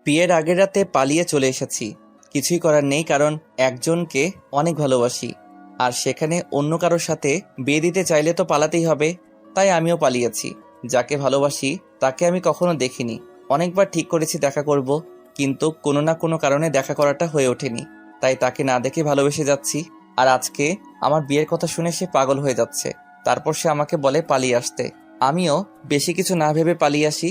বিয়ের আগের রাতে পালিয়ে চলে এসেছি। কিছুই করার নেই, কারণ একজনকে অনেক ভালোবাসি, আর সেখানে অন্য কারোর সাথে বিয়ে দিতে চাইলে তো পালাতেই হবে। তাই আমিও পালিয়েছি। যাকে ভালোবাসি তাকে আমি কখনো দেখিনি। অনেকবার ঠিক করেছি দেখা করব, কিন্তু কোনো না কোনো কারণে দেখা করাটা হয়ে ওঠেনি। তাই তাকে না দেখে ভালোবেসে যাচ্ছি। আর আজকে আমার বিয়ের কথা শুনে সে পাগল হয়ে যাচ্ছে। তারপর সে আমাকে বলে পালিয়ে আসতে। আমিও বেশি কিছু না ভেবে পালিয়ে আসি।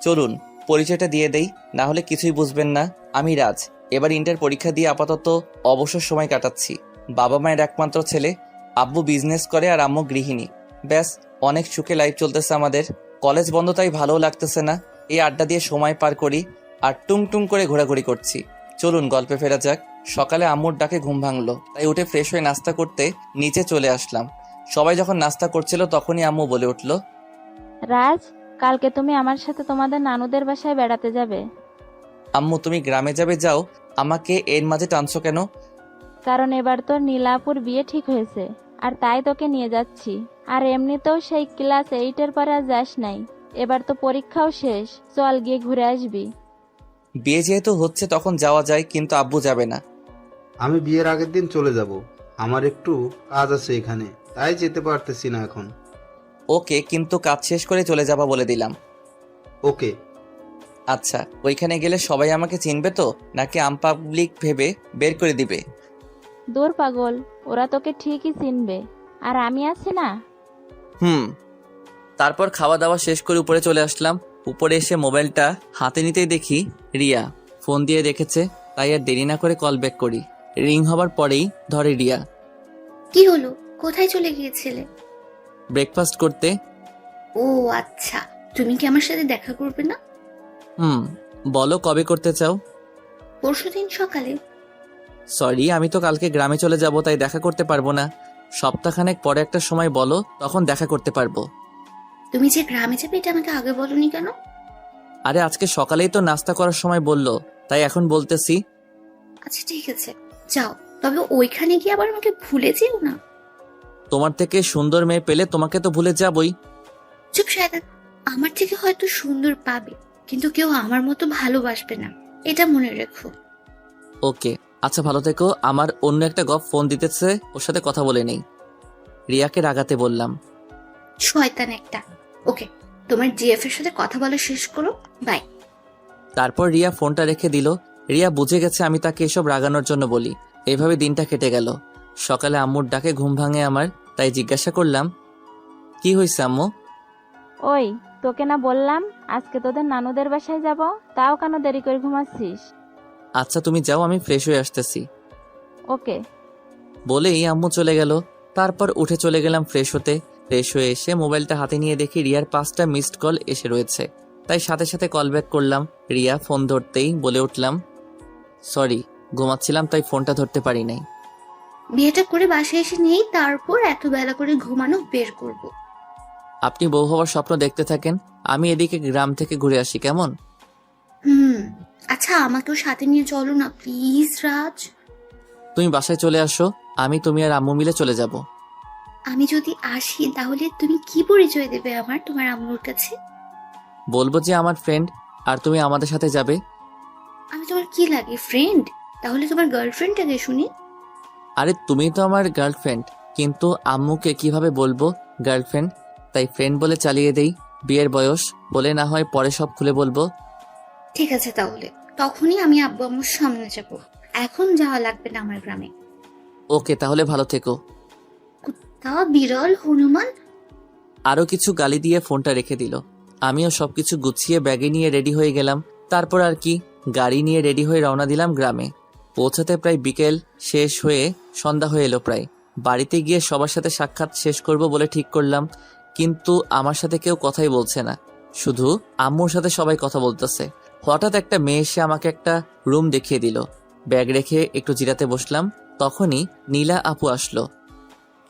চলুন পরিচয়টা দিয়ে দেই, না হলে কিছুই বুঝবেন না। আমি রাজ। এবার ইন্টার পরীক্ষা দিয়ে আপাতত অবসর সময় কাটাচ্ছি। বাবা মায়ের একমাত্র ছেলে। আব্বু বিজনেস করে আর আম্মু গৃহিণী। ব্যাস, অনেক সুখে লাইফ চলতেছে আমাদের। কলেজ বন্ধ, তাই ভালোও লাগতেছে না। এই আড্ডা দিয়ে সময় পার করি আর টুং টুং করে ঘোরাঘুরি করছি। চলুন গল্পে ফেরা যাক। সকালে আম্মুর ডাকে ঘুম ভাঙলো, তাই উঠে ফ্রেশ হয়ে নাস্তা করতে নিচে চলে আসলাম। সবাই যখন নাস্তা করছিল তখনই আম্মু বলে উঠল, রাজ, কালকে তুমি আমার সাথে তোমাদের নানুদের বাসায় বেড়াতে যাবে। আম্মু তুমি গ্রামে যাবে, যাও, আমাকে এর মাঝে টানছো কেন? কারণ এবার তোর নীলাপুর বিয়ে ঠিক হয়েছে, আর তাই তোকে নিয়ে যাচ্ছি। আর এমনিতেও সেই ক্লাস 8-এর পরে আর যাস নাই। এবার তো পরীক্ষাও শেষ, চল গিয়ে ঘুরে আসবি। বিয়ে যেহেতু হচ্ছে তখন যাওয়া যায়, কিন্তু আব্বু যাবে না। আমি বিয়ের আগের দিন চলে যাব। আমার একটু কাজ আছে এখানে, তাই যেতে পারতেছি না এখন। ওকে, কিন্তু কাজ শেষ করে চলে যাবা বলে দিলাম। ওকে। আচ্ছা, ওইখানে গেলে সবাই আমাকে চিনবে তো, নাকি আনপাবলিক ভেবে বের করে দিবে? দূর পাগল, ওরা তোকে ঠিকই চিনবে, আর আমি আছি না। হুম। তারপর খাওয়া দাওয়া শেষ করে উপরে চলে আসলাম। উপরে এসে মোবাইলটা হাতে নিতেই দেখি রিয়া ফোন দিয়ে রেখেছে। তাই আর দেরি না করে কল ব্যাক করি। রিং হবার পরেই ধরে রিয়া। কি হলো? কোথায় চলে গিয়েছিলে? ব্রেকফাস্ট করতে। ও আচ্ছা, তুমি কি আমার সাথে দেখা করবে না? হুম, বলো কবে করতে চাও? পরশুদিন সকালে। সরি, আমি তো কালকে গ্রামে চলে যাব, তাই দেখা করতে পারবো না। সপ্তাহখানেক পরে একটা সময় বলো, তখন দেখা করতে পারবো। তুমি যে গ্রামে যাবে এটা আমাকে আগে বলনি কেন? আরে আজকে সকালেই তো নাস্তা করার সময় বললো, তাই এখন বলতেছি। আচ্ছা ঠিক আছে, যাও। তবে ওইখানে গিয়ে আবার আমাকে ভুলে যেও না। তোমার থেকে সুন্দর মেয়ে পেলে তোমাকে তো ভুলে যাবই। চুপ শায়দান, আমার থেকে হয়তো সুন্দর পাবে, কিন্তু কেউ আমার মতো ভালোবাসবে না, এটা মনে রেখো। ওকে, আচ্ছা ভালো থেকো। আমার অন্য একটা গপ ফোন দিতেছে, ওর সাথে কথা বলে নেই। রিয়াকে রাগাতে বললাম। শয়তান একটা। ওকে, তোমার জিএফ এর সাথে কথা বলা শেষ করো, বাই। তারপর রিয়া ফোনটা রেখে দিল। রিয়া বুঝে গেছে আমি তাকে এসব রাগানোর জন্য বলি। এভাবে দিনটা কেটে গেল। সকালে আম্মুর ডাকে ঘুম ভাঙে আমার, তাই জিজ্ঞাসা করলাম, কি হয়েছে আম্মু? ওই, তোকে না বললাম আজকে তোদের নানুদের বাসায় যাব, তাও কেন দেরি করে ঘুমাচ্ছিস? আচ্ছা তুমি যাও, আমি ফ্রেশ হয়ে আসতেছি। ওকে। বলেই আম্মু চলে গেল। তারপর উঠে চলে গেলাম ফ্রেশ হতে। ফ্রেশ হয়ে এসে মোবাইলটা হাতে নিয়ে দেখি রিয়ার 5টা মিসড কল এসে রয়েছে। তাই সাথে সাথে কল ব্যাক করলাম। রিয়া ফোন ধরতেই বলে উঠলাম, সরি, ঘুমাচ্ছিলাম তাই ফোনটা ধরতে পারি নাই। বিয়েটা করে বাসায় এসে নেই, তারপর এত বেলা করে ঘুমানো বের করব। আপনি বউ হওয়ার স্বপ্ন দেখতে থাকেন, আমি এদিকে গ্রাম থেকে ঘুরে আসি, কেমন? আচ্ছা, আমাকেও সাথে নিয়ে চলো না প্লিজ রাজ। তুমি বাসায় চলে আসো, আমি তুমি আর আম্মু মিলে চলে যাব। আমি যদি আসি তাহলে তুমি কি পরিচয় দেবে আমার তোমার আম্মুর কাছে? বলবো যে আমার ফ্রেন্ড, আর তুমি আমাদের সাথে যাবে। আমি তোমার কি লাগে, ফ্রেন্ড? তাহলে তোমার গার্লফ্রেন্ডটাকে শুনি। আরে তুমি তো আমার গার্লফ্রেন্ড, কিন্তু আম্মুকে কিভাবে বলবো গার্লফ্রেন্ড? তাই ফ্রেন্ড বলে চালিয়ে দেই। বিয়ের বয়স বলে না হয় পরে সব খুলে বলবো। ঠিক আছে, তাহলে তখনই আমি আব্বু আম্মুর সামনে যাব। এখন যাওয়া লাগবে না আমার গ্রামে। ওকে, তাহলে ভালো থেকো। কুত্তা, বিড়াল, হনুমান। আরো কিছু গালি দিয়ে ফোনটা রেখে দিল। আমিও সবকিছু গুছিয়ে ব্যাগে নিয়ে রেডি হয়ে গেলাম। তারপর আর কি, গাড়ি নিয়ে রেডি হয়ে রওনা দিলাম গ্রামে। পৌঁছাতে প্রায় বিকেল শেষ হয়ে সন্ধ্যা হয়ে এলো প্রায়। বাড়িতে গিয়ে সবার সাথে সাক্ষাৎ শেষ করব বলে ঠিক করলাম, কিন্তু আমার সাথে কেউ কথাই বলছে না। শুধু আম্মুর সাথে সবাই কথা বলতেছে। হঠাৎ একটা মেয়ে এসে আমাকে একটা রুম দেখিয়ে দিল। ব্যাগ রেখে একটু জিরাতে বসলাম। তখনই নীলা আপু আসলো।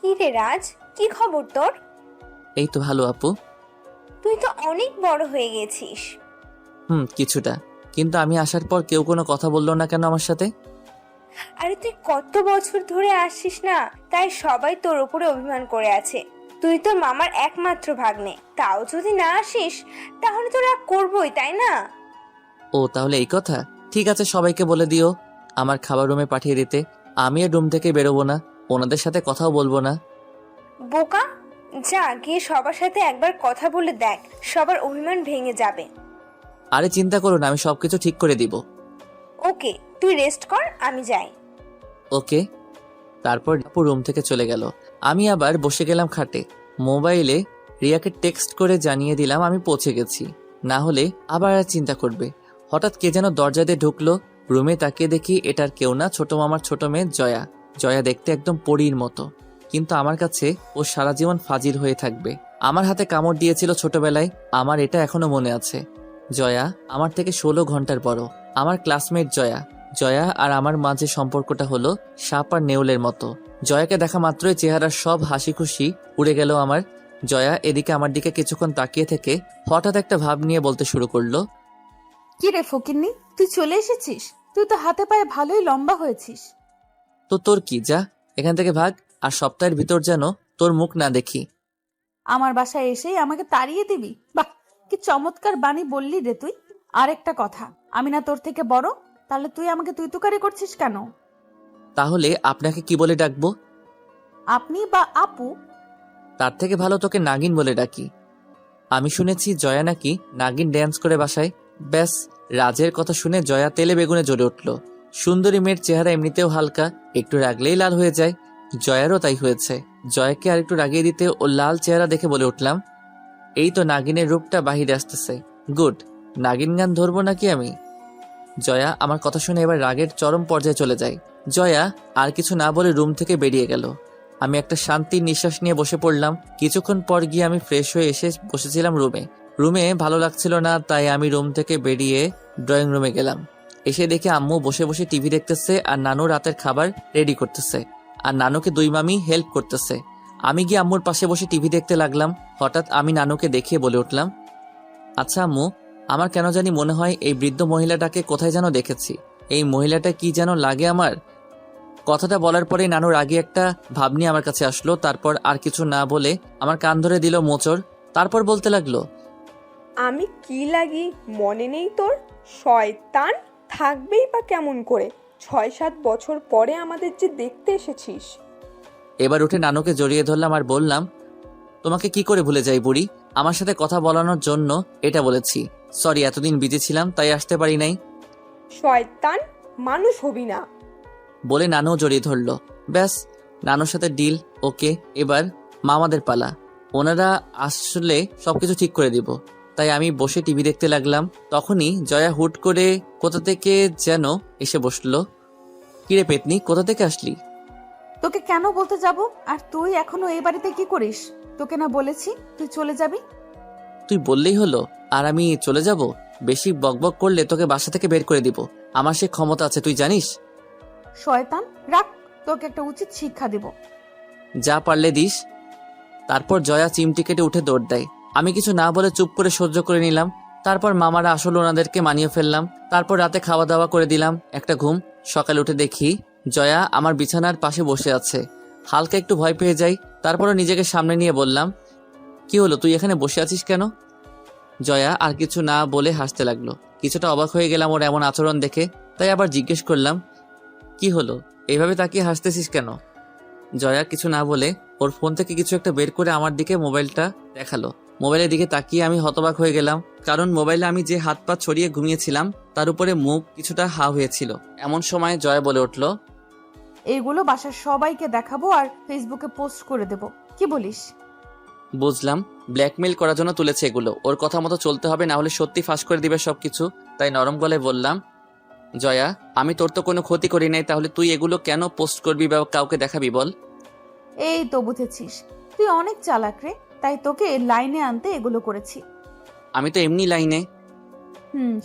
কি রে রাজ, কি খবর তোর? এই তো ভালো আপু। তুই তো অনেক বড় হয়ে গেছিস। কিছুটা। কিন্তু আমি আসার পর কেউ কোনো কথা বললো না কেন আমার সাথে? আরে তুই কত বছর ধরে আসিস না, তাই সবাই তোর উপরে অভিমান করে আছে। তুই তোর মামার একমাত্র ভাগ্নে, তাও যদি না আসিস তাহলে তো রাগ করবই, তাই না? ও তাহলে এই কথা, ঠিক আছে, সবাইকে বলে দিও আমার খাবার রুমে পাঠিয়ে দিতে। আমি আর রুম থেকে বেরোবো না, ওনাদের সাথে কথাও বলবো না। বোকা, যা গিয়ে সবার সাথে একবার কথা বলে দেখ, সবার অভিমান ভেঙে যাবে। আরে চিন্তা করো না, আমি সবকিছু ঠিক করে দিব। ওকে, তুই রেস্ট কর, আমি যাই। ওকে। তারপর আপু রুম থেকে চলে গেল। আমি আবার বসে গেলাম খাটে। মোবাইলে রিয়াকে টেক্সট করে জানিয়ে দিলাম আমি পৌঁছে গেছি, না হলে আবার আর চিন্তা করবে। হঠাৎ কে যেন দরজা দিয়ে ঢুকলো। রুমে তাকিয়ে দেখি এটার কেউ না, ছোট মামার ছোট মেয়ে জয়া। জয়া দেখতে একদম পরীর মতো, কিন্তু আমার কাছে ও সারা জীবন ফাজিল হয়ে থাকবে। আমার হাতে কামড় দিয়েছিল ছোটবেলায়, আমার এটা এখনো মনে আছে। জয়া আমার থেকে 16 ঘন্টার বড়, আমার ক্লাসমেট জয়া। জয়া আর আমার মাঝে সম্পর্কটা হলো সাপ আর নেউলের মতো। জয়াকে দেখা মাত্রই চেহারার সব হাসি খুশি উড়ে গেল আমার। জয়া এদিকে আমার দিকে কিছুক্ষণ তাকিয়ে থেকে হঠাৎ একটা ভাব নিয়ে বলতে শুরু করলো, কি রে ফকিন্নি, তুই চলে এসেছিস? তুই তো হাতে পায়ে ভালোই লম্বা হয়েছিস। তো তোর কি, যা এখান থেকে ভাগ, আর সপ্তাহের ভিতর যেন তোর মুখ না দেখি। আমার বাসায় এসেই আমাকে তাড়িয়ে দিবি? বাহ, কি চমৎকার বাণী বললি রে তুই। আর একটা কথা, আমি না তোর থেকে বড়? তাহলে তুই আমাকে তুই তুকারি করছিস কেন? তাহলে আপনাকে কি বলে ডাকবো? আপনি বা আপু? তার থেকে ভালো তোকে নাগিন বলে ডাকি। আমি শুনেছি জয়া নাকি নাগিন ড্যান্স করে বাসায়। ব্যাস, রাজের কথা শুনে জয়া তেলে বেগুনে জ্বলে উঠল। সুন্দরী মেয়ের চেহারা এমনিতেও হালকা, একটু রাগলেই লাল হয়ে যায়। জয়ারও তাই হয়েছে। জয়াকে আর একটু রাগিয়ে দিতে ও লাল চেহারা দেখে বলে উঠলাম, এই তো নাগিনের রূপটা বাহিরে আসতেছে। গুড, নাগিন গান ধরবো নাকি আমি? জয়া আমার কথা শুনে এবার রাগের চরম পর্যায়ে চলে যায়। জয়া আর কিছু না বলে রুম থেকে বেরিয়ে গেল। আমি একটা শান্তির নিঃশ্বাস নিয়ে বসে পড়লাম। কিছুক্ষণ পর গিয়ে আমি ফ্রেশ হয়ে এসে বসেছিলাম রুমে ভালো লাগছিল না, তাই আমি রুম থেকে বেরিয়ে ড্রয়িং রুমে গেলাম। এসে দেখি আম্মু বসে বসে টিভি দেখতেছে আর নানু রাতের খাবার রেডি করতেছে, আর নানুকে দুই মামি হেল্প করতেছে। আমি গিয়ে আম্মুর পাশে বসে টিভি দেখতে লাগলাম। হঠাৎ আমি নানুকে দেখিয়ে বলে উঠলাম, আচ্ছা আম্মু, আমার কেন জানি মনে হয় এই বৃদ্ধ মহিলাটাকে কোথায় যেন দেখেছি। এই মহিলাটা কি যেন লাগে আমার। কথাটা বলার পরে নানুর আগে একটা ভাবনি আমার কাছে আসলো। তারপর আর কিছু না বলে আমার কান ধরে দিল মোচড়। তারপর বলতে লাগলো, আমি কি লাগি মনে নেই তোর? শয়তান, থাকবেই বা কেমন করে? 6-7 বছর পরে আমাদের যে দেখতে এসেছিস। এবার উঠে নানুকে জড়িয়ে ধরলাম আর বললাম, তোমাকে কি করে ভুলে যাই বুড়ি? আমার সাথে কথা বলানোর জন্য এটা বলেছি। সরি, এতদিন বিজি ছিলাম তাই আসতে পারি নাই। শয়তান, মানুষ হবি না। বলে নানু জড়িয়ে ধরলো। ব্যাস, নানুর সাথে ডিল ওকে। এবার মামাদের পালা, ওনারা আসলে সবকিছু ঠিক করে দিব। তাই আমি বসে টিভি দেখতে লাগলাম। তখনই জয়া হুট করে কোথা থেকে যেন এসে বসলো। কিরে পেতনি, কোথা থেকে আসলি? তোকে কেন বলতে যাব? আর তুই এখনো এই বাড়িতে কি করিস? তোকে না বলেছি তুই চলে যাবি? তুই বললেই হলো আর আমি চলে যাব? বেশি বকবক করলে তোকে বাসা থেকে বের করে দিব। আমার সে ক্ষমতা আছে, তুই জানিস। শয়তান, রাখ, তোকে একটা উচিত শিক্ষা দেব। যা পারলে দিস। তারপর জয়া চিমটি কেটে উঠে দৌড় দেয়। আমি কিছু না বলে চুপ করে সহ্য করে নিলাম। তারপর মামারা আসলে ওনাদেরকে মানিয়ে ফেললাম। তারপর রাতে খাওয়া দাওয়া করে দিলাম, একটা ঘুম। সকালে উঠে দেখি জয়া আমার বিছানার পাশে বসে আছে। হালকা একটু ভয় পেয়ে যাই। তারপরও নিজেকে সামনে নিয়ে বললাম, কি হলো, তুই এখানে বসে আছিস কেন? জয়া আর কিছু না বলে হাসতে লাগলো। কিছুটা অবাক হয়ে গেলাম ওর এমন আচরণ দেখে, তাই আবার জিজ্ঞেস করলাম, কি হলো, এইভাবে তাকিয়ে হাসতেছিস কেন? জয়া কিছু না বলে ওর ফোন থেকে কিছু একটা বের করে আমার দিকে মোবাইলটা দেখালো। মোবাইলের দিকে তাকিয়ে আমি হতবাক হয়ে গেলাম, কারণ মোবাইলে আমি যে হাত পা ছড়িয়ে ঘুমিয়েছিলাম তার উপরে মুখ কিছুটা হা হয়েছিল। এমন সময় জয়া বলে উঠল, এইগুলো বাসার সবাইকে দেখাবো আর ফেসবুকে পোস্ট করে দেব, কি বলিস? বুঝলাম, ব্ল্যাকমেইল করার জন্য তুলেছে এগুলো। ওর কথা মতো চলতে হবে, না হলে সত্যি ফাঁস করে দিবে সবকিছু। তাই নরম গলায় বললাম, জয়া, আমি তোর তো কোনো ক্ষতি করি নাই, তাহলে তুই এগুলো কেন পোস্ট করবি বা কাউকে দেখাবি বল? এই তো বুঝেছিস, তুই অনেক চালাক রে, তাই তোকে লাইনে আনতে এগুলো করেছি। আমি তো এমনি লাইনে।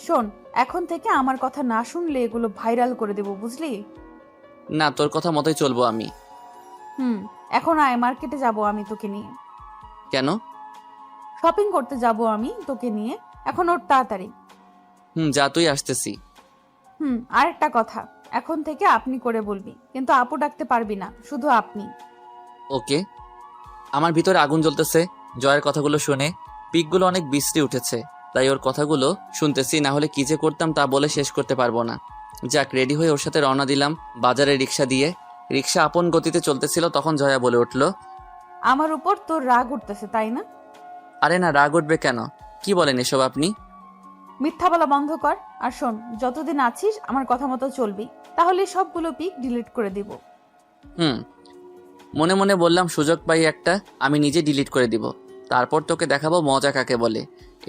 শোন, এখন থেকে আমার কথা না শুনলে এগুলো ভাইরাল করে দেব, বুঝলি? না, তোর কথা মতোই চলবো আমি। এখন আয়, মার্কেটে যাব আমি তোকে নিয়ে। কেন? শপিং করতে যাব আমি তোকে নিয়ে, এখন ওর তাড়াতাড়ি। যা, তুই আসতেছি। আরেকটা কথা, এখন থেকে আপনি করে বলবি, কিন্তু আপু ডাকতে পারবি না, শুধু আপনি। ওকে। আমার ভিতরে আগুন জ্বলতেছে জয়ের কথাগুলো শুনে। পিকগুলো অনেক বিশ্রী উঠেছে। তাই ওর কথাগুলো শুনতেছি, না হলে কি যে করতাম তা বলে শেষ করতে পারবো না। যাক, রেডি হয়ে ওর সাথে রওনা দিলাম বাজারে রিক্সা দিয়ে। রিক্সা আপন গতিতে চলতেছিল, তখন জয়া বলে উঠল, আমার উপর তোর রাগ উঠতেছে তাই না? আরে না, রাগ উঠবে কেন? কি বলেন এসব আপনি? মিথ্যা বলা বন্ধ কর। আর শোন, যতদিন আছিস আমার কথা মতো চলবি, তাহলে সবগুলো পিক ডিলিট করে দিব। মনে মনে বললাম, সুযোগ পাই একটা, আমি নিজে ডিলিট করে দিব, তারপর তোকে দেখাবো মজা কাকে বলে।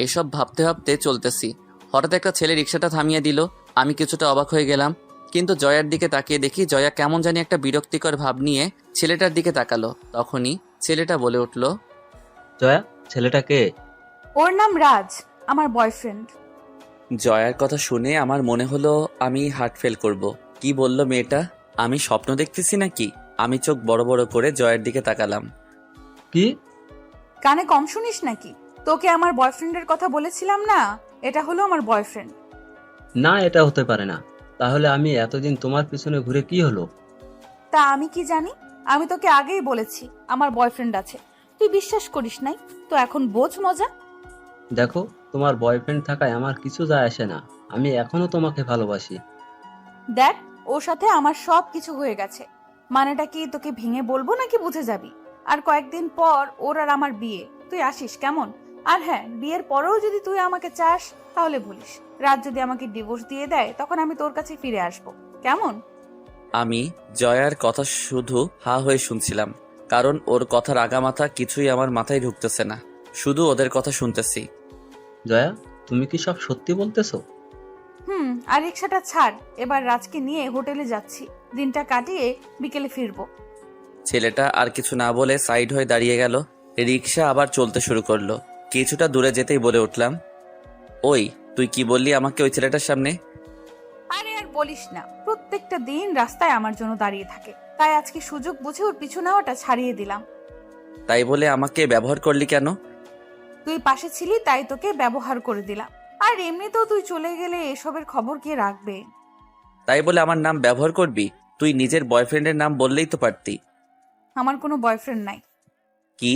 এসব ভাবতে ভাবতে চলতেছি, হঠাৎ একটা ছেলে রিক্সাটা থামিয়ে দিল। আমি কিছুটা অবাক হয়ে গেলাম, কিন্তু জয়ার দিকে তাকিয়ে দেখি জয়া কেমন জানি একটা বিরক্তিকর ভাব নিয়ে ছেলেটার দিকে তাকালো। তখনই ছেলেটা বলে উঠল, জয়া, ছেলেটা কে? ওর নাম রাজ, আমার বয়ফ্রেন্ড। জয়ার কথা শুনে আমার মনে হলো আমি হার্ট ফেল করব। কি বলল মেয়েটা? আমি স্বপ্ন দেখতেছি নাকি? আমি চোখ বড় বড় করে জয়ার দিকে তাকালাম। কি? কানে কম শুনিস নাকি? তোকে আমার বয়ফ্রেন্ডের কথা বলেছিলাম না, এটা হলো আমার বয়ফ্রেন্ড। না, এটা হতে পারে না। তাহলে আমি এতদিন তোমার পিছনে ঘুরে কি হলো? তা আমি কি জানি? আমি তোকে আগেই বলেছি আমার বয়ফ্রেন্ড আছে, তুই বিশ্বাস করিস নাই, তো এখন বোঝ মজা। দেখো, তোমার বয়ফ্রেন্ড থাকায় আমার কিছু যায় আসে না। আমি এখনো তোমাকে ভালোবাসি। দেখ, ওর সাথে আমার সব কিছু হয়ে গেছে। মানেটা কি তোকে ভেঙে বলবো নাকি বুঝে যাবি? আর কয়েকদিন পর ওর আর আমার বিয়ে, তুই আসিস কেমন? আর হ্যাঁ, বিয়ের পরেও যদি তুই আমাকে চাস তাহলে বলিস। রাত যদি আমাকে ডিভোর্স দিয়ে দেয় তখন আমি তোর কাছে ফিরে আসবো, কেমন? আমি জয়ার কথা শুধু হা হয়ে শুনছিলাম, কারণ ওর কথার আগামাথা কিছুই আমার মাথায় ঢুকতেছে না, শুধু ওদের কথা শুনতেছি। জয়া, তুমি কি সব সত্যি বলতেছো? আর রিক্সাটা ছাড়, এবার রাজকে নিয়ে হোটেলে যাচ্ছি, দিনটা কাটিয়ে বিকেলে ফিরবো। ছেলেটা আর কিছু না বলে সাইড হয়ে দাঁড়িয়ে গেল। রিক্সা আবার চলতে শুরু করলো। কিছুটা দূরে যেতেই বলে উঠলাম, ওই তুই কি বললি আমাকে ওই ছেলেটার সামনে? আরে আর বলিস না, প্রত্যেকটা দিন রাস্তায় আমার জন্য দাঁড়িয়ে থাকে, তাই আজকে সুযোগ বুঝে ওর পিছু নেওয়াটা ছাড়িয়ে দিলাম। তাই বলে আমাকে ব্যবহার করলি কেন? তুই পাশে ছিলি তাই তোকে ব্যবহার করে দিলাম, আর এমনিতেও তুই চলে গেলে এসবের খবর কে রাখবে? তাই বলে আমার নাম ব্যবহার করবি? তুই নিজের বয়ফ্রেন্ডের নাম বললেই তো পারতি। আমার কোনো বয়ফ্রেন্ড নাই। কি?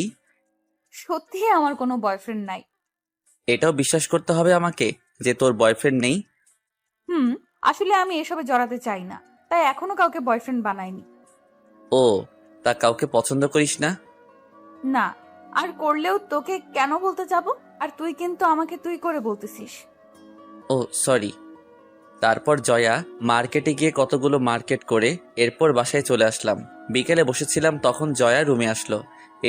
সত্যি আমার কোনো বয়ফ্রেন্ড নাই। এটাও বিশ্বাস করতে হবে আমাকে যে তোর বয়ফ্রেন্ড নেই? আসলে আমি এসবে জড়াতে চাই না, তাই এখনো কাউকে বয়ফ্রেন্ড বানাইনি। ও, তা কাউকে পছন্দ করিস না? না, আর করলেও তোকে কেন বলতে যাব? আর তুই কিন্তু আমাকে তুই করে বলতেছিস। ও সরি। তারপর জয়া মার্কেটে গিয়ে কতগুলো মার্কেট করে এরপর বাসায় চলে আসলাম। বিকেলে বসেছিলাম, তখন জয়া রুমে আসলো,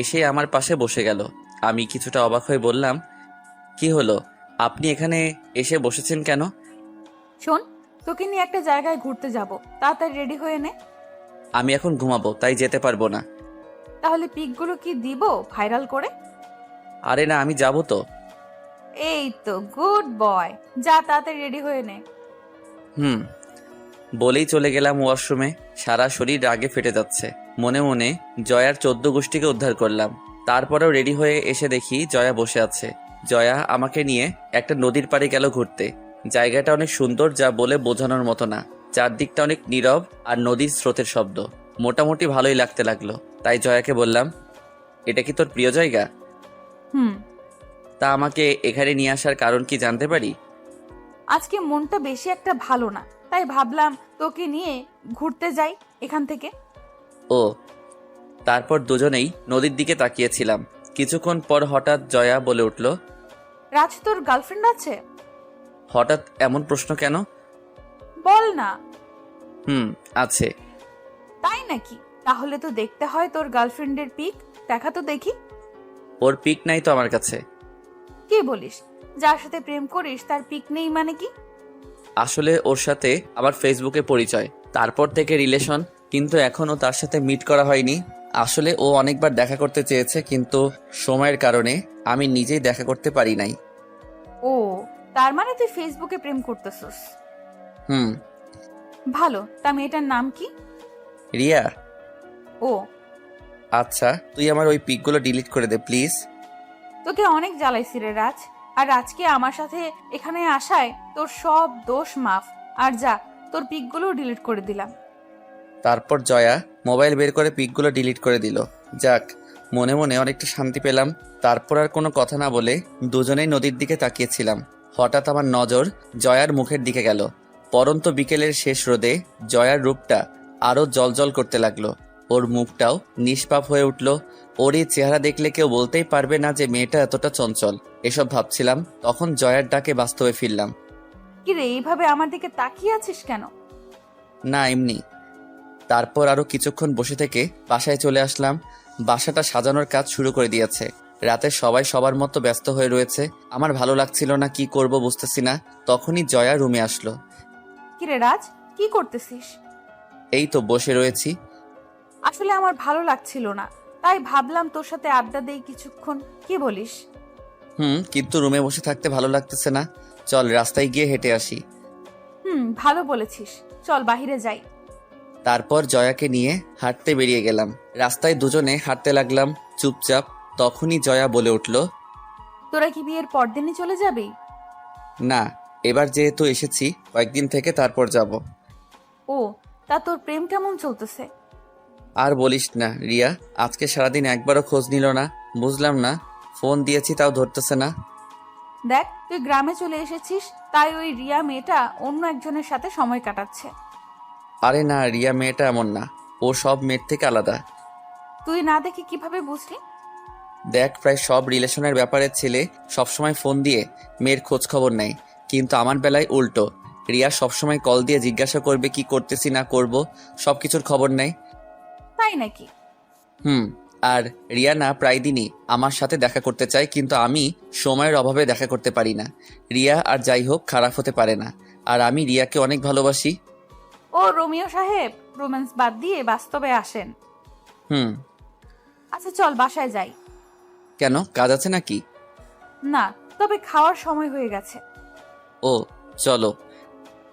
এসে আমার পাশে বসে গেল। আমি কিছুটা অবাক হয়ে বললাম, কি হলো, আপনি এখানে এসে বসেছেন কেন? শোন, তোকে নিয়ে একটা জায়গায় ঘুরতে যাব, তাড়াতাড়ি রেডি হয়ে নে। আমি এখন ঘুমাবো, তাই যেতে পারবো না। তাহলে পিকগুলো কি দিব ভাইরাল করে? আরে না, আমি যাবো তো। এই তো গুড বয়, যা তাড়াতাড়ি রেডি হয়ে নে। বলেই চলে গেলাম ওয়াশরুমে। সারা শরীর রাগে ফেটে যাচ্ছে। মনে মনে জয়ার 14 গোষ্ঠীকে উদ্ধার করলাম। তারপরেও রেডি হয়ে এসে দেখি জয়া বসে আছে। জয়া আমাকে নিয়ে একটা নদীর পাড়ে গেল ঘুরতে। জায়গাটা অনেক সুন্দর, যা বলে বোঝানোর মতো না। চারদিকটা অনেক নীরব আর নদীর স্রোতের শব্দ। মোটামুটি ভালোই লাগতে লাগলো। তাই জয়াকে বললাম, এটা কি তোর প্রিয় জায়গা? তা আমাকে এখানে নিয়ে আসার কারণ কি জানতে পারি? আজকে মনটা বেশি একটা ভালো না, তাই ভাবলাম তোকে নিয়ে ঘুরতে যাই এখান থেকে। ও, তারপর দুজনেই নদীর দিকে তাকিয়েছিলাম। কিছুক্ষণ পর হঠাৎ জয়া বলে উঠল, রাজ, তোর গার্লফ্রেন্ড আছে? হঠাৎ এমন প্রশ্ন কেন? বল না। আছে। তাই নাকি? তাহলে তো দেখতে হয় তোর গার্লফ্রেন্ডের পিক, দেখা তো দেখি। ওর পিক নাই তো আমার কাছে। কি বলিস? যার সাথে প্রেম করিস তার পিক নেই মানে কি? আসলে ওর সাথে আমার ফেসবুকে পরিচয়, তারপর থেকে রিলেশন, কিন্তু এখনো তার সাথে মিট করা হয়নি। আসলে ও অনেকবার দেখা করতে চেয়েছে, কিন্তু সময়ের কারণে আমি নিজেই দেখা করতে পারি নাই। ও, তার মানে তুই ফেসবুকে প্রেম করতেছস? ভালো। তা মেয়েটার নাম কি? রিয়া। ও আচ্ছা, তুই আমার ওই পিকগুলো ডিলিট করে দে প্লিজ। তোকে অনেক জ্বালাইছি রে রাজ, আর আজকে আমার সাথে এখানে আসায় তোর সব দোষ মাফ। আর যা, তোর পিকগুলো ডিলিট করে দিলাম। তারপর জয়া মোবাইল বের করে পিকগুলো ডিলিট করে দিল। যাক, মনে মনে অনেকটা শান্তি পেলাম। তারপর আর কোনো কথা না বলে দুজনেই নদীর দিকে তাকিয়েছিলাম। হঠাৎ আমার নজর জয়ার মুখের দিকে গেল। পরন্ত বিকেলের শেষ রোদে জয়ার রূপটা আরো জ্বলজ্বল করতে লাগলো। ওর মুখটাও নিষ্পাপ হয়ে উঠল। ওর এই চেহারা দেখলে কেউ বলতেই পারবে না যে মেয়েটা এতটা চঞ্চল। এসব ভাবছিলাম, তখন জয়ার ডাকে বাস্তবে ফিরলাম। কিরে, এইভাবে আমার দিকে তাকিয়ে আছিস কেন? না, এমনি। তারপর আরো কিছুক্ষণ বসে থেকে বাসায় চলে আসলাম। বাসাটা সাজানোর কাজ শুরু করে দিয়েছে। রাতে সবাই সবার মতো ব্যস্ত হয়ে রয়েছে। আমার ভালো লাগছিল না, কি করব বুঝতেছি না। তখনই জয়া রুমে আসলো। কিরে রাজ, কি করতেছিস? এই তো বসে রয়েছি। আসলে আমার ভালো লাগছিল না, তাই ভাবলাম তোর সাথে আড্ডা দেই কিছুক্ষণ। কি বলিস? কিন্তু রুমে বসে থাকতে ভালো লাগতেছে না। চল রাস্তায় গিয়ে হেঁটে আসি। ভালো বলেছিস, চল বাহিরে যাই। তারপর জয়াকে নিয়ে হাঁটতে বেরিয়ে গেলাম। রাস্তায় দুজনে হাঁটতে লাগলাম চুপচাপ। তখনই জয়া বলে উঠল, তোরা কি বিয়ের পরদিনই চলে যাবি? না, এবার যেহেতু এসেছি কয়েকদিন থেকে তারপর যাব। ও, তা তোর প্রেম কেমন চলতেছে? আর বলিস না রিয়া, আজকে সারাদিন একবারও খোঁজ নিল না। বুঝলাম না, ফোন দিয়েছি তাও ধরতেছে না। দেখ, তুই গ্রামে চলে এসেছিস, তাই ওই রিয়া মেয়েটা অন্য একজনের সাথে সময় কাটাচ্ছে। আরে না, রিয়া মেয়েটা এমন না। ও সব মেয়ের থেকে আলাদা। তুই না দেখে কিভাবে বুঝলি? দেখ, প্রায় সব রিলেশনের ব্যাপারে ছেলে সবসময় ফোন দিয়ে মেয়ের খোঁজ খবর নেয়, কিন্তু আমার বেলায় উল্টো। রিয়া সবসময় কল দিয়ে জিজ্ঞাসা করবে কি করতেছি না করব, সবকিছুর খবর নেয়। তাই নাকি? আর রিয়া না প্রায় দিনই আমার সাথে দেখা করতে চায়, কিন্তু আমি সময়ের অভাবে দেখা করতে পারি না। রিয়া আর যাই হোক খারাপ হতে পারে না, আর আমি রিয়াকে অনেক ভালোবাসি। ও রোমিও সাহেব, রোম্যান্স বাদ দিয়ে বাস্তবে আসেন। আচ্ছা চল বাসায় যাই। কেন, কাজ আছে নাকি? না, তবে খাওয়ার সময় হয়ে গেছে। ও, চলো।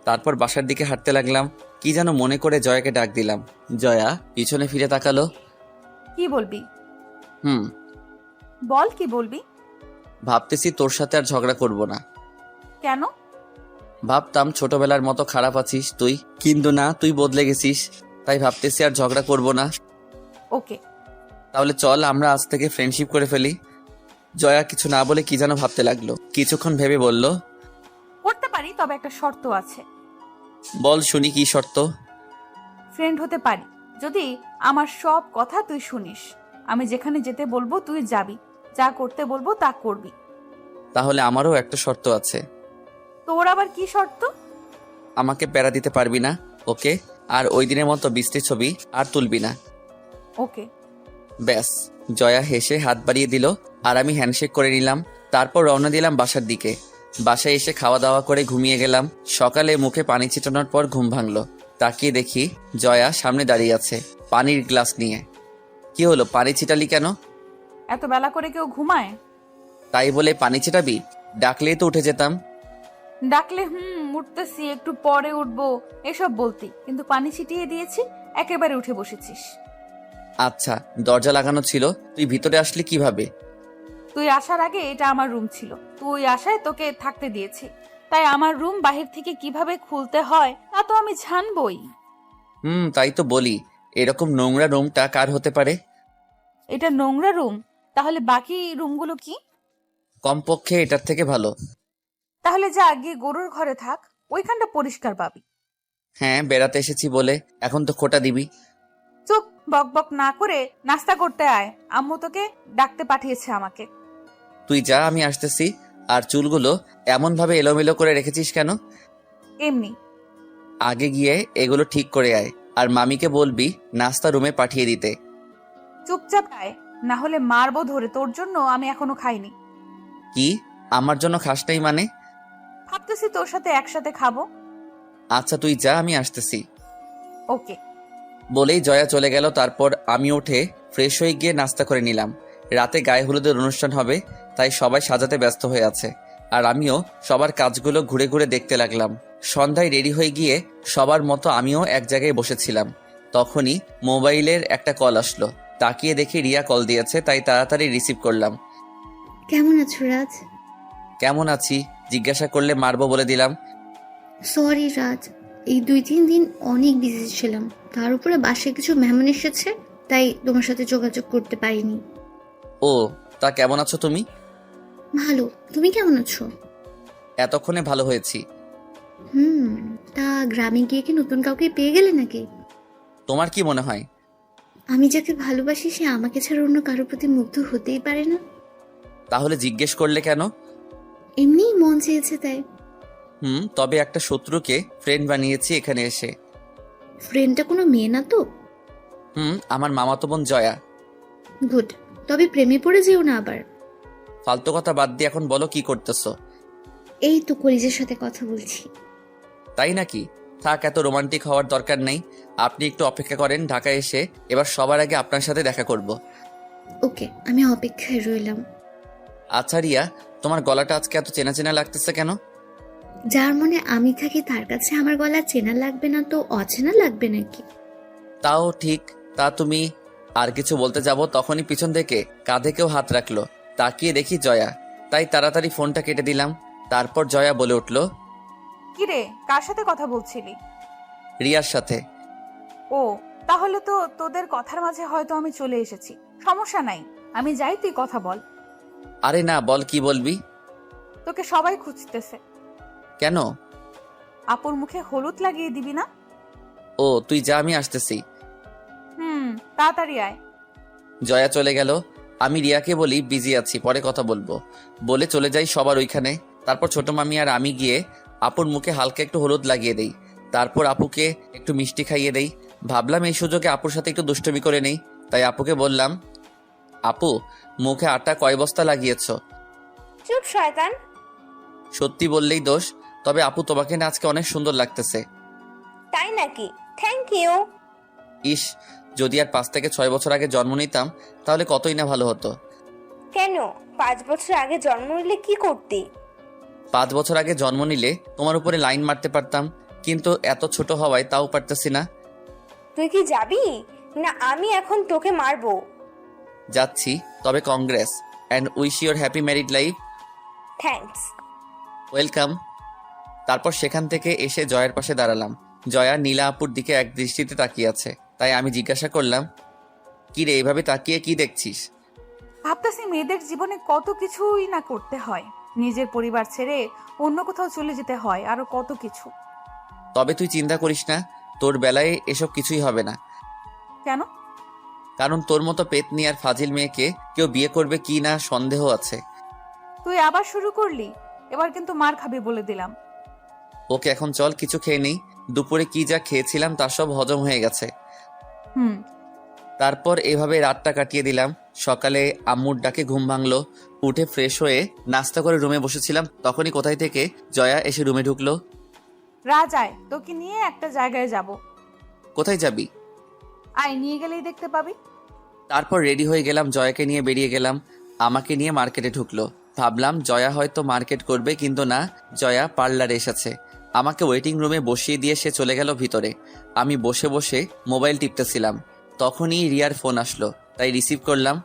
তারপর বাসার দিকে হাঁটতে লাগলাম। কি যেন মনে করে জয়াকে ডাক দিলাম। জয়া পিছনে ফিরে তাকালো। কি বলবি? হুম বল, কি বলবি? ভাবতেছি তোর সাথে আর ঝগড়া করব না। কেন? ভাবতাম ছোটবেলার মতো খারাপ আছিস তুই, কিন্তু না, তুই বদলে গেছিস। তাই ভাবতেছি আর ঝগড়া করব না। ওকে। তাহলে চল আমরা আজ থেকে ফ্রেন্ডশিপ করে ফেলি। জয়া কিছু না বলে কি যেন ভাবতে লাগলো। কিছুক্ষণ ভেবে বলল, করতে পারি, তবে একটা শর্ত আছে। বল শুনি, কি শর্ত? ফ্রেন্ড হতে পারি যদি আমার সব কথা তুই শুনিস। আমি যেখানে যেতে বলবো তুই যাবি, যা করতে বলবো তা করবি। তাহলে আমারও একটা শর্ত আছে। তোর আবার কি শর্ত? আমাকে প্যারা দিতে পারবি না, ওকে? আর ওই দিনের মতো বৃষ্টির ছবি আর তুলবি না। ওকে। ব্যাস। জয়া হেসে হাত বাড়িয়ে দিল, আর আমি হ্যান্ডশেক করে নিলাম। তারপর রওনা দিলাম বাসার দিকে। বাসায় এসে খাওয়া দাওয়া করে ঘুমিয়ে গেলাম। সকালে মুখে পানি ছিটানোর পর ঘুম ভাঙলো। তাকিয়ে দেখি জয়া সামনে দাঁড়িয়ে আছে পানির গ্লাস নিয়ে। কি হলো, পানি ছিটালি কেন? এত বেলা করে কেউ ঘুমায়? তাই বলে পানি ছিটাবি? ডাকলেই তো উঠে যেতাম। ডাকলে উঠতেছি, একটু পরে উঠবো এসব বলতি, কিন্তু পানি ছিটিয়ে দিয়েছি, একেবারে উঠে বসেছিস। আচ্ছা, দরজা লাগানো ছিল, তুই ভিতরে আসলি কিভাবে? তুই আসার আগে এটা আমার রুম ছিল, তুই আসায় তোকে থাকতে দিয়েছি, তাই আমার রুম বাহির থেকে কিভাবে খুলতে হয় তা তো আমি জানবই। তাই তো বলি, এরকম নোংরা রুমটা কার হতে পারে? এটা নোংরা রুম? তাহলে বাকি রুমগুলো কি? কমপক্ষে এটার থেকে ভালো। তাহলে যা গিয়ে গরুর ঘরে থাক, ওইখানটা পরিষ্কার পাবি। হ্যাঁ, বেড়াতে এসেছি বলে এখন তো খোটা দিবি। চুপ, বক বক না করে নাস্তা করতে আয়, আম্মু তোকে ডাকতে পাঠিয়েছে আমাকে। তুই যা, আমি আসতেছি। আর চুলগুলো এমন ভাবে এলোমেলো করে রেখেছিস কেন? এমনি। আগে গিয়ে এগুলো ঠিক করে আয়, আর মামিকে বলবি নাস্তা রুমে পাঠিয়ে দিতে। চুপচাপ আয়, না হলে মারবো ধরে। তোর জন্য আমি এখনো খাইনি। কি, আমার জন্য খাস নাই মানে? ভাবতেছি তোর সাথে একসাথে খাবো। আচ্ছা তুই যা, আমি আসতেছি। ওকে। বলেই জয়া চলে গেল। তারপর আমি উঠে ফ্রেশ হয়ে গিয়ে নাস্তা করে নিলাম। রাতে গায়ে হলুদের অনুষ্ঠান হবে, তাই সবাই সাজাতে ব্যস্ত হয়ে আছে, আর আমিও সবার কাজগুলো ঘুরে ঘুরে দেখতে লাগলাম। সন্ধ্যায় রেডি হয়ে গিয়ে সবার মতো আমিও এক জায়গায় বসেছিলাম। তখনই মোবাইলের একটা কল আসলো। তাকিয়ে দেখি রিয়া কল দিয়েছে, তাই তাড়াতাড়ি রিসিভ করলাম। কেমন আছো রাজ? কেমন আছি জিজ্ঞাসা করলে মারবো বলে দিলাম। সরি রাজ, এই 2-3 দিন অনেক বিজি ছিলাম, তার উপরে বাসায় কিছু মেহমান এসেছে, তাই তোমার সাথে যোগাযোগ করতে পারিনি। ও, তা কেমন আছো তুমি? ভালো, তুমি কেমন আছো? এতক্ষণে ভালো হয়েছি। হুম। তা গ্রামে গিয়ে কি নতুন কাউকে পেয়ে গেলে নাকি? তোমার কি মনে হয়? আমি যাকে ভালোবাসি সে আমাকে ছাড়া অন্য কারোর প্রতি মুগ্ধ হতেই পারে না। তাহলে জিজ্ঞেস করলে কেন? এমনিই মন চেয়েছে তাই। তবে একটা শত্রুকে ফ্রেন্ড বানিয়েছি এখানে এসে। ফ্রেন্ডটা কোনো মেয়ে না তো? আমার মামাতো বোন জয়া। গুড। তবে প্রেমে পড়ে যেও না আবার। ফালতু কথা বাদ দিয়ে এখন বলো কি করতেছো? এই তো কলিজের সাথে কথা বলছি। তাই নাকি? থাক, এত রোমান্টিক হওয়ার দরকার নেই। আপনি একটু অপেক্ষা করেন, ঢাকায় এসে এবার সবার আগে আপনার সাথে দেখা করব। ওকে, আমি অপেক্ষায় রইলাম। আচ্ছা রিয়া, তোমার গলাটা আজকে এত চেনা চেনা লাগতেছে কেন? যার মনে আমি থাকি তার কাছে আমার গলা চেনা লাগবে না তো অচেনা লাগবে নাকি? তাও ঠিক। তা তুমি আর কিছু বলতে যাব তখনই পিছন থেকে কাঁধে কেউ হাত রাখলো। তাকিয়ে দেখি জয়া, তাই তাড়াতাড়ি ফোনটা কেটে দিলাম। তারপর জয়া বলে উঠল, কিরে, কার সাথে কথা বলছিলি? রিয়ার সাথে। ও, তাহলে তো তোদের কথার মাঝে হয়তো আমি চলে এসেছি। সমস্যা নাই, আমি যাই, তুই কথা বল। আরে না, বল, কি বলবি? তোকে সবাই খুঁজতেছে। কেন? আপুর মুখে হলুদ লাগিয়ে দিবি না? ও, তুই যা, আমি আসতেছি। তাড়াতাড়ি আয়। জয়া চলে গেল। আমি রিয়াকে বলি বিজি আছি, পরে কথা বলবো বলে চলে যাই সবার ওইখানে। তারপর ছোট মামি আর আমি গিয়ে আপুর মুখে হালকা একটু হলুদ লাগিয়ে দেই। তারপর আপুকে একটু মিষ্টি খাইয়ে দেই। ভাবলাম এই সুযোগে আপুর সাথে একটু দুষ্টুমি করে নেই। তাই আপুকে বললাম, আপু, মুখে আটা কয় বস্তা লাগিয়েছ? চুপ শয়তান। সত্যি বললেই দোষ। তবে আপু, তোমাকে না আজকে অনেক সুন্দর লাগতেছে। তাই নাকি? Thank you. ইস, যদি আর 5 থেকে 6 বছর আগে জন্ম নিতাম তাহলে কতই না ভালো হতো। কেন, 5 বছর আগে জন্ম নিলে কি করতি? 5 বছর আগে জন্ম নিলে তোমার উপরে লাইন মারতে পারতাম, কিন্তু এত ছোট হওয়ায় তাও পারতেছি না। তুই কি যাবি না আমি এখন তোকে মারবো? যাচ্ছি, তবে Congress and wish your happy married life. Thanks. Welcome. তারপর সেখান থেকে এসে জয়ার পাশে দাঁড়ালাম। জয়া নীলা আপুর দিকে এক দৃষ্টিতে তাকিয়ে আছে। তাই আমি জিজ্ঞাসা করলাম, কি রে, এইভাবে তাকিয়ে কি দেখছিস? ভাবতেছি মেয়েদের জীবনে কত কিছুই না করতে হয়, নিজের পরিবার ছেড়ে অন্য কোথাও চলে যেতে হয়, আরো কত কিছু। তবে তুই চিন্তা করিস না, তোর বেলায় এসব কিছুই হবে না। কেন? কারণ তোর মতো পেতনি আর ফাজিল মেয়েকে কেউ বিয়ে করবে কি না সন্দেহ আছে। তুই আবার শুরু করলি? এবার কিন্তু মার খাবি বলে দিলাম। ওকে, এখন চল কিছু খেয়ে নেই। দুপুরে কি যা খেয়েছিলাম তা সব হজম হয়ে গেছে। তারপর এভাবে রাতটা কাটিয়ে দিলাম। সকালে আম্মুর ডাকে ঘুম ভাঙলো। উঠে ফ্রেশ হয়ে নাস্তা করে রুমে বসেছিলাম, তখনই কোথায় থেকে জয়া এসে রুমে ঢুকলো। রাজ, আয়, তোকে নিয়ে একটা জায়গায় যাব। কোথায় যাবি? আয়, নিয়ে গেলেই দেখতে পাবি। তারপর রেডি হয়ে গেলাম, জয়াকে নিয়ে বেরিয়ে গেলাম। আমাকে নিয়ে মার্কেটে ঢুকলো। ভাবলাম জয়া হয়তো মার্কেট করবে, কিন্তু না, জয়া পার্লারে এসেছে। আমাকে ওয়েটিং রুমে বসিয়ে দিয়ে সে চলে গেল ভিতরে। আমি বসে বসে মোবাইল টিপতেছিলাম, তখনই রিয়ার ফোন আসলো, তাই রিসিভ করলাম।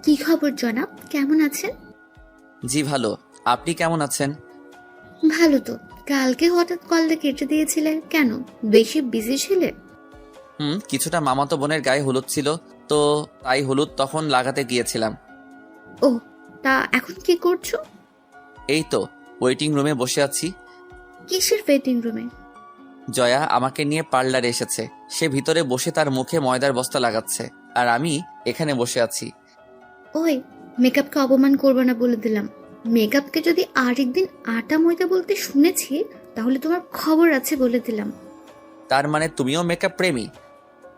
কি খবর জনাব, কেমন আছেন? জি ভালো, আপনি কেমন আছেন? ভালো তো। কালকে হঠাৎ কলটা কেটে দিয়েছিলে কেন? বেশি বিজি ছিলে? কিছুটা মামাতো বোনের গায়ে হলুদ ছিল, তো তাই হলুদ তখন লাগাতে গিয়েছিলাম। ও, তা এখন কি করছো? এই তো ওয়েটিং রুমে বসে আছি। কিসের ওয়েটিং রুমে? জয়া আমাকে নিয়ে পার্লারে এসেছে। সে ভিতরে বসে তার মুখে ময়দার বস্তা লাগাচ্ছে, আর আমি এখানে বসে আছি। ওই, মেকআপকে অপমান করবো না বলে দিলাম। মেকআপকে যদি আরেকদিন আটা ময়দা বলতে শুনেছি তাহলে তোমার খবর আছে বলে দিলাম। তার মানে তুমিও মেকআপ প্রেমী?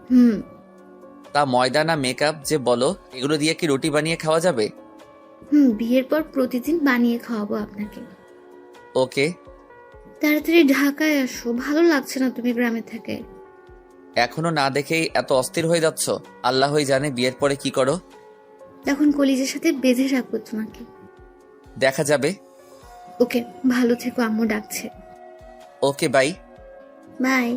হুম। তা ময়দা না মেকআপ যে বলো, এগুলো দিয়ে কি রুটি বানিয়ে খাওয়া যাবে? বিয়ের পর প্রতিদিন বানিয়ে খাওয়াবো আপনাকে। ওকে। তাড়াতাড়ি ঢাকায় আসো, ভালো লাগছে না তুমি গ্রামে থেকে। এখনো না দেখেই এত অস্থির হয়ে যাচ্ছ? আল্লাহই জানে বিয়ের পরে কি করো। তখন কলিজের সাথে বেঁধে রাখবো তোমাকে। দেখা যাবে। ওকে, ভালো থেকো, আম্মু ডাকছে। ওকে, বাই। বাই।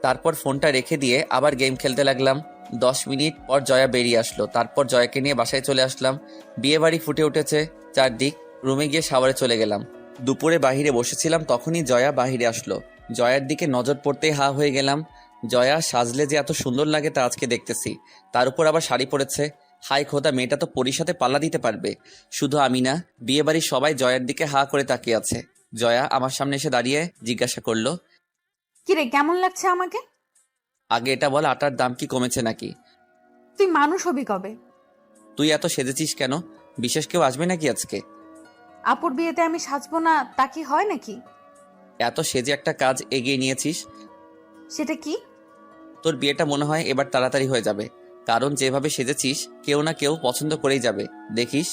তারপর ফোনটা রেখে দিয়ে আবার গেম খেলতে লাগলাম। 10 মিনিট পর জয়া বেরিয়ে আসলো। তারপর জয়াকে নিয়ে বাসায় চলে আসলাম। বিয়ে বাড়ি ফুটে উঠেছে চারদিক। রুমে গিয়ে শাওয়ারে চলে গেলাম। দুপুরে বাহিরে বসেছিলাম, তখনই জয়া বাহিরে আসলো। জয়ার দিকে নজর পড়তেই হা হয়ে গেলাম। জয়া সাজলে যে এত সুন্দর লাগে তা আজকে দেখতেছি। তার উপর আবার শাড়ি পরেছে। হাই খোদা, মেয়েটা তো পরীর সাথে পাল্লা দিতে পারবে। শুধু আমি না, বিয়ে বাড়ির সবাই জয়ার দিকে হা করে তাকিয়ে আছে। জয়া আমার সামনে এসে দাঁড়িয়ে জিজ্ঞাসা করলো, কিরে কেমন লাগছে আমাকে? আগে এটা বল, আটার দাম কি কমেছে নাকি? তুই মানুষ হবি কবে? তুই এত সেজেছিস কেন? বিশেষ কেউ আসবে নাকি আজকে? আপুর বিয়েতে আমি সাজবো না তা কি হয় নাকি? এত সেজে একটা কাজ এগিয়ে নিয়েছিস। সেটা কি? তোর বিয়েটা মনে হয় এবার তাড়াতাড়ি হয়ে যাবে, কারণ যেভাবে সেজেছিস কেউ না কেউ পছন্দ করেই যাবে, দেখিস।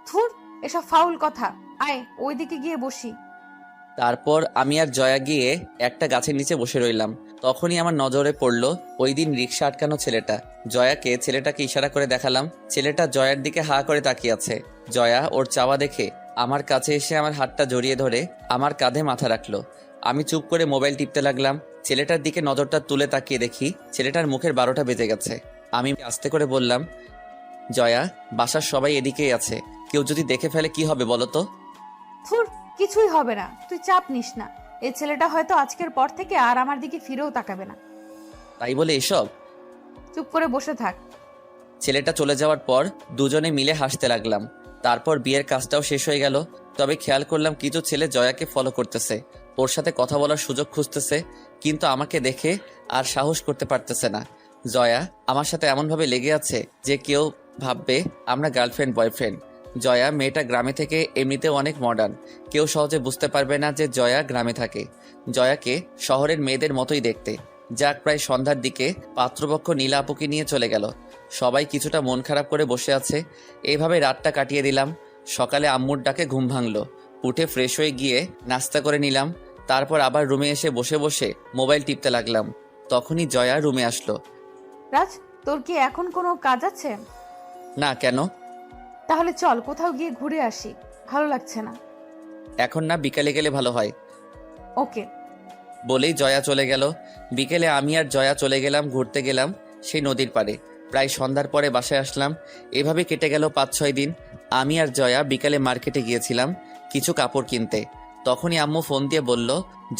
থুর, এসব ফাউল কথা। আয় ওইদিকে গিয়ে বসি। তারপর আমি আর জয়া গিয়ে একটা গাছের নিচে বসে রইলাম। তখনই আমার নজরে পড়ল ওই দিন রিক্সা আটকানো ছেলেটা। ছেলেটাকে ইশারা করে দেখালাম। ছেলেটা জয়ার দিকে হা করে তাকিয়ে আছে। জয়া ওর চাওয়া দেখে আমার কাছে এসে আমার হাতটা জড়িয়ে ধরে আমার কাঁধে মাথা রাখলো। আমি চুপ করে মোবাইল টিপতে লাগলাম। ছেলেটার দিকে নজরটা তুলে তাকিয়ে দেখি ছেলেটার মুখের 12টা বেজে গেছে। আমি আস্তে করে বললাম, জয়া, বাসার সবাই এদিকেই আছে, কেউ যদি দেখে ফেলে কি হবে বলো তো? থুর, কিছুই হবে না, তুই চাপ নিস না। এই ছেলেটা হয়তো আজকের পর থেকে আর আমার দিকে ফিরেও তাকাবে না। তাই বলে এসব? চুপ করে বসে থাক। ছেলেটা চলে যাওয়ার পর দুজনে মিলে হাসতে লাগলাম। তারপর বিয়ের কাজটাও শেষ হয়ে গেল। তবে খেয়াল করলাম কিছু ছেলে জয়াকে ফলো করতেছে, ওর সাথে কথা বলার সুযোগ খুঁজতেছে, কিন্তু আমাকে দেখে আর সাহস করতে পারতেছে না। জয়া আমার সাথে এমনভাবে লেগে আছে যে কেউ ভাববে আমরা গার্লফ্রেন্ড বয়ফ্রেন্ড। জয়া মেয়েটা গ্রামে থেকে এমনিতেও অনেক মডার্ন, কেউ সহজে বুঝতে পারবে না যে জয়া গ্রামে থাকে। জয়াকে শহরের মেয়েদের মতোই দেখতে। যাক, প্রায় সন্ধ্যার দিকে পাত্রপক্ষ নীলা আপুকে নিয়ে চলে গেল। সবাই কিছুটা মন খারাপ করে বসে আছে। এইভাবে রাতটা কাটিয়ে দিলাম। সকালে আম্মুর ডাকে ঘুম ভাঙলো। উঠে ফ্রেশ হয়ে গিয়ে নাস্তা করে নিলাম। তারপর আবার রুমে এসে বসে বসে মোবাইল টিপতে লাগলাম। তখনই জয়া রুমে আসলো। রাজ, তোর কি এখন কোনো কাজ আছে? না, কেন? তাহলে চল কোথাও গিয়ে ঘুরে আসি, ভালো লাগছে না। এখন না, বিকালে গেলে ভালো হয়। ওকে। বলেই জয়া চলে গেল। বিকেলে আমি আর জয়া চলে গেলাম ঘুরতে গেলাম সেই নদীর পাড়ে। প্রায় সন্ধ্যার পরে বাসায় আসলাম। এভাবে কেটে গেল 5-6 দিন। আমি আর জয়া বিকালে মার্কেটে গিয়েছিলাম কিছু কাপড় কিনতে। তখনই আম্মু ফোন দিয়ে বলল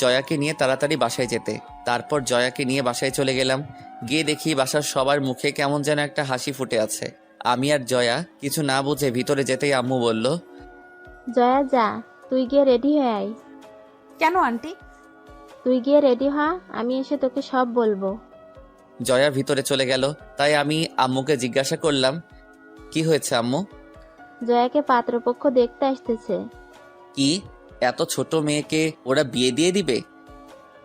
জয়াকে নিয়ে তাড়াতাড়ি বাসায় যেতে। তারপর জয়াকে নিয়ে বাসায় চলে গেলাম। গিয়ে দেখি বাসার সবার মুখে কেমন যেন একটা হাসি ফুটে আছে। আমি আর জয়া কিছু না বুঝে ভিতরে যেতেই আম্মু বলল, জয়া যা, তুই গিয়ে রেডি হয়ে আয়। কেন আন্টি? তুই গিয়ে রেডি হ, আমি এসে তোকে সব বলবো। জয়া ভিতরে চলে গেল। তাই আমি আম্মুকে জিজ্ঞাসা করলাম, কি হয়েছে আম্মু? জয়াকে পাত্রপক্ষ দেখতে আসতেছে। কি, এত ছোট মেয়েকে ওরা বিয়ে দিয়ে দিবে?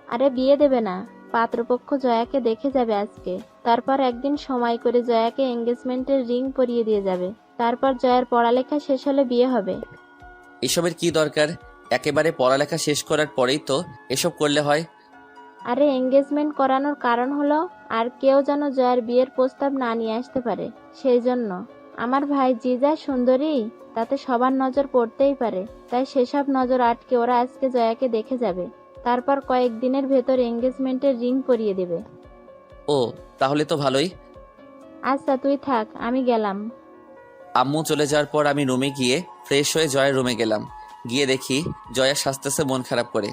আরে বিয়ে দেবে না, পাত্রপক্ষ জয়াকে দেখে যাবে আজকে। তারপর একদিন সময় করে জয়াকে এঙ্গেজমেন্টের রিং পরিয়ে দিয়ে যাবে। তারপর জয়ার পড়ালেখা শেষ হলে বিয়ে হবে। এসবের কি দরকার? একেবারে পড়ালেখা শেষ করার পরেই তো এসব করলে হয়। আরে এঙ্গেজমেন্ট করানোর কারণ হলো আর কেউ যেন জয়ার বিয়ের প্রস্তাব না নিয়ে আসতে পারে, সেই জন্য। আমার ভাই জিজা সুন্দরী, তাতে সবার নজর পড়তেই পারে, তাই সেসব নজর আটকে ওরা আজকে জয়াকে দেখে যাবে। তারপর কয়েকদিনের ভেতর এঙ্গেজমেন্টের রিং পরিয়ে দেবে। ও, তাহলে তো ভালোই। আচ্ছা তুই থাক, আমি গেলাম। আম্মু চলে যাওয়ার পর আমি রুমে গিয়ে ফ্রেশ হয়ে জয়ের রুমে গেলাম। গিয়ে দেখি জয়া সাজতেছে মন খারাপ করে।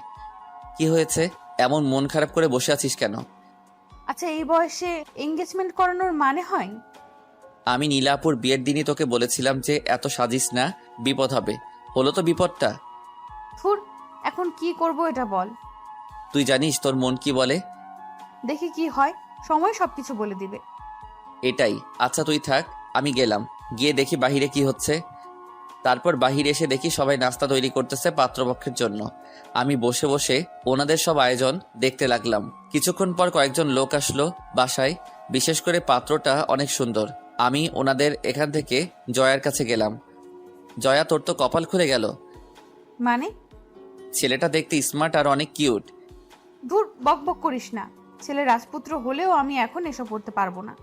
কি হয়েছে, এমন মন খারাপ করে বসে আছিস কেন? আচ্ছা, এই বয়সে এঙ্গেজমেন্ট করানোর মানে হয়? আমি নীলাপুর বিয়ের দিনই তোকে বলেছিলাম যে এত সাজিস না, বিপদ হবে। হলো তো বিপদটা। থুর, এখন কি করব এটা বল। তুই জানিস তোর মন কি বলে। দেখি কি হয়, সময় সবকিছু বলে দিবে। এটাই। আচ্ছা তুই থাক, আমি গেলাম। গিয়ে দেখি বাহিরে কি হচ্ছে। তারপর বাহিরে এসে দেখি সবাই নাস্তা তৈরি করতেছে পাত্রপক্ষের জন্য। আমি বসে বসে ওনাদের সব আয়োজন দেখতে লাগলাম। কিছুক্ষণ পর কয়েকজন লোক আসলো বাসায়। বিশেষ করে পাত্রটা অনেক সুন্দর। আমি ওনাদের এখান থেকে জয়ার কাছে গেলাম। জয়া, তোর তো কপাল খুলে গেল। মানে? ছেলেটা দেখতে স্মার্ট আর অনেক কিউট। ধুর, বক বক করিস না। ছেলে রাজপুত্র হলেও আমি এখন এসব করতে পারবো না।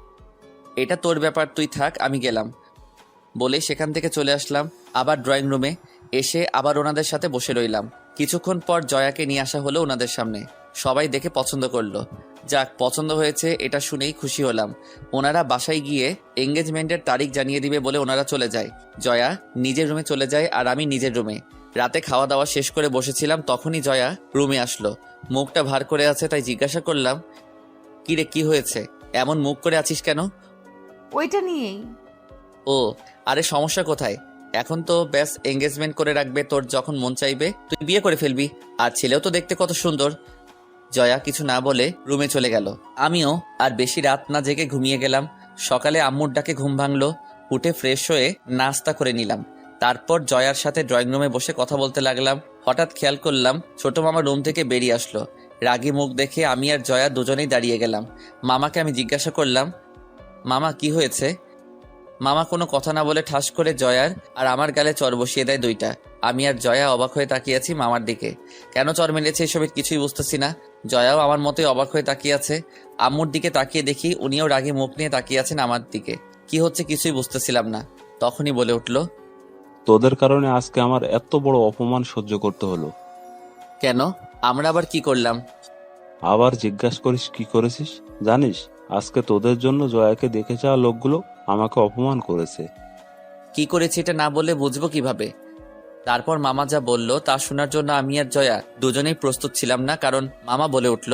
এটা তোর ব্যাপার, তুই থাক, আমি গেলাম। বলে সেখান থেকে চলে আসলাম আবার ড্রয়িং রুমে। এসে আবার ওনাদের সাথে বসে রইলাম। কিছুক্ষণ পর জয়াকে নিয়ে আসা হলো ওনাদের সামনে। সবাই দেখে পছন্দ করলো। যাক, পছন্দ হয়েছে এটা শুনেই খুশি হলাম। ওনারা বাসায় গিয়ে এঙ্গেজমেন্টের তারিখ জানিয়ে দিবে বলে ওনারা চলে যায়। জয়া নিজের রুমে চলে যায় আর আমি নিজের রুমে। রাতে খাওয়া দাওয়া শেষ করে বসেছিলাম, তখনই জয়া রুমে আসলো। মুখটা ভার করে আছে, তাই জিজ্ঞাসা করলাম, কি রে, কি হয়েছে, এমন মুখ করে আছিস কেন? ওইটা নিয়েই। ও, আরে সমস্যা কোথায়? এখন তো ব্যাস এঙ্গেজমেন্ট করে রাখবে, তোর যখন মন চাইবে তুই বিয়ে করে ফেলবি। আর ছেলেও তো দেখতে কত সুন্দর। জয়া কিছু না বলে রুমে চলে গেল। আমিও আর বেশি রাত না জেগে ঘুমিয়ে গেলাম। সকালে আম্মুর ডাকে ঘুম ভাঙলো। উঠে ফ্রেশ হয়ে নাস্তা করে নিলাম। তারপর জয়ার সাথে ড্রয়িং রুমে বসে কথা বলতে লাগলাম। হঠাৎ খেয়াল করলাম ছোট মামা রুম থেকে বেরিয়ে আসলো। রাগী মুখ দেখে আমি আর জয়া দুজনেই দাঁড়িয়ে গেলাম। মামাকে আমি জিজ্ঞাসা করলাম, মামা কি হয়েছে? মামা কোনো কথা না বলে ঠাস করে জয়ার আর আমার গালে চর বসিয়ে দেয় দুইটা। আমি আর জয়া অবাক হয়ে তাকিয়ে আছি মামার দিকে। কেন চর মেরেছে এসবের কিছুই বুঝতেছি না। জয়াও আমার মতোই অবাক হয়ে তাকিয়ে আছে। আম্মুর দিকে তাকিয়ে দেখি উনিও রাগী মুখ নিয়ে তাকিয়ে আছেন আমার দিকে। কি হচ্ছে কিছুই বুঝতেছিলাম না। তখনই বলে উঠল, তোদের কারণে আজকে আমার এত বড় অপমান সহ্য করতে হলো। কেন? আমরা আবার কি করলাম? আবার জিজ্ঞাসা করিস কি করেছিস? জানিস আজকে তোদের জন্য জয়াকে দেখে যাওয়া লোকগুলো আমাকে অপমান করেছে। কি করেছি এটা না বলে বুঝবো কিভাবে? তারপর মামা যা বলল তা শোনার জন্য আমি আর জয়া দুজনেই প্রস্তুত ছিলাম না। কারণ মামা বলে উঠল,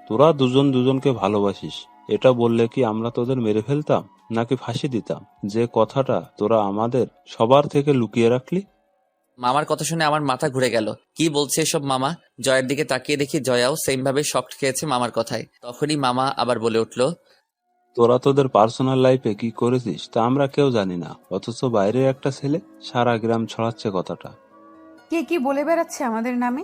তোরা দুজন দুজনকে ভালোবাসিস, এটা বললে কি আমরা তোদের মেরে ফেলতাম নাকি ফাঁসি দিতাম? যে কথাটা তোরা আমাদের সবার থেকে লুকিয়ে রাখলি। মামার কথা শুনে আমার মাথা ঘুরে গেল। কি বলছে এসব মামা? জয়ের দিকে তাকিয়ে দেখি জয়াও সেম ভাবে শকড খেয়েছে মামার কথায়। তখনই মামা আবার বলে উঠল, তোরা তোদের পার্সোনাল লাইফে কি করেছিস তা আমরা কেউ জানি না, অথচ বাইরের একটা ছেলে সারা গ্রাম ছড়াচ্ছে কথাটা। কে কি বলে বেড়াচ্ছে আমাদের নামে?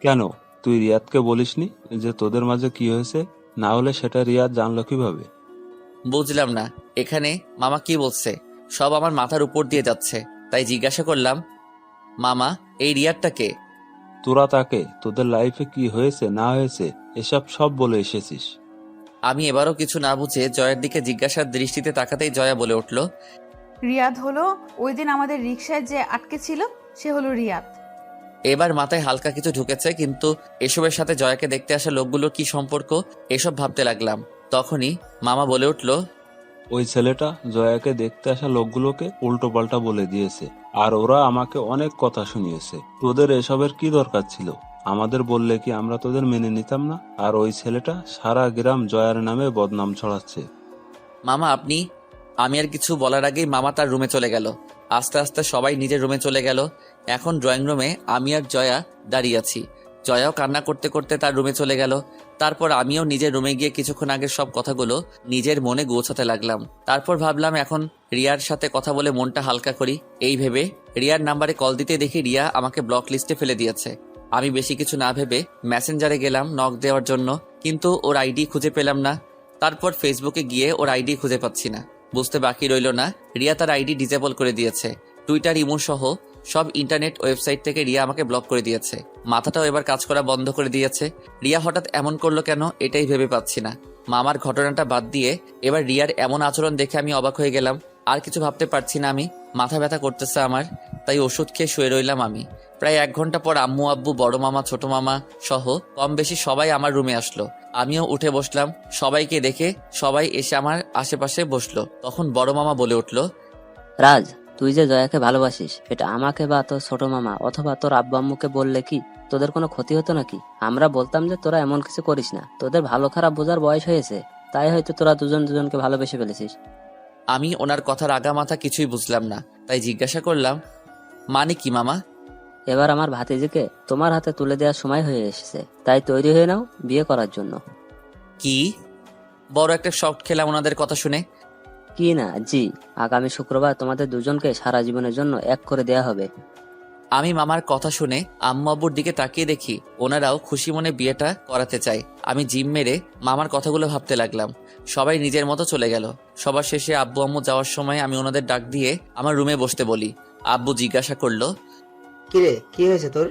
কেন তুই রিয়াদকে বলিসনি যে তোদের মাঝে কি হয়েছে? না হলে সেটা রিয়াদ জানলো কিভাবে? বুঝলাম না এখানে মামা কি বলছে। সব আমার মাথার উপর দিয়ে যাচ্ছে। তাই জিজ্ঞাসা করলাম, মামা এই রিয়ারটা কে? তোরা তাকে তোদের লাইফে কি হয়েছে না হয়েছে এসব সব বলে এসেছিস। আমি এবারও কিছু না বুঝে জয়ের দিকে জিজ্ঞাসার দৃষ্টিতে তাকাতেই জয়া বলে উঠল, রিয়াদ হলো ওই দিন আমাদের রিকশায় যে আটকে ছিল, সে হলো রিয়াদ। এবার মাথায় হালকা কিছু ঢুকেছে, কিন্তু এসবের সাথে জয়াকে দেখতে আসা লোকগুলোর কি সম্পর্ক এসব ভাবতে লাগলাম। তখনই মামা বলে উঠল, ওই ছেলেটা জয়াকে দেখতে আসা লোকগুলোকে উল্টো পাল্টা বলে দিয়েছে, আর ওরা আমাকে অনেক কথা শুনিয়েছে। তোদের এসবের কি দরকার ছিল? আমাদের বললে কি আমরা তোদের মেনে নিতাম না? আর ওই ছেলেটা সারা গ্রাম জয়ার নামে বদনাম ছড়াচ্ছে। মামা আপনি। আমি আর কিছু বলার আগেই মামা তার রুমে চলে গেল। আস্তে আস্তে সবাই নিজের রুমে চলে গেল। এখন ড্রয়িং রুমে আমি আর জয়া দাঁড়িয়ে আছি। জয়াও কান্না করতে করতে তার রুমে চলে গেল। তারপর আমিও নিজের রুমে গিয়ে কিছুক্ষণ আগের সব কথাগুলো নিজের মনে গোছাতে লাগলাম। তারপর ভাবলাম এখন রিয়ার সাথে কথা বলে মনটা হালকা করি। এই ভেবে রিয়ার নাম্বারে কল দিতে দেখি রিয়া আমাকে ব্লক লিস্টে ফেলে দিয়েছে। আমি বেশি কিছু না ভেবে মেসেঞ্জারে গেলাম নক দেওয়ার জন্য, কিন্তু ওর আইডি খুঁজে পেলাম না। তারপর ফেসবুকে গিয়ে ওর আইডি খুঁজে পাচ্ছি না। বুঝতে বাকি রইল না রিয়া তার আইডি ডিসেবল করে দিয়েছে। টুইটার, ইমো সহ সব ইন্টারনেট ওয়েবসাইট থেকে রিয়া আমাকে ব্লক করে দিয়েছে। মাথাটাও এবার কাজ করা বন্ধ করে দিয়েছে। রিয়া হঠাৎ এমন করলো কেন এটাই ভেবে পাচ্ছি না। মামার ঘটনাটা বাদ দিয়ে এবার রিয়ার এমন আচরণ দেখে আমি অবাক হয়ে গেলাম। আর কিছু ভাবতে পারছি না আমি। মাথা ব্যথা করতেছে আমার। তাই ওষুধ খেয়ে শুয়ে রইলাম আমি। প্রায় 1 ঘন্টা পর আম্মু, আব্বু, বড় মামা, ছোট মামা সহ কম বেশি সবাই আমার রুমে আসলো। আমিও উঠে বসলাম। সবাইকে দেখে সবাই এসে আমার আশেপাশে বসলো। তখন বড় মামা বলে উঠলো, রাজ, তুই যে জয়াকে ভালোবাসিস এটা আমাকে বা তোর ছোট মামা অথবা তোর আব্বু আম্মুকে বললে কি তোদের কোনো ক্ষতি হতো নাকি? আমরা বলতাম যে তোরা এমন কিছু করিস না, তোদের ভালো খারাপ বোঝার বয়স হয়েছে, তাই হয়তো তোরা দুজন দুজনকে ভালোবেসে ফেলেছিস। আমি ওনার কথার আগা মাথা কিছুই বুঝলাম না। তাই জিজ্ঞাসা করলাম, মানে কি মামা? এবার আমার ভাতিজিকে তোমার হাতে তুলে দেওয়ার সময় হয়ে এসেছে, তাই তৈরি হয়ে নাও বিয়ে করার জন্য। কি? বড় একটা শক খেলাম ওনাদের কথা শুনে। কি না জি, আগামী শুক্রবার তোমাদের দুজনকে সারা জীবনের জন্য এক করে দেয়া হবে। আমি মামার কথা শুনে আম্মু আব্বুর দিকে তাকিয়ে দেখি ওনারাও খুশি মনে বিয়েটা করাতে চায়। আমি জিম মেরে মামার কথাগুলো ভাবতে লাগলাম। সবাই নিজের মতো চলে গেল। সবার শেষে আব্বু আম্মু যাওয়ার সময় আমি ওনাদের ডাক দিয়ে আমার রুমে বসতে বলি। আব্বু জিজ্ঞাসা করলো, কিরে কি হয়েছে তোর?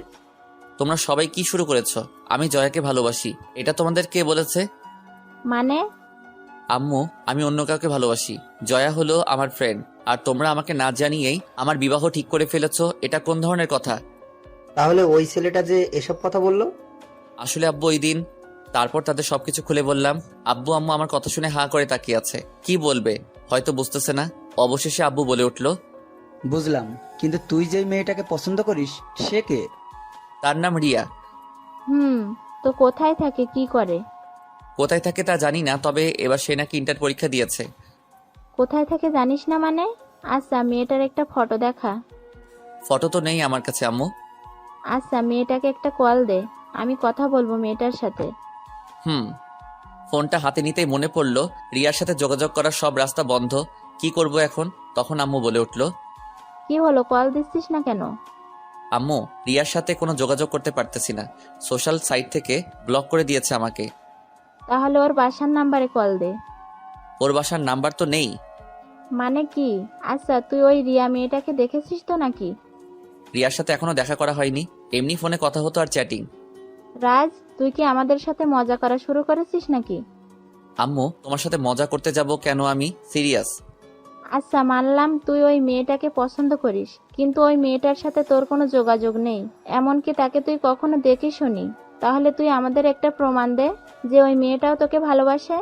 তোমরা সবাই কি শুরু করেছো? আমি জয়াকে ভালোবাসি, এটা তোমাদের কে বলেছে? মানে? আম্মু, আমি অন্য কাউকে ভালোবাসি। জয়া হলো আমার ফ্রেন্ড, আর তোমরা আমাকে না জানিয়েই আমার বিবাহ ঠিক করে ফেলেছো। এটা কোন ধরনের কথা? তাহলে ওই ছেলেটা যে এসব কথা বললো? আসলে আব্বু ওই দিন। তারপর তাদের সবকিছু খুলে বললাম। আব্বু আম্মু আমার কথা শুনে হাঁ করে তাকিয়ে আছে। কি বলবে হয়তো বুঝতেছে না। অবশেষে আব্বু বলে উঠলো, বুঝলাম, কিন্তু তুই যে মেয়েটাকে পছন্দ করিস সে কে? তার নাম রিয়া। তো কোথায় থাকে, কি করে? কোথায় থাকে তা জানি না, তবে এবার সে নাকি ইন্টার পরীক্ষা দিয়েছে। কোথায় থেকে জানিস না মানে? আচ্ছা, মেয়েটার একটা ফটো দেখা। ফটো তো নেই আমার কাছে আম্মু। আচ্ছা, মেয়েটাকে একটা কল দে, আমি কথা বলবো মেয়েটার সাথে। ফোনটা হাতে নিতেই মনে পড়লো রিয়ার সাথে যোগাযোগ করার সব রাস্তা বন্ধ। কি করব এখন? তখন আম্মু বলে উঠল, কি হলো, কল দিচ্ছিস না কেন? আম্মু, রিয়ার সাথে কোনো যোগাযোগ করতে পারতেছি না। সোশ্যাল সাইট থেকে ব্লক করে দিয়েছে আমাকে। তাহলে ওর বাসার নাম্বারে কল দে। ওর বাসার নাম্বার তো নেই। মানে কি? আচ্ছা, তুই ওই রিয়া মেয়েটাকে দেখেছিস তো নাকি? রিয়ার সাথে এখনো দেখা করা হয়নি, এমনি ফোনে কথা হতো আর চ্যাটিং। রাজ, তুই কি আমাদের সাথে মজা করা শুরু করেছিস নাকি? আম্মু, তোমার সাথে মজা করতে যাব কেন? আমি সিরিয়াস। আচ্ছা, মানলাম তুই ওই মেয়েটাকে পছন্দ করিস, কিন্তু ওই মেয়েটার সাথে তোর কোনো যোগাযোগ নেই, এমনকি তাকে তুই কখনো দেখিসনি। তাহলে তুই আমাদের একটা প্রমাণ দে যে ওই মেয়েটাও তোকে ভালোবাসে।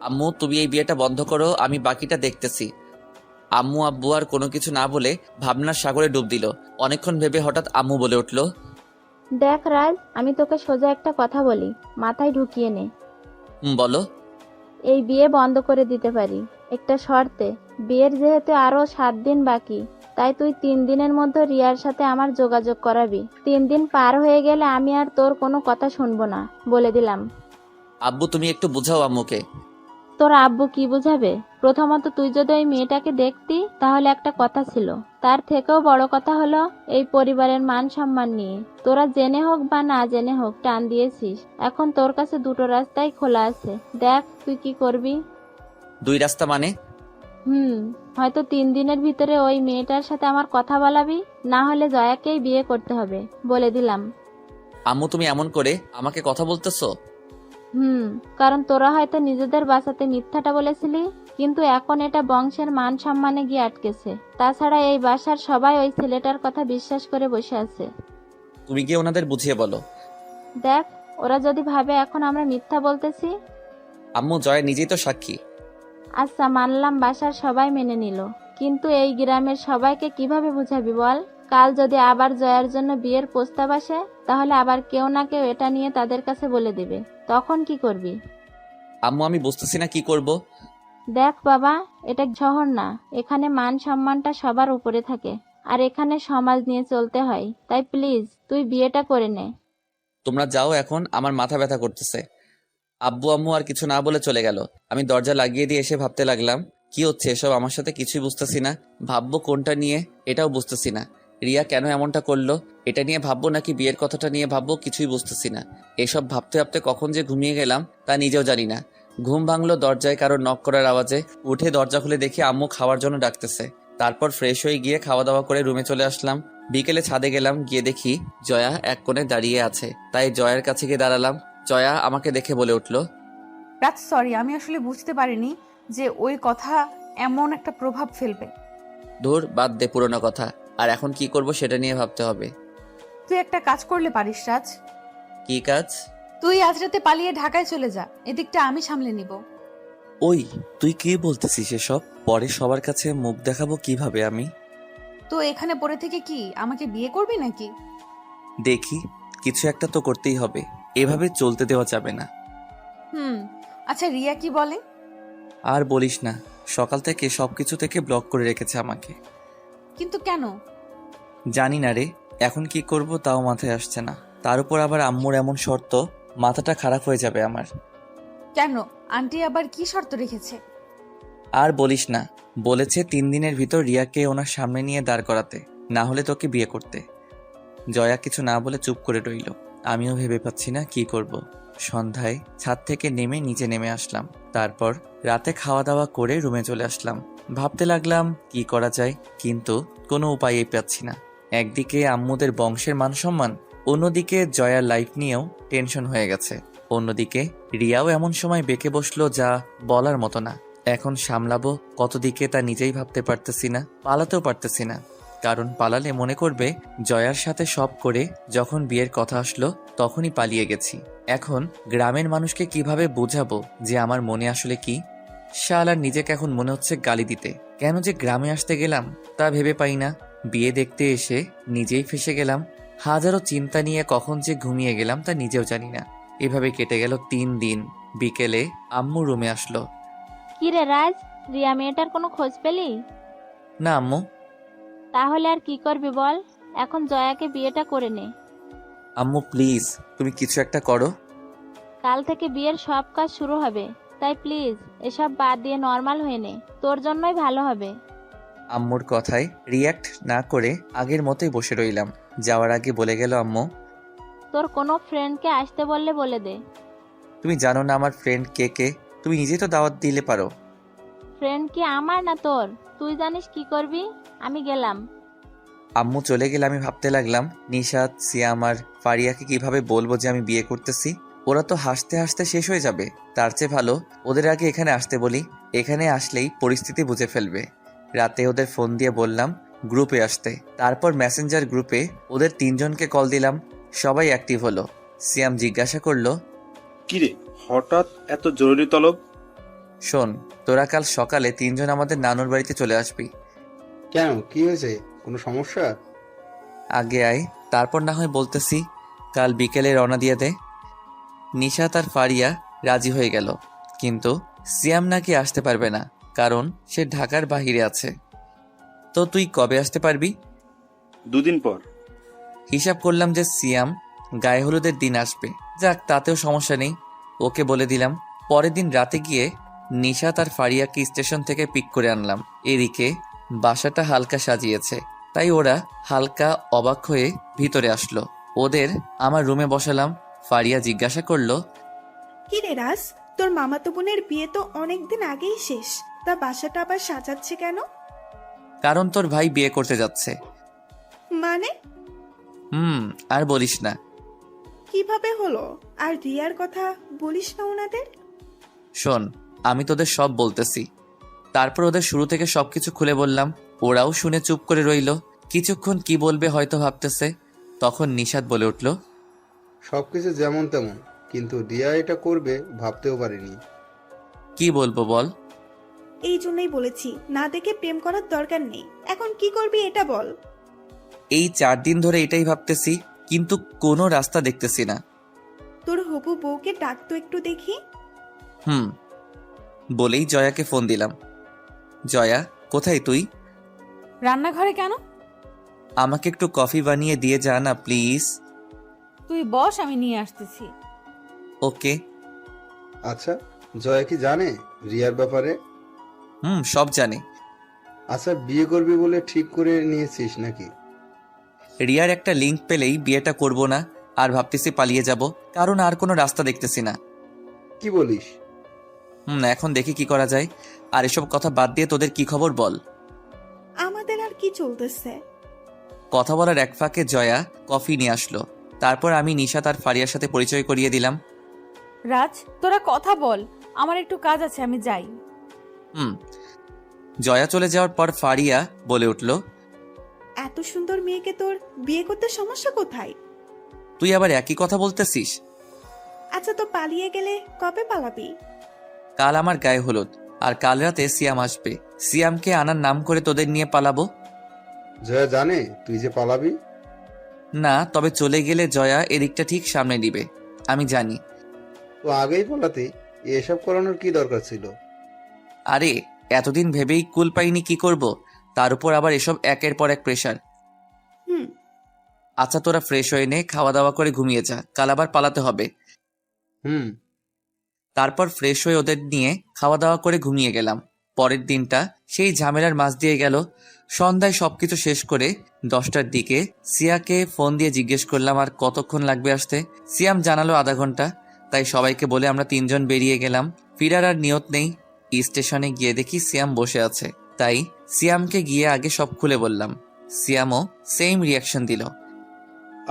আম্মু, তুমি এই বিয়েটা বন্ধ করো, আমি বাকিটা দেখতেছি। আম্মু আব্বু আর কোনো কিছু না বলে ভাবনার সাগরে ডুব দিল। অনেকক্ষণ ভেবে হঠাৎ আম্মু বলে উঠল, দেখ রাজ, আমি তোকে সোজা একটা কথা বলি, মাথায় ঢুকিয়ে নে। বলো। এই বিয়ে বন্ধ করে দিতে পারি, একটা শর্তে। বিয়ের যেহেতু আরো 7 দিন বাকি, তাই তুই 3 দিনের মধ্যে রিয়ার সাথে আমার যোগাযোগ করাবি। 3 দিন পার হয়ে গেলে আমি আর তোর কোনো কথা শুনবো না, বলে দিলাম। আব্বু, তুমি একটু বুঝাও আম্মুকে। তোর আব্বু কি বুঝাবে? প্রথমত, তুই যদি ওই মেয়েটাকে দেখতি তাহলে একটা কথা ছিল, তার থেকেও বড় কথা হলো এই পরিবারের মান সম্মান নিয়ে। তোরা জেনে হোক বা না জেনে হোক টান দিয়েছিস, এখন তোর কাছে দুটো রাস্তাই খোলা আছে, দেখ তুই কি করবি। 2 রাস্তা মানে? হয়তো 3 দিনের ভিতরে ওই মেয়েটার সাথে আমার কথা বলাবি, না হলে জয়াকেই বিয়ে করতে হবে, বলে দিলাম। আম্মু, তুমি এমন করে আমাকে কথা বলতেছো? কারণ তোরা হয়তো নিজেদের বাঁচাতে মিথ্যাটা বলেছিলি, কিন্তু এখন এটা বংশের মান সম্মানে গিয়ে আটকেছে। তাছাড়া এই বাসার সবাই ওই ছেলেটার কথা বিশ্বাস করে বসে আছে। তুমি গিয়ে ওনাদের বুঝিয়ে বলো। দেখ, ওরা যদি ভাবে এখন আমরা মিথ্যা বলতেছি। আম্মু, জয় নিজেই তো সাক্ষী। আচ্ছা, মানলাম বাসার সবাই মেনে নিল, কিন্তু এই গ্রামের সবাইকে কিভাবে বুঝাবি বল? কাল যদি আবার জয়ার জন্য বিয়ের প্রস্তাব আসে, তাহলে আবার কেউ না কেউ এটা নিয়ে তাদের কাছে বলে দিবে, তখন কি করবি? আম্মু, আমি বুঝতেছি না কি করব। দেখ বাবা, এটা শহর না, এখানে মান সম্মানটা সবার উপরে থাকে, আর এখানে সমাজ নিয়ে চলতে হয়। তাই প্লিজ তুই বিয়েটা করে নে। তোমরা যাও, এখন আমার মাথা ব্যথা করতেছে। আব্বু আম্মু আর কিছু না বলে চলে গেল। আমি দরজা লাগিয়ে দিয়ে এসে ভাবতে লাগলাম, কি হচ্ছে এসব? আমার সাথে কিছুই বুঝতেছি না। ভাববো কোনটা নিয়ে, এটাও বুঝতেছি না। রিয়া কেন এমনটা করলো, এটা নিয়ে ভাববো নাকি বিয়ের কথাটা নিয়ে ভাববো, কিছুই বুঝতেছি না। এসব ভাবতে ভাবতে কখন যে ঘুমিয়ে গেলাম তা নিজেও জানি না। ঘুম ভাঙলো দরজায় কারোর নক করার আওয়াজে। উঠে দরজা খুলে দেখি আম্মু খাওয়ার জন্য ডাকতেছে। তারপর ফ্রেশ হয়ে গিয়ে খাওয়া দাওয়া করে রুমে চলে আসলাম। বিকেলে ছাদে গেলাম, গিয়ে দেখি জয়া এক কোণে দাঁড়িয়ে আছে। তাই জয়ার কাছে গিয়ে দাঁড়ালাম। জয়া আমাকে দেখে বলে উঠল, রাজ, সরি, আমি আসলে বুঝতে পারিনি যে ওই কথা এমন একটা প্রভাব ফেলবে। ধুর, বাদ দে পুরোনো কথা। আর এখন কি করব সেটা নিয়ে ভাবতে হবে। তুই একটা কাজ করলে পারিস রাজ। কি কাজ? তুই আজ রাতে পালিয়ে ঢাকায় চলে যা, এদিকটা আমি সামলে নিব। ওই, তুই কি বলতেছিস এসব? পরে সবার কাছে মুখ দেখাবো কিভাবে আমি? তো এখানে পড়ে থেকে কি আমাকে বিয়ে করবি নাকি? দেখি, কিছু একটা তো করতেই হবে, এভাবে চলতে দেওয়া যাবে না। আচ্ছা, রিয়া কি বলে? আর বলিস না, সকাল থেকে সবকিছু থেকে ব্লক করে রেখেছে আমাকে। কিন্তু কেন? জানি না রে, এখন কি করব তাও মাথায় আসছে না। তার উপর আবার আম্মুর এমন শর্ত, মাথাটা খারাপ হয়ে যাবে আমার। কেন, আন্টি আবার কি শর্ত রেখেছে? আর বলিস না, বলেছে 3 দিনের ভিতর রিয়াকে ওনার সামনে নিয়ে দাঁড় করাতে, না হলে তোকে বিয়ে করতে। জয়া কিছু না বলে চুপ করে রইল। আমিও ভেবে পাচ্ছি না কি করব। সন্ধ্যায় ছাদ থেকে নেমে নিচে নেমে আসলাম। তারপর রাতে খাওয়া দাওয়া করে রুমে চলে আসলাম। ভাবতে লাগলাম কি করা যায়, কিন্তু কোনো উপায়ই পাচ্ছি না। একদিকে আম্মুদের বংশের মান সম্মান, অন্যদিকে জয়ার লাইফ নিয়েও টেনশন হয়ে গেছে। অন্যদিকে রিয়াও এমন সময় বেঁকে বসলো যা বলার মতো না। এখন সামলাবো কত দিকে তা নিজেই ভাবতে পারতেছি না, পালাতেও পারতেছি না। কারণ পালালে মনে করবে জয়ার সাথে সব করে যখন বিয়ের কথা আসলো তখনই পালিয়ে গেছি। এখন গ্রামের মানুষকে কিভাবে বোঝাবো যে আমার মনে আসলে কি? শালার নিজেকে এখন মনে হচ্ছে গালি দিতে। কেন যে গ্রামে আসতে গেলাম তা ভেবে পাই না। বিয়ে দেখতে এসে নিজেই ফেসে গেলাম। হাজারো চিন্তা নিয়ে কখন যে ঘুমিয়ে গেলাম তা নিজেও জানি না। এভাবে কেটে গেল 3 দিন। বিকেলে আম্মু রুমে আসলো। কি রে রাজ, রিয়া মেয়েটার কোনো খোঁজ পেলি? না আম্মু। তাহলে আর কি করবি বল, এখন জয়াকে বিয়েটা করে নে। আম্মু প্লিজ, তুমি কিছু একটা করো। কাল থেকে বিয়ের সব কাজ শুরু হবে, তাই প্লিজ এসব বাদ দিয়ে নর্মাল হয়ে নে, তোর জন্যই ভালো হবে। আম্মুর কথায় রিয়্যাক্ট না করে আগের মতোই বসে রইলাম। যাওয়ার আগে বলে গেল আম্মু, তোর কোনো ফ্রেন্ডকে আসতে বললে বলে দে। তুমি জানো না আমার ফ্রেন্ড কে কে, তুমি নিজেই তো দাওয়াত দিলে পারো। ফ্রেন্ড কি আমার না তোর? তুই জানিস কি করবি। আমি গেলাম। আম্মু চলে গেলে আমি ভাবতে লাগলাম নিশাত, সিয়াম আর ফারিয়াকে কিভাবে বলবো যে আমি বিয়ে করতেছি। ওরা তো হাসতে হাসতে শেষ হয়ে যাবে। তার চেয়ে ভালো ওদের আগে এখানে আসতে বলি, এখানে আসলেই পরিস্থিতি বুঝে ফেলবে। রাতে ওদের ফোন দিয়ে বললাম গ্রুপে আসতে। তারপর মেসেঞ্জার গ্রুপে ওদের 3 জনকে কল দিলাম, সবাই অ্যাক্টিভ হলো। সিয়াম জিজ্ঞাসা করলো, কিরে হঠাৎ এত জরুরি তলব? শোন, তোরা কাল সকালে 3 জন আমাদের নানুর বাড়িতে চলে আসবি। কেন, কি হয়েছে? কোনো সমস্যা? আগে আয়, তারপর না হয় বলতেছি। কাল বিকেলে রওনা দিয়ে দে। নিশাত আর ফারিয়া রাজি হয়ে গেল, কিন্তু সিয়াম নাকি আসতে পারবে না, কারণ সে ঢাকার বাহিরে আছে। তো তুই কবে আসতে পারবি? 2 দিন পর। হিসাব করলাম যে সিয়াম গায়ে হলুদের দিন আসবে। যাক, তাতেও সমস্যা নেই, ওকে বলে দিলাম। পরের দিন রাতে গিয়ে নিশাত আর ফারিয়াকে স্টেশন থেকে পিক করে আনলাম। এদিকে বাসাটা হালকা সাজিয়েছে, তাই ওরা হালকা অবাক হয়ে ভিতরে আসলো। ওদের আমার রুমে বসালাম। ফারিয়া জিজ্ঞাসা করলো, কি রে রাজ, তোর মামাতো বোনের বিয়ে তো অনেকদিন আগেই শেষ, তা বাসাটা আবার সাজাচ্ছে কেন? কারণ তোর ভাই বিয়ে করতে যাচ্ছে। মানে? আর বলিস না। কিভাবে হলো? আর রিয়ার কথা বলিস না ওনাদের? শোন, আমি তোদের সব বলতেছি। তারপর ওদের শুরু থেকে সবকিছু খুলে বললাম। ওরাও শুনে চুপ করে রইল। কিছুক্ষণ কি বলবে হয়তো ভাবতেছে। তখন নিশাত বলে উঠল, সবকিছু যেমন তেমন, কিন্তু রিয়া এটা করবে ভাবতেও পারিনি। কি বলবো বল? এই জন্যই বলেছি না দেখে প্রেম করার দরকার নেই। এখন কি করবি এটা বল। এই 4 দিন ধরে এটাই ভাবতেছি, কিন্তু কোনো রাস্তা দেখতেছি না। তোর হবু বউকে ডাক তো একটু দেখি। বলেই জয়াকে ফোন দিলাম। জয়া, কোথায় তুই? রান্নাঘরে কেন? আমাকে একটু কফি বানিয়ে দিয়ে যা না প্লিজ। তুই বস, আমি নিয়ে আসতেছি। ওকে। আচ্ছা, জয়া কি জানে রিয়ার ব্যাপারে? সব জানে। আচ্ছা, বিয়ে করবি বলে ঠিক করে নিয়েছিস নাকি? রিয়ার একটা লিংক পেলেই বিয়েটা করব না, আর ভাবতেছি পালিয়ে যাব, কারণ আর কোনো রাস্তা দেখতেছি না। কি বলিস? এখন দেখি কি করা যায়। আর এসব কথা বাদ দিয়ে তোদের কি খবর বল। আমাদের আর কি চলতেছে? কথা বলার এক ফাঁকে জয়া কফি নিয়ে আসলো। তারপর আমি নিশাত আর ফারিয়ার সাথে পরিচয় করিয়ে দিলাম। রাজ, তোরা কথা বল, আমার একটু কাজ আছে, আমি যাই। জয়া চলে যাওয়ার পর ফারিয়া বলে উঠল, এত সুন্দর মেয়েকে তোর বিয়ে করতে সমস্যা কোথায়? তুই আবার একই কথা বলতেছিস? আচ্ছা, তো পালিয়ে গেলে কবে পালাবি? কাল আমার গায়ে হলুদ, আর কাল রাতে সিয়াম আসবে। সিয়ামকে আনার নাম করে তোদের নিয়ে পালাবো। জয়া জানে তুই যে পালাবি? না, তবে চলে গেলে জয়া এদিকটা ঠিক সামনে নিবে, আমি জানি। তো আগেই পালাতে এসব করানোর কি দরকার ছিল? আরে এতদিন ভেবেই কুল পাইনি কি করব, তার উপর আবার এসব একের পর এক প্রেশার। আচ্ছা, তোরা ফ্রেশ হয়ে নে, খাওয়া দাওয়া করে ঘুমিয়ে যা, কাল আবার পালাতে হবে। তারপর ফ্রেশ হয়ে ওদের নিয়ে খাওয়া দাওয়া করে ঘুমিয়ে গেলাম। পরের দিনটা সেই ঝামেলার মাঝ দিয়ে গেল। সন্ধ্যায় সবকিছু শেষ করে 10টার দিকে সিয়াকে ফোন দিয়ে জিজ্ঞেস করলাম আর কতক্ষণ লাগবে আসতে। সিয়াম জানালো আধা ঘন্টা। তাই সবাইকে বলে আমরা 3 জন বেরিয়ে গেলাম। ফিরার আর নিয়ত নেই। স্টেশনে গিয়ে দেখি সিয়াম বসে আছে, তাই সিয়ামকে গিয়ে আগে সব খুলে বললাম। সিয়ামও সেম রিয়াকশন দিল।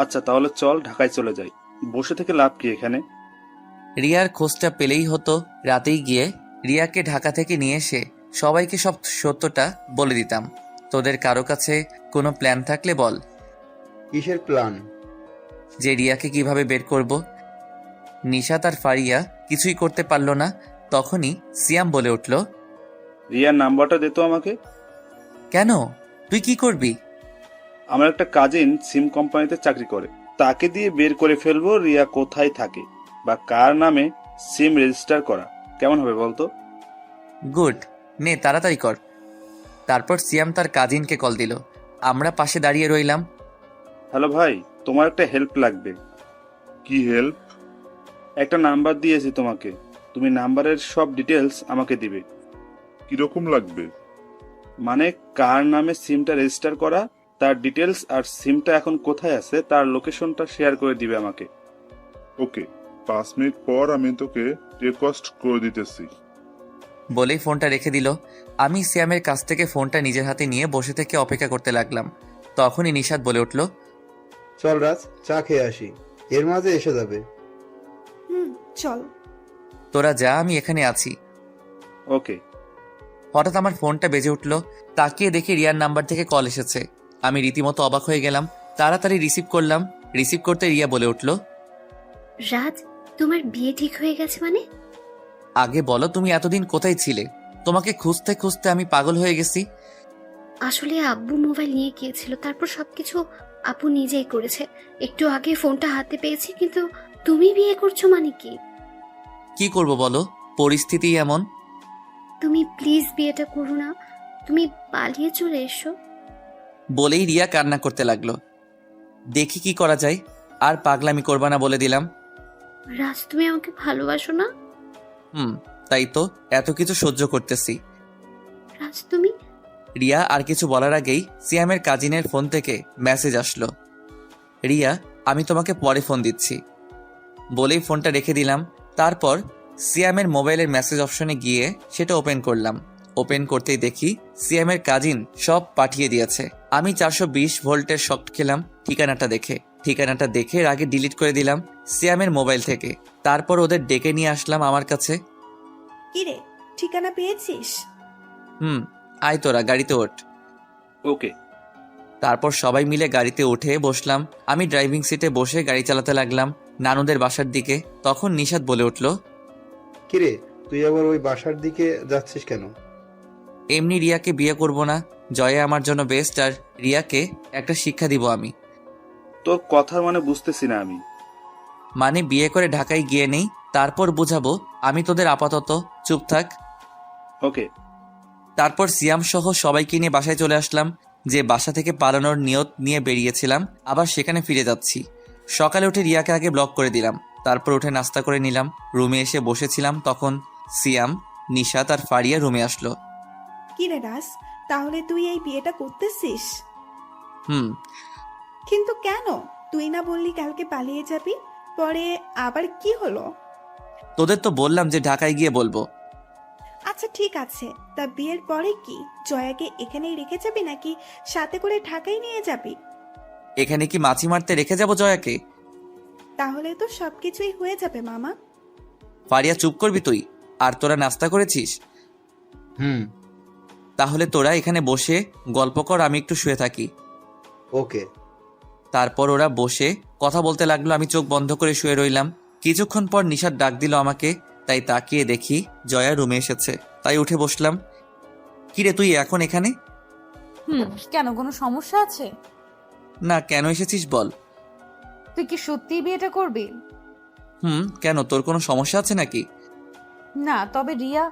আচ্ছা, তাহলে চল ঢাকায় চলে যাই, বসে থেকে লাভ কি এখানে? রিয়ার খোঁজটা পেলেই হতো। রাতেই গিয়ে রিয়াকে ঢাকা থেকে নিয়ে এসে সবাইকে সব সত্যটা বলে দিতাম। তোদের কারো কাছে কোনো প্ল্যান থাকলে বল। কিসের প্ল্যান? যে রিয়াকে কিভাবে বের করব। নিশাত আর ফারিয়া কিছুই করতে পারল না। তখনই সিয়াম বলে উঠল, রিয়ার নাম্বারটা দে তো আমাকে। কেন, তুই কি করবি? আমার একটা কাজিন সিম কোম্পানিতে চাকরি করে, তাকে দিয়ে বের করে ফেলবো রিয়া কোথায় থাকে বা কার নামে সিম রেজিস্টার করা। কেমন হবে বলতো? গুড, নে তাড়াতাড়ি কর। তারপর সিয়াম তার কাজিনকে কল দিল। আমরা পাশে দাঁড়িয়ে রইলাম। হ্যালো ভাই, তোমার একটা হেল্প লাগবে। কি হেল্প? একটা নাম্বার দিয়েছি তোমাকে, তুমি নাম্বারের সব ডিটেলস আমাকে দিবে। কিরকম লাগবে? মানে কার নামে সিমটা রেজিস্টার করা, তার ডিটেলস, আর সিমটা এখন কোথায় আছে তার লোকেশনটা শেয়ার করে দিবে আমাকে। ওকে, 5 মিনিট পর আমি তোকে রিকোয়েস্ট করে দিতেছি। বলেই ফোনটা রেখে দিল। আমি সিয়ামের কাছ থেকে ফোনটা নিজের হাতে নিয়ে বসে থেকে অপেক্ষা করতে লাগলাম। তখনই নিশাত বলে উঠল, চল রাজ, চা খেয়ে আসি, এর মাঝে এসে যাবে। চল। তোরা যা, আমি এখানে আছি। ওকে। হঠাৎ আমার ফোনটা বেজে উঠল। তাকিয়ে দেখি রিয়ার নাম্বার থেকে কল এসেছে। আমি রীতিমতো অবাক হয়ে গেলাম। তাড়াতাড়ি রিসিভ করলাম। রিসিভ করতে রিয়া বলে উঠল, রাজ, তোমার বিয়ে ঠিক হয়ে গেছে মানে? আগে বলো তুমি এতদিন কোথায় ছিলে? তোমাকে খুঁজতে খুঁজতে আমি পাগল হয়ে গেছি। আসলে আব্বু মোবাইল নিয়ে গিয়েছিল, তারপর সবকিছু আপু নিজেই করেছে। একটু আগে ফোনটা হাতে পেয়েছি, কিন্তু তুমি বিয়ে করছো মানে কি? কি করব বলো, পরিস্থিতি এমন। তুমি প্লিজ বিয়েটা করো না, তুমি পালিয়ে চলে এসো। বলেই রিয়া কান্না করতে লাগলো। দেখি কি করা যায়, আর পাগলামি করবা না বলে দিলাম। রাজ, তুমি আমাকে ভালোবাসো না? তাই তো এত কিছু সহ্য করতেছি। রাজ, তুমি। রিয়া আর কিছু বলার আগেই সিয়ামের কাজিনের ফোন থেকে মেসেজ আসলো, রিয়া আমি তোমাকে পরে ফোন দিচ্ছি। বলেই ফোনটা রেখে দিলাম। তারপর সিয়ামের মোবাইলের মেসেজ অপশনে গিয়ে সেটা ওপেন করলাম। ওপেন করতেই দেখি সিয়ামের কাজিন সব পাঠিয়ে দিয়েছে। আমি 420 ভোল্টের শক খেলাম ঠিকানাটা দেখে আগে ডিলিট করে দিলাম সিয়ামের মোবাইল থেকে। তারপর ওদের ডেকে নিয়ে আসলাম আমার কাছে। কিরে, ঠিকানা পেয়েছিস? আয় তোরা গাড়িতে ওঠ। ওকে। তারপর সবাই মিলে গাড়িতে উঠে বসলাম। আমি ড্রাইভিং সিটে বসে গাড়ি চালাতে লাগলাম নানুদের বাসার দিকে। তখন নিশাত বলে উঠল, কিরে, তুই আবার ওই বাসার দিকে যাচ্ছিস কেন? এমনি রিয়াকে বিয়ে করব না, জয়া আমার জন্য বেস্ট, আর রিয়াকে একটা শিক্ষা দিব আমি। তোর কথার মানে বুঝতেছি না আমি। মানে বিয়ে করে ঢাকায় গিয়ে নেই, তারপর বুঝাবো আমি তোদের, আপাতত চুপ থাক। ওকে। তারপর সিয়াম সহ সবাইকে নিয়ে বাসায় চলে আসলাম। যে বাসা থেকে পালানোর নিয়ত নিয়ে বেরিয়েছিলাম, আবার সেখানে ফিরে যাচ্ছি। সকালে উঠে রিয়াকে আগে ব্লক করে দিলাম। তারপর উঠে নাস্তা করে নিলাম। রুমে এসে বসেছিলাম, তখন সিয়াম, নিশাত আর ফারিয়া রুমে আসলো। কিরে রাজ, তাহলে তুই এই বিয়েটা করতেছিস? কিন্তু কেন? তুই না বললি কালকে পালিয়ে যাবি, পরে আবার কি হলো? তোদের তো বললাম যে ঢাকায় গিয়ে বলবো। আচ্ছা ঠিক আছে, তা বিয়ের পরে কি জয়াকে এখানেই রেখে যাবি নাকি সাথে করে ঢাকায় নিয়ে যাবি? এখানে কি মাছি মারতে রেখে যাব জয়াকে? তাহলে তো সবকিছুই হয়ে যাবে মামা। ফারিয়া চুপ করবি তুই? আর তোরা নাস্তা করেছিস? তাহলে তোরা এখানে বসে গল্প কর, আমি একটু শুয়ে থাকি। ওকে। তারপর ওরা বসে কথা বলতে লাগলো। আমি চোখ বন্ধ করে শুয়ে রইলাম। কিছুক্ষণ পর নিশাত ডাক দিল আমাকে, তাই তাকিয়ে দেখি জয়া রুমে এসেছে, তাই উঠে বসলাম। কিরে তুই এখন এখানে? কেন, কোনো সমস্যা আছে? না, কেন এসেছিস বল। তুই কি সত্যিই বিয়েটা করবি? কেন, তোর কোনো সমস্যা আছে নাকি? না, তবে রিয়া।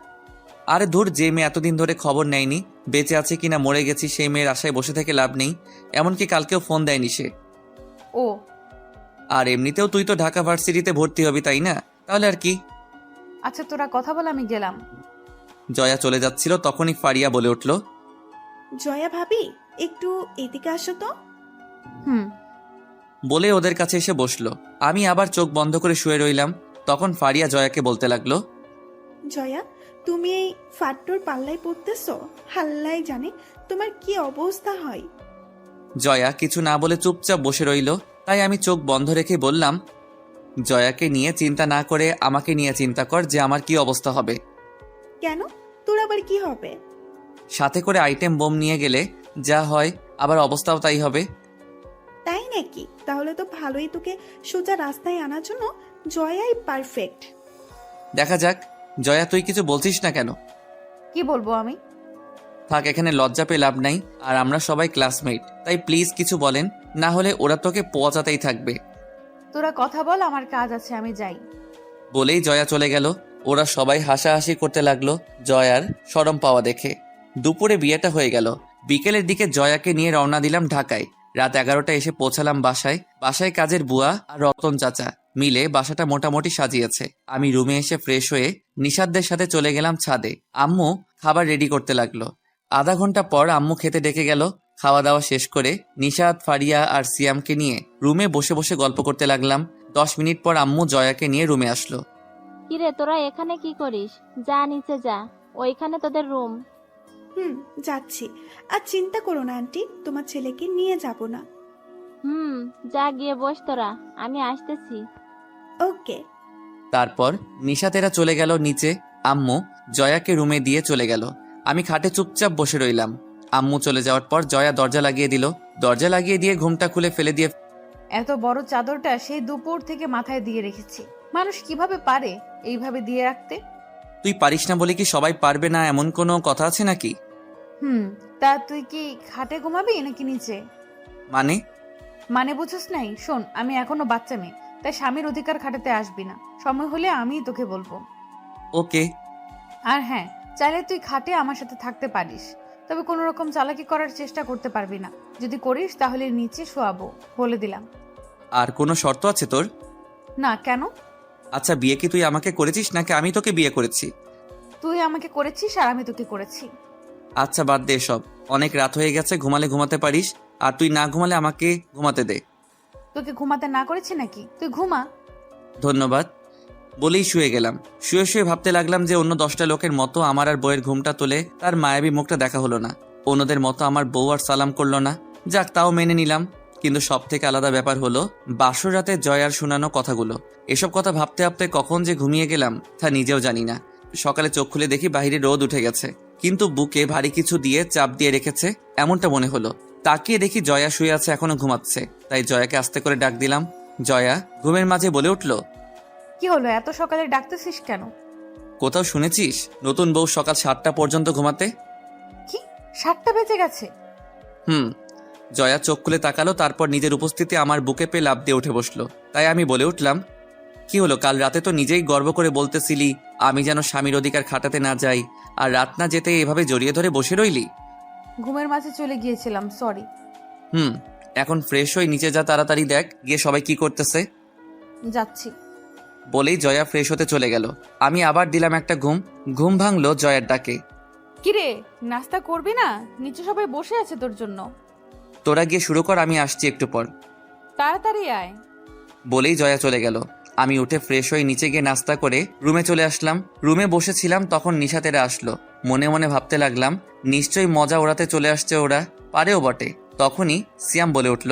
আরে ধুর, যে মেয়ে এতদিন ধরে খবর নেয়নি বেঁচে আছে কিনা মরে গেছি, সেই মেয়ের আশায় বসে থেকে লাভ নেই। এমনকি কালকেও ফোন দেয়নি সে। ও, আর এমনিতেও তুই তো ঢাকা ভার্সিটিতে ভর্তি হবি, তাই না? তাহলে আর কি। আচ্ছা তোরা কথা বল, আমি গেলাম। জয়া চলে যাচ্ছিল, তখনই ফারিয়া বলে উঠল, জয়া ভাবি, একটু এদিকে আসো তো। বলে ওদের কাছে এসে বসলো। আমি আবার চোখ বন্ধ করে শুয়ে রইলাম। তখন ফারিয়া জয়াকে বলতে লাগলো, জয়া, তুমি এই ফাট্টুর পাল্লাই পড়তেছো? হাল্লাই জানে তোমার কি অবস্থা হয়। জয়া কিছু না বলে চুপচাপ বসে রইল। তাই আমি চোখ বন্ধ রেখে বললাম, জয়াকে নিয়ে চিন্তা না করে আমাকে নিয়ে চিন্তা কর যে আমার কি অবস্থা হবে। কেন, তোর আবার কি হবে? সাথে করে আইটেম বোম নিয়ে গেলে যা হয় আবার অবস্থাও তাই হবে। তাই নাকি? তাহলে তো ভালোই, তোকে সোজা রাস্তায় আনার জন্য জয়াই পারফেক্ট। দেখা যাক। জয়া তুই কিছু বলছিস না কেন? কি বলবো আমি? থাক, এখানে লজ্জা পেয়ে লাভ নাই, আর আমরা সবাই ক্লাসমেট, তাই প্লিজ কিছু বলেন, না হলে ওরা তোকে পচাতেই থাকবে। তোরা কথা বল, আমার কাজ আছে, আমি যাই। বলেই জয়া চলে গেল। ওরা সবাই হাসাহাসি করতে লাগলো জয়ার শরম পাওয়া দেখে। দুপুরে বিয়েটা হয়ে গেল। বিকেলের দিকে জয়াকে নিয়ে রওনা দিলাম ঢাকায়। রাত 11টা এসে পৌঁছালাম বাসায় কাজের বুয়া আর রতন চাচা মিলে বাসাটা মোটামুটি সাজিয়েছে। আমি রুমে এসে ফ্রেশ হয়ে নিশাদদের সাথে চলে গেলাম ছাদে। আম্মু খাবার রেডি করতে লাগলো। আধা ঘন্টা পর আম্মু খেতে ডেকে গেল। খাওয়া দাওয়া শেষ করে নিশাদ, ফারিয়া আর সিয়ামকে নিয়ে রুমে বসে বসে গল্প করতে লাগলাম। 10 মিনিট পর আম্মু জয়াকে নিয়ে রুমে আসলো। কিরে তোরা এখানে কি করিস? যা নিচে যা, ওইখানে তোদের রুম। যাচ্ছি। আর চিন্তা করো না আন্টি, তোমার ছেলেকে নিয়ে যাব না। যা গিয়ে বস তোরা, আমি আসতেছি। ওকে। তারপর নিশাতেরা চলে গেল নিচে। আম্মু জয়াকে রুমে দিয়ে চলে গেল। আমি খাটে চুপচাপ বসে রইলাম। আম্মু চলে যাওয়ার পর জয়া দরজা লাগিয়ে দিল। দরজা লাগিয়ে দিয়ে ঘুমটা খুলে ফেলে দিয়ে এত বড় চাদরটা সেই দুপুর থেকে মাথায় দিয়ে রেখেছি। মানুষ কিভাবে পারে এইভাবে দিয়ে রাখতে? তুই পারিস না বলে কি সবাই পারবে না এমন কোনো কথা আছে নাকি? তা তুই কি খাটে ঘুমাবি নাকি নিচে? মানে বুঝছ নাই? শোন, আমি এখনো বাচ্চা মেয়ে, তাই স্বামীর অধিকার খাটাতে আসবি না। সময় হলে আমিই তোকে বলবো। ওকে। আর হ্যাঁ, চাইলে তুই খাটে আমার সাথে থাকতে পারিস, তবে কোনো রকম চালাকি করার চেষ্টা করতে পারবি না। যদি করিস তাহলে নিচে শোয়াবো, বলে দিলাম। আর কোনো শর্ত আছে তোর? না, কেন? আচ্ছা, বিয়ে কি তুই আমাকে করেছিস নাকি আমি তোকে বিয়ে করেছি? তুই আমাকে করেছিস আর আমি তোকে করেছি। আচ্ছা বাদ দে সব, অনেক রাত হয়ে গেছে, ঘুমালে ঘুমাতে পারিস। আর তুই না ঘুমালে আমাকে ঘুমাতে দে। তোকে ঘুমাতে না করেছি নাকি? তুই ঘুমা। ধন্যবাদ বলেই শুয়ে গেলাম। শুয়ে শুয়ে ভাবতে লাগলাম যে অন্য 10টা লোকের মতো আমার আর বউয়ের ঘুমটা তুলে তার মায়াবী মুখটা দেখা হলো না। অন্যদের মতো আমার বউ আর সালাম করলো না। যাক, তাও মেনে নিলাম। কিন্তু সব থেকে আলাদা ব্যাপার হলো বাসর রাতে জয়ার শোনানো কথাগুলো। এসব কথা ভাবতে ভাবতে কখন যে ঘুমিয়ে গেলাম তা নিজেও জানি না। সকালে চোখ খুলে দেখি বাইরে রোদ উঠে গেছে, কিন্তু বুকে ভারী কিছু দিয়ে চাপ দিয়ে রেখেছে এমনটা মনে হলো। তাকিয়ে দেখি জয়া শুয়ে আছে, এখনো ঘুমাচ্ছে। তাই জয়াকে আস্তে করে ডাক দিলাম। জয়া ঘুমের মাঝে বলে উঠল, কি হলো, এত সকালে ডাকতেছিস কেন? কোথাও শুনেছিস নতুন বউ সকাল 7টা পর্যন্ত ঘুমাতে? কি, 7টা বেজে গেছে? জয়া চোখ খুলে তাকালো, তারপর নিজের উপস্থিতি আমার বুকে পেয়ে লাফ দিয়ে উঠে বসলো। তাই আমি বলে উঠলাম, কি হলো, কাল রাতে তো নিজেই গর্ব করে বলতেছিলি আমি যেন স্বামীর অধিকার খাটাতে না যাই, আর রাত না যেতে এভাবে জড়িয়ে ধরে বসে রইলি। ঘুমের মাঝে চলে গিয়েছিলাম, সরি। এখন ফ্রেশ হয়ে নিচে যা, তাড়াতাড়ি দেখ গিয়ে সবাই কি করতেছে। যাচ্ছি। বলেই জয়া ফ্রেশ হতে চলে গেল। আমি আবার দিলাম একটা ঘুম ভাঙলো জয়ার ডাকে। কিরে, নাস্তা করবি না? নিচে সবাই বসে আছে তোর জন্য। তোরা গিয়ে শুরু কর, আমি আসছি একটু পর। তাড়াতাড়ি আয়। বলেই জয়া চলে গেল। আমি উঠে ফ্রেশ হয়ে নিচে গিয়ে নাস্তা করে রুমে চলে আসলাম। রুমে বসেছিলাম, তখন নিশাতেরা আসলো। মনে মনে ভাবতে লাগলাম নিশ্চয়ই মজা ওড়াতে চলে আসছে ওরা, পারেও বটে। তখনই সিয়াম বলে উঠল,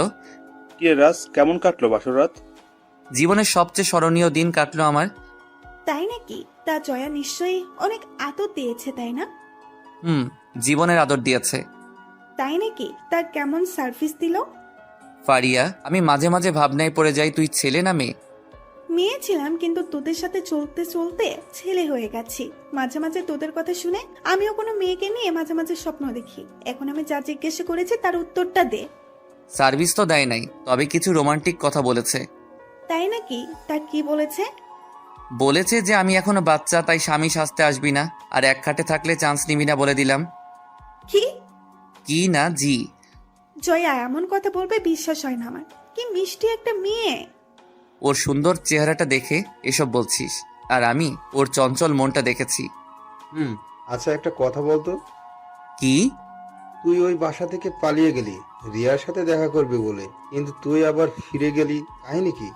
কি রাজ, কেমন কাটলো বাসর রাত? জীবনের সবচেয়ে স্মরণীয় দিন কাটলো আমার। তাই নাকি? তা জয়া নিশ্চয়ই অনেক আদর দিয়েছে, তাই না? জীবনের আদর দিয়েছে। তাই নাকি? তা কেমন সার্ভিস দিল? ফারিয়া, আমি মাঝে মাঝে ভাবনায় পড়ে যাই তুই ছেলে না মেয়ে। মেয়ে ছিলাম, কিন্তু তোদের সাথে চলতে চলতে ছেলে হয়ে গেছি। মাঝে মাঝে তোদের কথা শুনে আমিও কোনো মেয়েকে নিয়ে মাঝে মাঝে স্বপ্ন দেখি। এখন আমি যা জিজ্ঞেস করেছি তার উত্তরটা দে। সার্ভিস তো দেয় নাই, তবে কিছু রোমান্টিক কথা বলেছে। তাই নাকি? তা কি বলেছে? বলেছে যে আমি এখনো বাচ্চা, তাই স্বামী সাজতে আসবি না, আর এক খাটে থাকলে চান্স নিবি না বলে দিলাম। কি না জি। জয়া এমন কথা বলবে বিশ্বাস হয় না আমার। কি মিষ্টি একটা মেয়ে। ওর সুন্দর চেহারাটা দেখে এসব বলছিস, আর আমি ওর চঞ্চল মনটা দেখেছি। আচ্ছা, একটা কথা বলতো। কি? তুই ওই বাসা থেকে পালিয়ে গেলি রিয়ার সাথে দেখা করবি বলে, কিন্তু তুই আবার ফিরে গেলি, কাহিনী কি?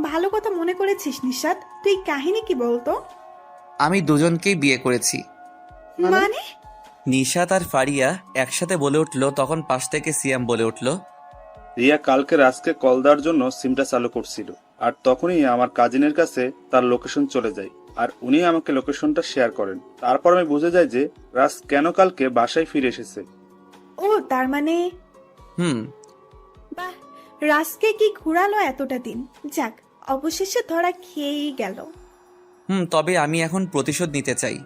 ভালো কথা মনে করেছিস নিশাদ। তুই কাহিনী কি বলতো? আমি দুজনকেই বিয়ে করেছি। মানে? নিশাত আর ফারিয়া একসাথে বলে উঠল। তখন পাশ থেকে সিয়াম বলে উঠল, রিয়া কালকে রাজকে কল দেওয়ার জন্য সিমটা চালু করছিল, আর তখনই আমার কাজিনের কাছে তার লোকেশন চলে যায়, আর উনি আমাকে লোকেশনটা শেয়ার করেন। তারপর আমি বুঝে যাই যে রাজ কেন কালকে বাসায় ফিরে এসেছে। ও, তার মানে? বাহ, রাজকে কি ঘুরালো এতটা দিন। যাক, অবশেষে ধরা খেয়েই গেল। তবে আমি এখন প্রতিশোধ নিতে চাই।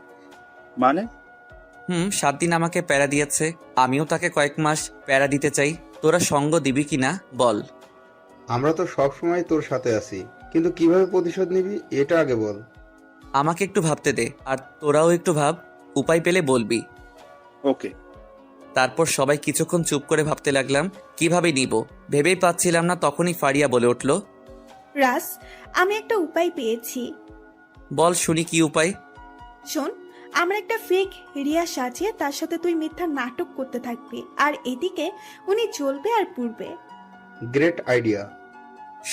মানে? 7 দিন আমাকে প্যারা দিয়েছে, আমিও তাকে কয়েক মাস প্যারা দিতে চাই। তোরা সঙ্গ দিবি কিনা বল। আমরা তো সব সময় তোর সাথে আছি, কিন্তু কিভাবে প্রতিশোধ নিবি এটা আগে বল। আমাকে একটু ভাবতে দে, আর তোরাও একটু ভাব, উপায় পেলে বলবি। ওকে। তারপর সবাই কিছুক্ষণ চুপ করে ভাবতে লাগলাম কিভাবে নিব, ভেবেই পাচ্ছিলাম না। তখনই ফারিয়া বলে উঠল, রাজ, আমি একটা উপায় পেয়েছি। বল শুনি কি উপায়। শোন, আমরা একটা ফেক রিয়া সাজিয়ে তার সাথে তুই মিথ্যা নাটক করতে থাকবি, আর এদিকে উনি চলবে আর পুড়বে। Great idea.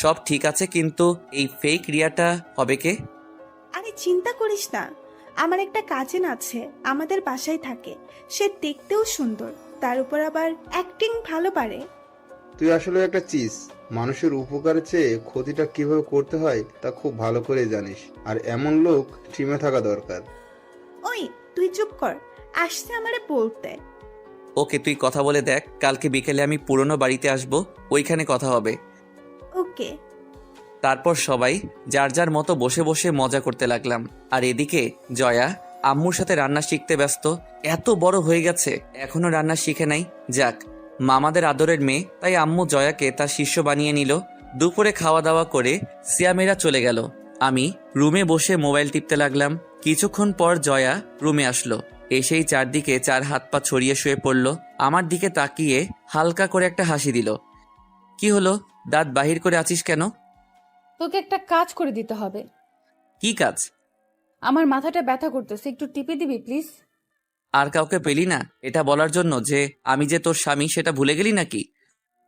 সব ঠিক আছে, কিন্তু এই ফেক রিয়াটা হবে কে? আরে চিন্তা করিস না, আমার একটা কাজিন আছে, আমাদের বাসায় থাকে। সে দেখতেও সুন্দর, তার উপর আবার অ্যাক্টিং ভালো পারে। তুই আসলে একটা চিজ। মানুষের উপকারের চেয়ে ক্ষতিটা কিভাবে করতে হয় তা খুব ভালো করে জানিস, আর এমন লোক টিমে থাকা দরকার। ওই তুই চুপ কর, আসছে আমারে বলতে। ওকে, তুই কথা বলে দেখ, কালকে বিকেলে আমি পুরনো বাড়িতে আসব, ওইখানে কথা হবে। ওকে। তারপর সবাই যার যার মতো বসে বসে মজা করতে লাগলাম। আর এদিকে জয়া আম্মুর সাথে রান্না শিখতে ব্যস্ত। এত বড় হয়ে গেছে এখনো রান্না শিখে নাই। যাক, মামাদের আদরের মেয়ে, তাই আম্মু জয়াকে তার শিষ্য বানিয়ে নিল। দুপুরে খাওয়া দাওয়া করে সিয়ামেরা চলে গেল। আমি রুমে বসে মোবাইল টিপতে লাগলাম। কিছুক্ষণ পর জয়া রুমে আসলো, এসেই চারদিকে চার হাত পা ছড়িয়ে শুয়ে পড়ল। আমার দিকে তাকিয়ে হালকা করে একটা হাসি দিল। কি হলো, দাঁত বাহির করে আছিস কেন? তোকে একটা কাজ করে দিতে হবে। কি কাজ? আমার মাথাটা ব্যথা করতেছে, একটু টিপে দিবি প্লিজ? আর কাউকে পেলি না এটা বলার জন্য যে আমি যে তোর স্বামী, সেটা ভুলে গেলি নাকি?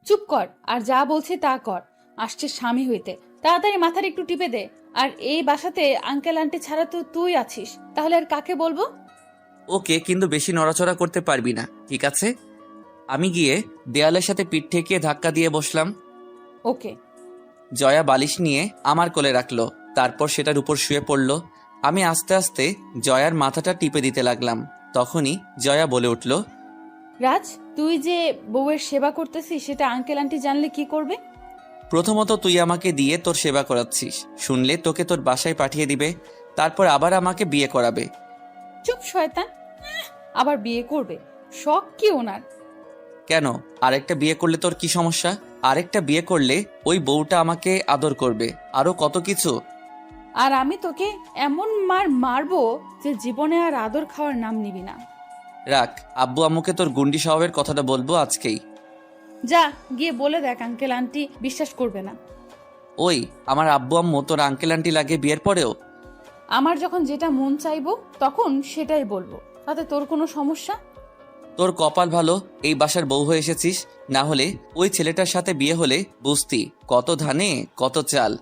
চুপ কর, আর যা বলছি তা কর। আসছে স্বামী হইতে, তাড়াতাড়ি মাথার একটু টিপে দে। আর এই বাসাতে আঙ্কেল আন্টি ছাড়া তো তুই আছিস, তাহলে আর কাকে বলবো? ওকে, কিন্তু বেশি নড়াচড়া করতে পারবি না, ঠিক আছে? আমি গিয়ে দেয়ালের সাথে পিঠ ঠেকিয়ে ধাক্কা দিয়ে বসলাম। ওকে। জয়া বালিশ নিয়ে আমার কোলে রাখলো, তারপর সেটার উপর শুয়ে পড়ল। আমি আস্তে আস্তে জয়ার মাথাটা টিপে দিতে লাগলাম। তখনই জয়া বলে উঠল, রাজ, তুই যে বউয়ের সেবা করতেছিস সেটা আঙ্কেল আন্টি জানলে কি করবে? প্রথমত তুই আমাকে দিয়ে তোর সেবা করাচ্ছিস, শুনলে তোকে তোর বাসায় পাঠিয়ে দিবে, তারপর আবার আমাকে বিয়ে করাবে। চুপ শয়তান, আবার বিয়ে করবে? শখ কি ওনার? কেন, আরেকটা বিয়ে করলে তোর কি সমস্যা? আরেকটা বিয়ে করলে ওই বউটা আমাকে আদর করবে, আরো কত কিছু। আর আমি তোকে এমন মার মারবো যে জীবনে আর আদর খাওয়ার নাম নিবি না। রাখ, আব্বু আম্মুকে তোর গুন্ডি স্বভাবের কথাটা বলবো আজকেই। যা গিয়ে বলে দেখ, আঙ্কেল আন্টি বিশ্বাস করবে না। ওই, আমার আব্বু আম্মু তোর আঙ্কেল আন্টি লাগে বিয়ের পরেও? আমার যখন যেটা মন চাইবো তখন সেটাই বলবো, তাতে তোর কোনো সমস্যা? তোর কপাল ভালো এই বাসার বউ হয়ে এসেছিস, না হলে ওই ছেলেটার সাথে বিয়ে হলে বুঝতি কত ধানে কত চাল।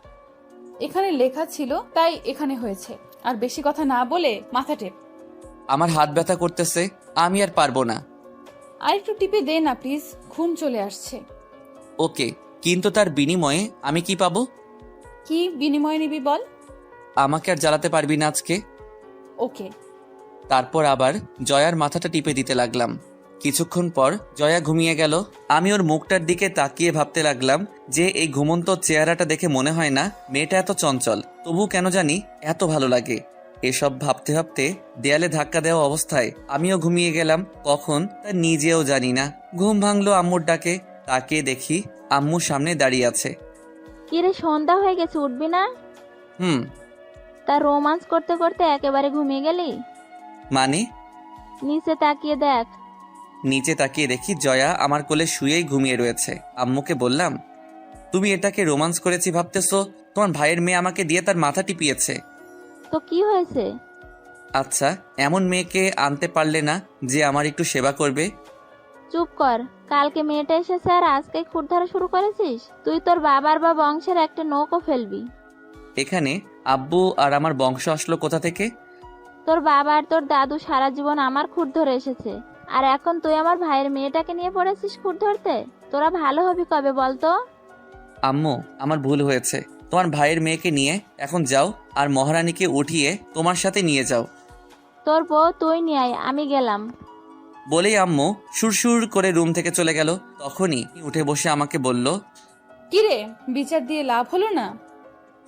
এখানে লেখা ছিল তাই এখানে হয়েছে, আর বেশি কথা না বলে মাথা টেপ। আমার হাত ব্যথা করতেছে, আমি আর পারবো না। আর একটু টিপে দে না প্লিজ, ঘুম চলে আসছে। ওকে, কিন্তু তার বিনিময়ে আমি কি পাবো? কি বিনিময় নিবি বল? আমাকে আর জ্বালাতে পারবি না আজকে। ওকে। তারপর আবার জয়ার মাথাটা টিপে দিতে লাগলাম। কিছুক্ষণ পর জয়া ঘুমিয়ে গেল। আমি ওর মুখটার দিকে তাকিয়ে ভাবতে লাগলাম যে এই ঘুমন্ত চেহারাটা দেখে মনে হয় না মেয়েটা এত চঞ্চল, তবু কেন জানি এত ভালো লাগে। এসব ভাবতে ভাবতে দেয়ালে ধাক্কা দেওয়া অবস্থায় আমিও ঘুমিয়ে গেলাম। কখন তা নিজেও জানি না। ঘুম ভাঙলো আম্মুর ডাকে, তাকিয়ে দেখি আম্মু সামনে দাঁড়িয়ে আছে। কিরে, সন্ধ্যা হয়ে গেছে, উঠবি না? হুম। তা রোমান্স করতে করতে একেবারে ঘুমিয়ে গেলি? মানে? নিচে তাকিয়ে দেখ। নিচে তাকিয়ে দেখি জয়া আমার কোলে শুয়েই ঘুমিয়ে রয়েছে। আম্মুকে বললাম, তুমি এটাকে রোমান্স করেছি ভাবতেছো? তোমার ভাইয়ের মেয়ে আমাকে দিয়ে তার মাথা টিপিয়েছে। তো কি হয়েছে? আচ্ছা, এমন মেয়েকে আনতে পারলে না যে আমার একটু সেবা করবে? চুপ কর, কালকে মেয়েটা এসেছে আর আজকে খুঁট ধরা শুরু করেছিস? তুই তোর বাবার বা বংশের একটা নৌকো ফেলবি। এখানে আব্বু আর আমার বংশ আসলো কোথা থেকে? তোর বাবা আর তোর দাদু সারা জীবন আমার খুঁট ধরে এসেছে, আর এখন তুই আমার ভাইয়ের মেয়েটাকে নিয়ে পড়েছিস খুঁট ধরতে? তোরা ভালো হবি কবে বলতো? আম্মু, আমার ভুল হয়েছে। তোমার ভাইয়ের মেয়েকে নিয়ে এখন যাও, আর মহারানীকে উঠিয়ে তোমার সাথে নিয়ে যাও। তোর বউ তুই নিয়ে আয়, আমি গেলাম। বলেই আম্মু সুরসুর করে রুম থেকে চলে গেল। তখনই উঠে বসে আমাকে বলল, কিরে, বিচার দিয়ে লাভ হলো না?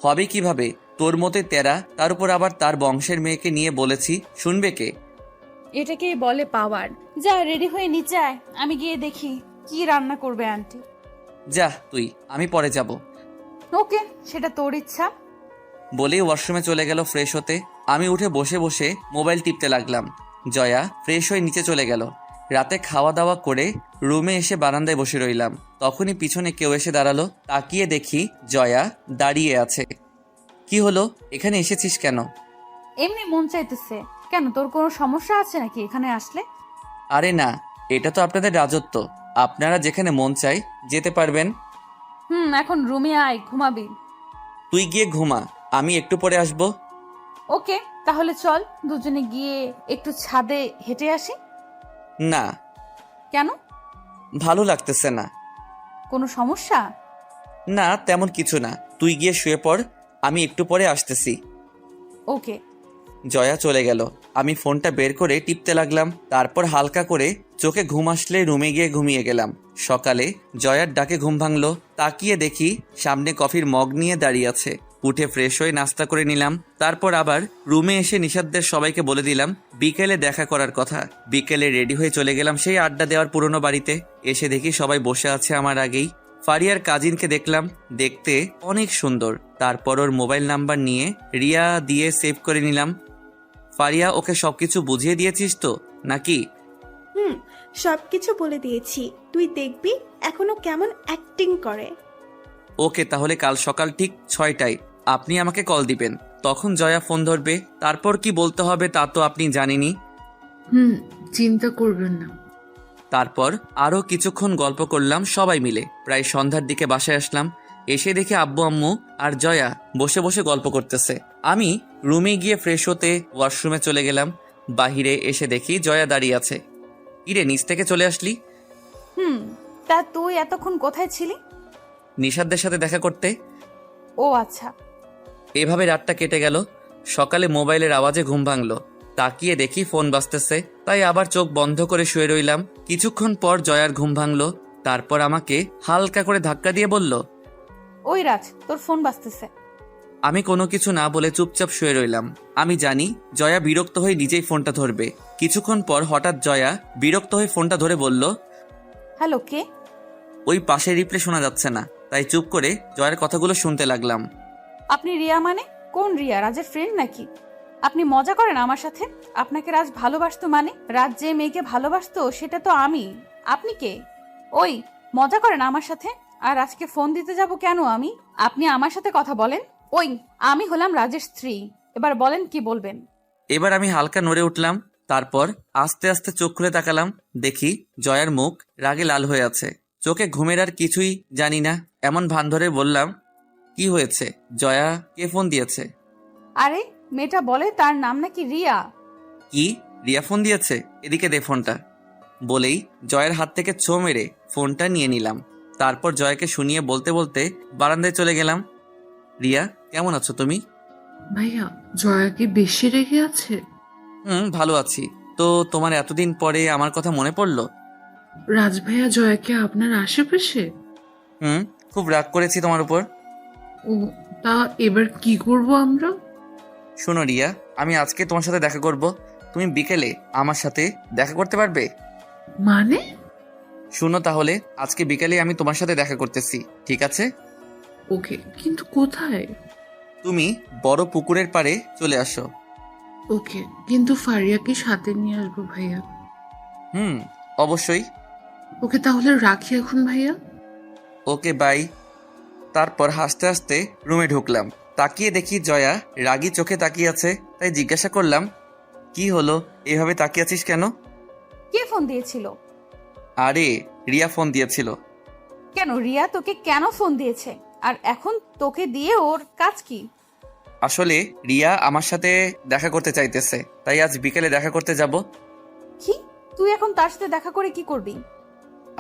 হবে কিভাবে? তোর মতে তেরা, তার উপর আবার তার বংশের মেয়েকে নিয়ে বলেছি, শুনবে কে? এটাকেই বলে পাওয়ার। যা রেডি হয়ে নিচে আয়, আমি গিয়ে দেখি কি রান্না করবে আন্টি। যা তুই, আমি পরে যাব। ওকে, সেটা তোর ইচ্ছা। বলেই ওয়াশরুমে চলে গেল ফ্রেশ হতে। আমি উঠে বসে বসে মোবাইল টিপতে লাগলাম। জয়া ফ্রেশ হয়ে নিচে চলে গেল। রাতে খাওয়া দাওয়া করে রুমে এসে বারান্দায় বসে রইলাম। তখনই পিছনে কেউ এসে দাঁড়ালো। তাকিয়ে দেখি জয়া দাঁড়িয়ে আছে। কি হলো, এখানে এসেছিস কেন? এমনি মন চাইতেছে। কেন, তোর কোনো সমস্যা আছে নাকি এখানে আসলে? আরে না, এটা তো আপনাদের রাজত্ব, আপনারা যেখানে মন চাই যেতে পারবেন। এখন রুমে আয়, ঘুমাবি। তুই গিয়ে ঘুমা, আমি একটু পরে আসবো। ওকে, তাহলে চল দুজনে গিয়ে একটু ছাদে হেঁটে আসি। না, কেন? ভালো লাগতেছে না। কোনো সমস্যা? না, তেমন কিছু না। তুই গিয়ে শুয়ে পড়, আমি একটু পরে আসতেছি। ওকে। জয়া চলে গেল। আমি ফোনটা বের করে টিপতে লাগলাম। তারপর হালকা করে চোখে ঘুম আসলে রুমে গিয়ে ঘুমিয়ে গেলাম। সকালে জয়ার ডাকে ঘুম ভাঙলো। তাকিয়ে দেখি সামনে কফির মগ নিয়ে দাঁড়িয়ে আছে। উঠে ফ্রেশ হয়ে নাস্তা করে নিলাম। তারপর আবার রুমে এসে নিশাদদের সবাইকে বলে দিলাম বিকেলে দেখা করার কথা। বিকেলে রেডি হয়ে চলে গেলাম সেই আড্ডা দেওয়ার পুরনো বাড়িতে। এসে দেখি সবাই বসে আছে আমার আগেই। ফারিয়ার কাজিনকে দেখলাম, দেখতে অনেক সুন্দর। তারপর ওর মোবাইল নাম্বার নিয়ে রিয়া দিয়ে সেভ করে নিলাম। ফারিয়া, ওকে সবকিছু বুঝিয়ে দিয়েছিস তো নাকি? সবকিছু বলে দিয়েছি, তুই দেখবি এখনো কেমন অ্যাক্টিং করে। ওকে, তাহলে কাল সকাল ঠিক 6টায় আপনি আমাকে কল দিবেন। তখন জয়া ফোন ধরবে। তারপর কি বলতে হবে তা তো আপনি জানেনই। চিন্তা করবেন না। তারপর আরো কিছুক্ষণ গল্প করলাম সবাই মিলে। প্রায় সন্ধ্যার দিকে বাসায় আসলাম। এসে দেখে আব্বু আম্মু আর জয়া বসে বসে গল্প করতেছে। আমি রুমে গিয়ে ফ্রেশ হতে ওয়াশরুমে চলে গেলাম। বাহিরে এসে দেখি জয়া দাঁড়িয়ে আছে। ইরে, নিচ থেকে চলে আসলি? তা তুই এতক্ষণ কোথায় ছিলি? নিশাদদের সাথে দেখা করতে। ও আচ্ছা। এভাবে রাতটা কেটে গেল। সকালে মোবাইলের আওয়াজে ঘুম ভাঙলো। তাকিয়ে দেখি ফোন বাজতেছে, তাই আবার চোখ বন্ধ করে শুয়ে রইলাম। কিছুক্ষণ পর জয়ার ঘুম ভাঙলো। তারপর আমাকে হালকা করে ধাক্কা দিয়ে বলল, ওই রাজ, তোর ফোন বাজতেছে। আমি কোনো কিছু না বলে চুপচাপ শুয়ে রইলাম। আমি জানি জয়া বিরক্ত হয়ে নিজেই ফোনটা ধরবে। কিছুক্ষণ পর হঠাৎ জয়া বিরক্ত হয়ে ফোনটা ধরে বলল, হ্যালো, কে? ওই পাশে রিপ্লে শোনা যাচ্ছে না, তাই চুপ করে জয়ার কথাগুলো শুনতে লাগলাম। আপনি রিয়া মানে? কোন রিয়া? রাজের ফ্রেন্ড নাকি? আপনি মজা করেন আমার সাথে? আপনাকে রাজ ভালোবাসতো মানে? রাজ যে মেয়েকে ভালোবাসতো সেটা তো আমি। আপনি কে? ওই, মজা করেন আমার সাথে? আর আজকে ফোন দিতে যাব কেন আমি? আপনি আমার সাথে কথা বলেন। ওই, আমি হলাম রাজের স্ত্রী। এবার বলেন কি বলবেন। এবার আমি হালকা নড়ে উঠলাম। তারপর আস্তে আস্তে চোখ খুলে তাকালাম। দেখি জয়ার মুখ রাগে লাল হয়ে আছে। চোখে ঘুমের আর কিছুই জানি না এমন ভান ধরে বললাম, কি হয়েছে? জয়া কে ফোন দিয়েছে? আরে, মেয়েটা বলে তার নাম নাকি রিয়া। কি, রিয়া ফোন দিয়েছে? এদিকে দে ফোনটা। বলেই জয়ের হাত থেকে ছো মেরে ফোনটা নিয়ে নিলাম। তারপর জয়াকে শুনিয়ে বলতে বলতে বারান্দায় চলে গেলাম। রিয়া, কেমন আছো তুমি? ভাইয়া, জয়া কি বেশি রেগে আছে? ভালো আছি। তো তোমার এতদিন পরে আমার কথা মনে পড়লো? রাজ ভাইয়া জয়াকে আপনার আশেপাশে? খুব রাগ করেছি তোমার উপর। ও, তা এবার কি করব আমরা? শোনো রিয়া, আমি আজকে তোমার সাথে দেখা করব। তুমি বিকেলে আমার সাথে দেখা করতে পারবে? মানে? শুনো তাহলে, আজকে বিকেলে আমি তোমার সাথে দেখা করতেছি, ঠিক আছে? ওকে, কিন্তু কোথায়? তুমি বড় পুকুরের পাড়ে চলে আসো। ওকে, কিন্তু ফারিয়াকে সাথে নিয়ে আসবো ভাইয়া। অবশ্যই। ওকে, তাহলে রাখি এখন ভাইয়া। ওকে, বাই। তারপর হাসতে হাসতে রুমে ঢুকলাম। তাকিয়ে দেখি জয়া রাগী চোখে তাকিয়ে আছে। তাই জিজ্ঞাসা করলাম, কি হলো, এভাবে তাকিয়ে আছিস কেন? কে ফোন দিয়েছিল? আরে, রিয়া ফোন দিয়েছিল। কেন, রিয়া তোকে কেন ফোন দিয়েছে? আর এখন তোকে দিয়ে ওর কাজ কি? আসলে রিয়া আমার সাথে দেখা করতে চাইতেছে, তাই আজ বিকেলে দেখা করতে যাব। কি? তুই এখন তার সাথে দেখা করে কি করবি?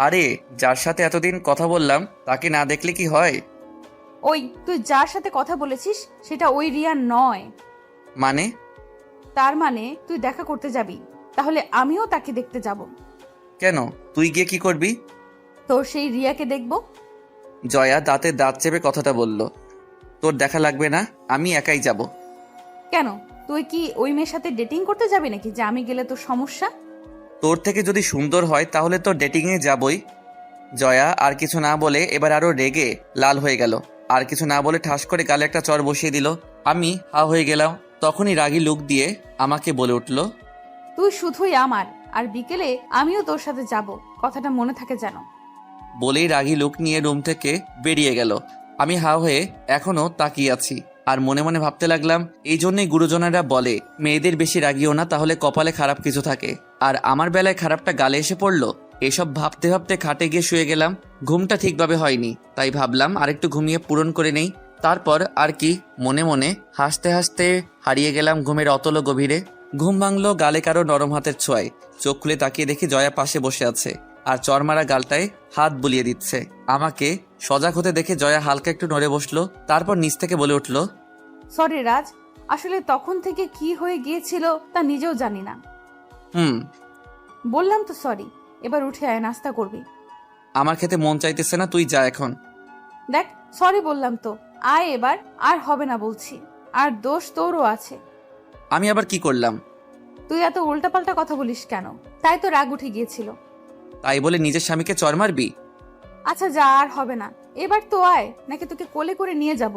আরে, যার সাথে এতদিন কথা বললাম তাকে না দেখলে কি হয়? ওই, তুই যার সাথে কথা বলেছিস সেটা ওই রিয়া নয়। মানে? তার মানে তুই দেখা করতে যাবি, তাহলে আমিও তাকে দেখতে যাব। কেন, তুই গিয়ে কি করবি? তোর সেই রিয়াকে দেখব। জয়া দাঁতে দাঁত চেপে কথাটা বলল, তোর দেখা লাগবে না, আমি একাই যাব। কেন, তুই কি ওই মেয়ের সাথে ডেটিং করতে যাবি নাকি যে আমি গেলে তোর সমস্যা? তোর থেকে যদি সুন্দর হয় তাহলে তো ডেটিংয়ে যাবই। জয়া আর কিছু না বলে এবার আরো রেগে লাল হয়ে গেল। আর কিছু না বলে ঠাস করে গালে একটা চড় বসিয়ে দিল। আমি হা হয়ে গেলাম। তখনই রাগী লুক দিয়ে আমাকে বলে উঠল, তুই শুধুই আমার, আর বিকেলে আমিও তোর সাথে যাব, কথাটা মনে থাকে যেন। বলেই রাগী লুক নিয়ে রুম থেকে বেরিয়ে গেল। আমি হা হয়ে এখনো তাকিয়ে আছি আর মনে মনে ভাবতে লাগলাম, এই জন্যই গুরুজনেরা বলে মেয়েদের বেশি রাগিও না, তাহলে কপালে খারাপ কিছু থাকে। আর আমার বেলায় খারাপটা গালে এসে পড়লো। এসব ভাবতে ভাবতে খাটে গিয়ে শুয়ে গেলাম। ঘুমটা ঠিকভাবে হয়নি, তাই ভাবলাম আরেকটু ঘুমিয়ে পূরণ করে নেই। তারপর আর কি, মনে মনে হাসতে হাসতে হারিয়ে গেলাম ঘুমের অতল গভীরে। ঘুম ভাঙলো গালে কারো নরম হাতের ছোঁয়ায়। চোখ খুলে তাকিয়ে দেখি জয়া পাশে বসে আছে আর চরমারা গালটায় হাত বুলিয়ে দিচ্ছে। আমাকে সজাগ হতে দেখে জয়া হালকা একটু নড়ে বসলো, তারপর নিচ থেকে বলে উঠল, সরি রাজ, আসলে তখন থেকে কি হয়ে গিয়েছিল তা নিজেও জানি না। বললাম তো সরি, এবার উঠে আয়, নাস্তা করবি। আমার খেতে মন চাইতেছে না, তুই যা এখন। দেখ সরি বললাম তো, আয় এবার, আর হবে না বলছি। আর দোষ তোরও আছে। আমি আবার কি করলাম? তুই এত উল্টাপাল্টা কথা বলিস কেন? তাই তো রাগ উঠে গিয়েছিল। তাই বলে নিজের স্বামীকে চর মারবি? আচ্ছা যা, আর হবে না, এবার তো আয়, নাকি তোকে কোলে করে নিয়ে যাব?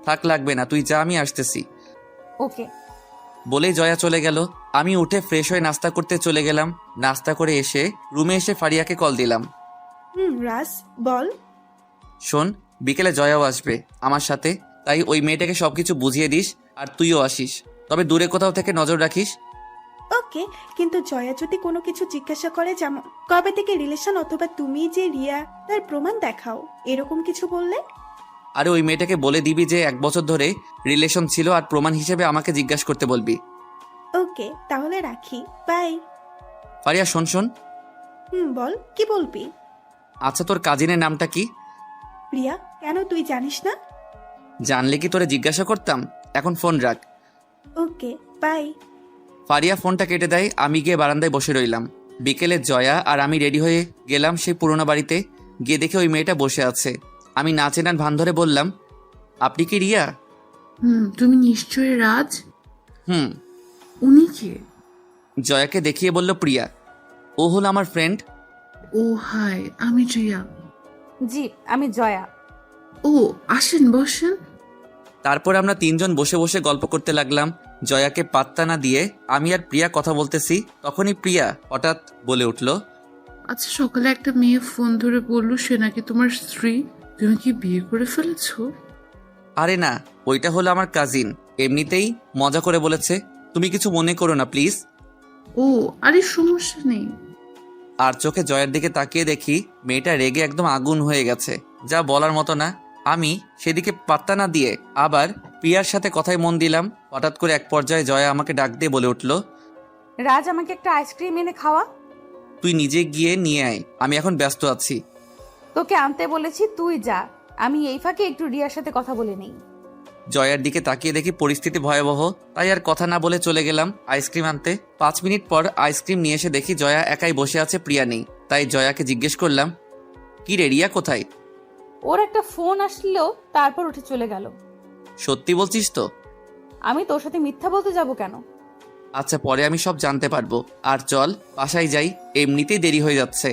থাক, লাগবে না, তুই যা, আমি আসতেছি। ওকে। বলেই জয়া চলে গেল। আমি উঠে ফ্রেশ হয়ে নাস্তা করতে চলে গেলাম। নাস্তা করে এসে রুমে এসে ফারিয়াকে কল দিলাম। রাজ বল। শোন, বিকেলে জয়াও আসবে আমার সাথে, তাই ওই মেয়েটাকে সবকিছু বুঝিয়ে দিস আর তুইও আসিস, তবে দূরে কোথাও থেকে নজর রাখিস। ওকে, কিন্তু জয়া যদি কোনো কিছু জিজ্ঞাসা করে, যেমন কবে থেকে রিলেশন অথবা তুমি যে রিয়া, তার প্রমাণ দেখাও, এরকম কিছু বললে? আরে ওই মেয়েটাকে বলে দিবি যে 1 বছর ধরে রিলেশন ছিল আর প্রমাণ হিসেবে আমাকে জিজ্ঞাসা করতে বলবি। ওকে, তাহলে রাখি, বাই। ফারিয়া শোন শোন। বল, কি বলবি? আচ্ছা, তোর কাজিনের নামটা কি? রিয়া। কেন, তুই জানিস না? জানলে কি তোরে জিজ্ঞাসা করতাম? এখন ফোন রাখ। ওকে, বাই। ফারিয়া ফোনটা কেটে দেয়। আমি গিয়ে বারান্দায় বসে রইলাম। বিকেলে জয়া আর আমি রেডি হয়ে গেলাম সেই পুরোনো বাড়িতে। গিয়ে দেখে ওই মেয়েটা বসে আছে। আমি না চেনার ভান ধরে বললাম, আপনি কি রিয়া? তুমি নিশ্চয়ই রাজ। উনি কে? জয়াকে দেখিয়ে বলল, প্রিয়া। ও হল আমার ফ্রেন্ড। ও হাই, আমি রিয়া। জি, আমি জয়া। ও আসেন, বসেন। তারপর আমরা 3 জন বসে বসে গল্প করতে লাগলাম। জয়াকে পাত্তা না দিয়ে আমি আর প্রিয়া কথা বলতেছি। তখনই প্রিয়া হঠাৎ বলে উঠল, আচ্ছা, সকালে একটা মেয়ে ফোন ধরে বলল সে নাকি তোমার স্ত্রী। তুমি কি বিয়ে করে ফেলেছো? আরে না, ওইটা হলো আমার কাজিন, এমনিতেই মজা করে বলেছে, তুমি কিছু মনে করো না প্লিজ। ও আরে, সমস্যা নেই। আর চোখে জয়ের দিকে তাকিয়ে দেখি মেয়েটা রেগে একদম আগুন হয়ে গেছে, যা বলার মতো না। আমি সেদিকে পাত্তা না দিয়ে আবার প্রিয়ার সাথে কথায় মন দিলাম। হঠাৎ করে এক পর্যায়ে জয়া আমাকে ডাক দিয়ে বলে উঠল, রাজ, আমাকে একটা আইসক্রিম এনে খাওয়া। তুই নিজে গিয়ে নিয়ে আয়, আমি এখন ব্যস্ত আছি। তোকে আনতে বলেছি, তুই যা, আমি এই ফাঁকে একটু রিয়ার সাথে কথা বলে নেই। জয়ার দিকে তাকিয়ে দেখি পরিস্থিতি ভয়াবহ, তাই আর কথা না বলে চলে গেলাম আইসক্রিম আনতে। 5 মিনিট পর আইসক্রিম নিয়ে এসে দেখি জয়া একাই বসে আছে, প্রিয়া নেই। তাই জয়াকে জিজ্ঞেস করলাম, কি রে, রিয়া কোথায়? ওর একটা ফোন আসলো, তারপর উঠে চলে গেল। সত্যি বলছিস তো? আমি তোর সাথে মিথ্যা বলতে যাব কেন? আচ্ছা, পরে আমি সব জানতে পারবো। আর চল বাসায় যাই, এমনিতেই দেরি হয়ে যাচ্ছে।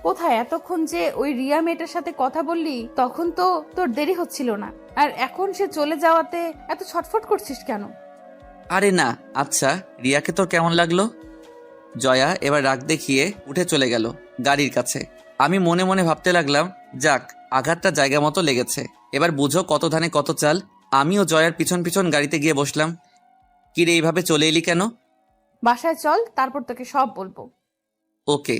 কোথায়? এতক্ষণ যে ওই রিয়া মেয়েটার সাথে কথা বললি, তখন তো তোর দেরি হচ্ছিল না, আর এখন সে চলে যাওয়াতে এত ছটফট করছিস কেন? আরে না। আচ্ছা, রিয়াকে তোর কেমন লাগলো? জয়া এবার রাগ দেখিয়ে উঠে চলে গেল গাড়ির কাছে। আমি মনে মনে ভাবতে লাগলাম, যাক, আঘাতটা জায়গা মতো লেগেছে, এবার বুঝো কত ধানে কত চাল। আমিও জয়ার পিছন পিছন গাড়িতে গিয়ে বসলাম। কি রে, এইভাবে চলে এলি কেন? বাসায় চল, তারপর তোকে সব বলবো। ওকে।